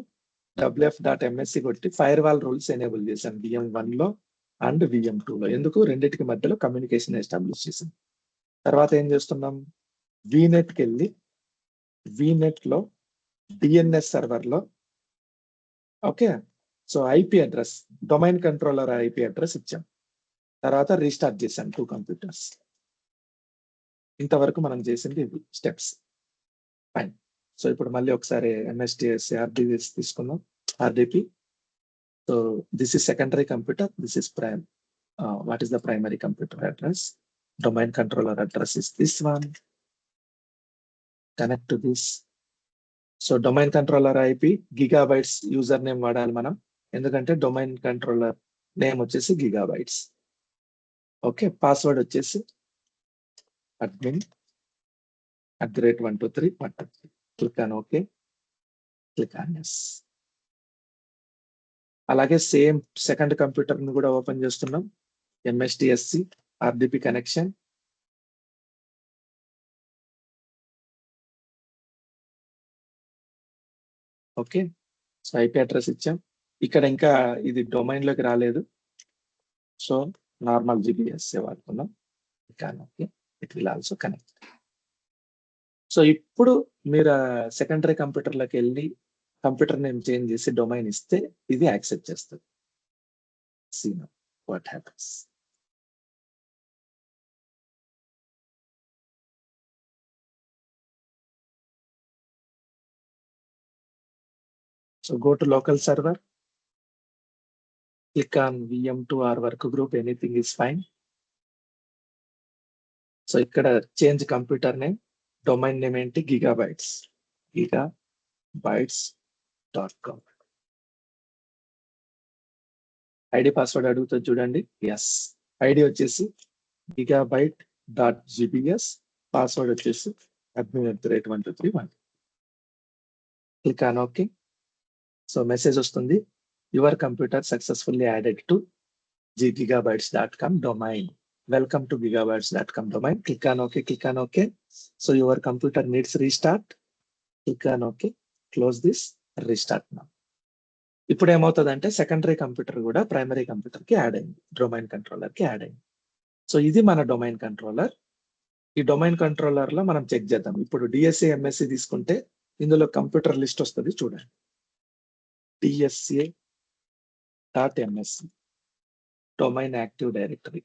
wf.msc కొట్టి ఫైర్ వాల్ రూల్స్ ఎనేబుల్ చేసాం VM1 లో అండ్ VM2 లో. ఎందుకు? రెండింటికి మధ్యలో కమ్యూనికేషన్ ఎస్టాబ్లిష్ చేసాం. తర్వాత ఏం చేస్తున్నాం, VNetకి వెళ్ళి VNet లో DNS సర్వర్ లో okay, so IP address, domain controller IP address ఇచ్చాం. తర్వాత రీస్టార్ట్ చేశాం 2 కంప్యూటర్స్. ఇంతవరకు మనం చేసింది ఇవి స్టెప్స్. ఫైన్. సో ఇప్పుడు మళ్ళీ ఒకసారి MSTS RDP తీసుకుందాం. RDP. So this is secondary computer, this is prime. What is the primary computer address? Domain controller address is this one. Connect to this. So domain controller IP gigabytes user name వాడాలి మనం, ఎందుకంటే domain controller name వచ్చేసి gigabytes. Okay, password వచ్చేసి admin @123. Click on okay, click on yes. అలాగే same second computer ని కూడా open చేస్తున్నాం. MSTSC RDP connection. Okay, so IP address ఇచ్చాం. ఇక్కడ ఇంకా ఇది డొమైన్ లోకి రాలేదు, సో నార్మల్ GBSA వాడుతున్నాం. Okay, it will also connect. So ఇప్పుడు మీరు సెకండరీ కంప్యూటర్లోకి వెళ్ళి కంప్యూటర్ నేమ్ చేంజ్ చేసి డొమైన్ ఇస్తే ఇది యాక్సెప్ట్ చేస్తుంది. See now what happens. So go to local server, click on VM2 or work group, anything is fine. So ఇక్కడ change computer name, domain name ఏంటి, gigabytes.com. ID password అడుగుతుంది చూడండి. Yes, ID వచ్చేసి gigabyte.gbs, password వచ్చేసి admin@123. Click on okay. So message వస్తుంది, your computer successfully added to gigabytes.com domain. Welcome to gigabytes.com domain. Click on OK, click on OK. So your computer needs restart. Click on OK, close this, restart now. ఇప్పుడు ఏమవుతుందంటే secondary computer కూడా primary computer కి add అయింది, domain controller కి add అయింది. So ఇది మన domain controller. ఈ డొమైన్ కంట్రోలర్ లో మనం చెక్ చేద్దాం. ఇప్పుడు డిఎస్ఏ ఎంఎస్సి తీసుకుంటే ఇందులో కంప్యూటర్ లిస్ట్ వస్తుంది చూడండి. DSA.MSc domain active directory.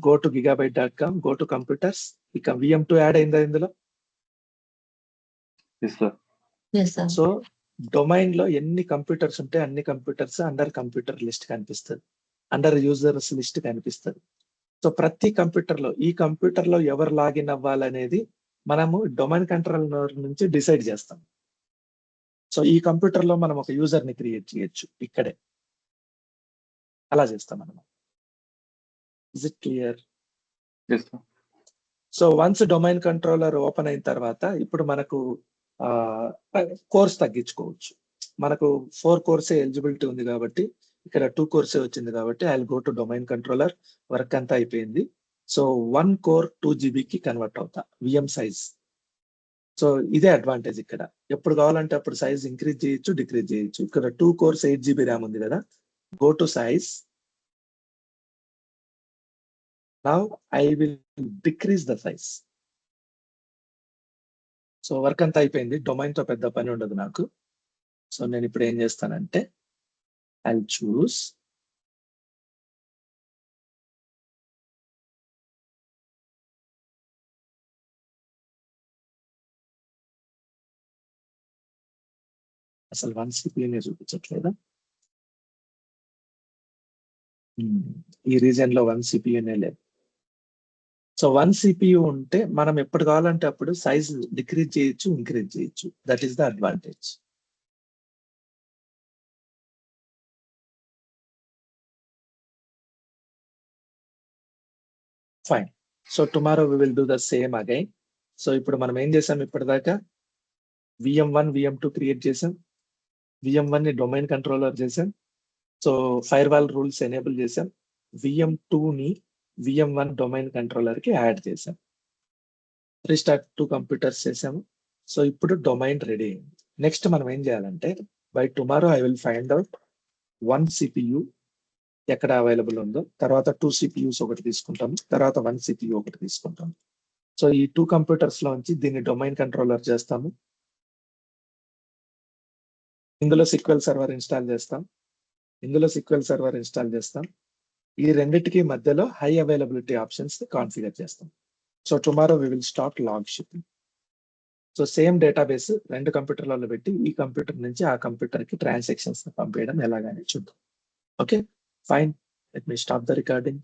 Go to gigabyte.com, go to computers. ఇక VM2 యాడ్ అయిందా ఇందులో? Yes sir. Yes, sir. So domain లో ఎన్ని కంప్యూటర్స్ ఉంటే అన్ని కంప్యూటర్స్ అండర్ కంప్యూటర్ లిస్ట్ కనిపిస్తుంది, అండర్ యూజర్స్ లిస్ట్ కనిపిస్తుంది. సో ప్రతి కంప్యూటర్ లో ఈ కంప్యూటర్ లో ఎవరు లాగిన్ అవ్వాలనేది మనము డొమైన్ కంట్రోలర్ నుంచి డిసైడ్ చేస్తాం. సో ఈ కంప్యూటర్ లో మనం ఒక యూజర్ ని క్రియేట్ చేయొచ్చు ఇక్కడే, అలా చేస్తాం మనం. Is it clear? Yes sir. So once domain controller open అయిన తర్వాత ఇప్పుడు మనకు కోర్స్ తగ్గించుకోవచ్చు. మనకు 4 కోర్సే ఎలిజిబిలిటీ ఉంది కాబట్టి ఇక్కడ 2 కోర్సే వచ్చింది కాబట్టి I will go to domain controller. Work అంతా అయిపోయింది. సో 1 కోర్ 2 GB కి కన్వర్ట్ అవుతా విఎం సైజ్. సో ఇదే అడ్వాంటేజ్ ఇక్కడ. ఎప్పుడు కావాలంటే అప్పుడు సైజ్ ఇంక్రీజ్ చేయొచ్చు, డిక్రీజ్ చేయొచ్చు. ఇక్కడ 2 కోర్స్ 8 GB ర్యామ్ ఉంది కదా, go to size. Now I will decrease the size. So work అంతా అయిపోయింది. డొమైన్ తో పెద్ద పని ఉండదు నాకు. సో నేను ఇప్పుడు ఏం చేస్తానంటే ఐ చూస్ అసలు 1 CPU చూపించట్లేదా? ఈ రీజన్ లో 1 CPU లేదు. సో 1 CPU ఉంటే మనం ఎప్పుడు కావాలంటే అప్పుడు సైజ్ డిక్రీజ్ చేయొచ్చు, ఇంక్రీజ్ చేయొచ్చు. That is the advantage. Fine. So tomorrow we will do the same again. So ఇప్పుడు మనం ఏం చేసాం ఇప్పటిదాకా? VM1, VM2 క్రియేట్ చేసాం. VM1 ని డొమైన్ కంట్రోలర్ చేసాం. So fire wall rules enable చేసాం. VM2 ని VM1 డొమైన్ కంట్రోలర్ కి యాడ్ చేసాం. రీస్టార్ట్ 2 కంప్యూటర్స్ చేసాము. సో ఇప్పుడు డొమైన్ రెడీ అయింది. నెక్స్ట్ మనం ఏం చేయాలంటే by tomorrow I will find out 1 CPU ఎక్కడ అవైలబుల్ ఉందో, తర్వాత 2 CPUs ఒకటి తీసుకుంటాము, తర్వాత 1 CPU ఒకటి తీసుకుంటాము. సో ఈ 2 కంప్యూటర్స్ లోంచి దీన్ని డొమైన్ కంట్రోలర్ చేస్తాము. ఇందులో SQL సర్వర్ ఇన్స్టాల్ చేస్తాం, ఇందులో SQL సర్వర్ ఇన్స్టాల్ చేస్తాం. ఈ రెండిటికి మధ్యలో హై అవైలబిలిటీ ఆప్షన్స్ కాన్ఫిగర్ చేస్తాం. So tomorrow we will start log shipping. So same database 2 కంప్యూటర్లలో పెట్టి ఈ కంప్యూటర్ నుంచి ఆ కంప్యూటర్ కి ట్రాన్సాక్షన్స్ పంపించడం ఎలాగని చూద్దాం. Okay fine. Let me stop the recording.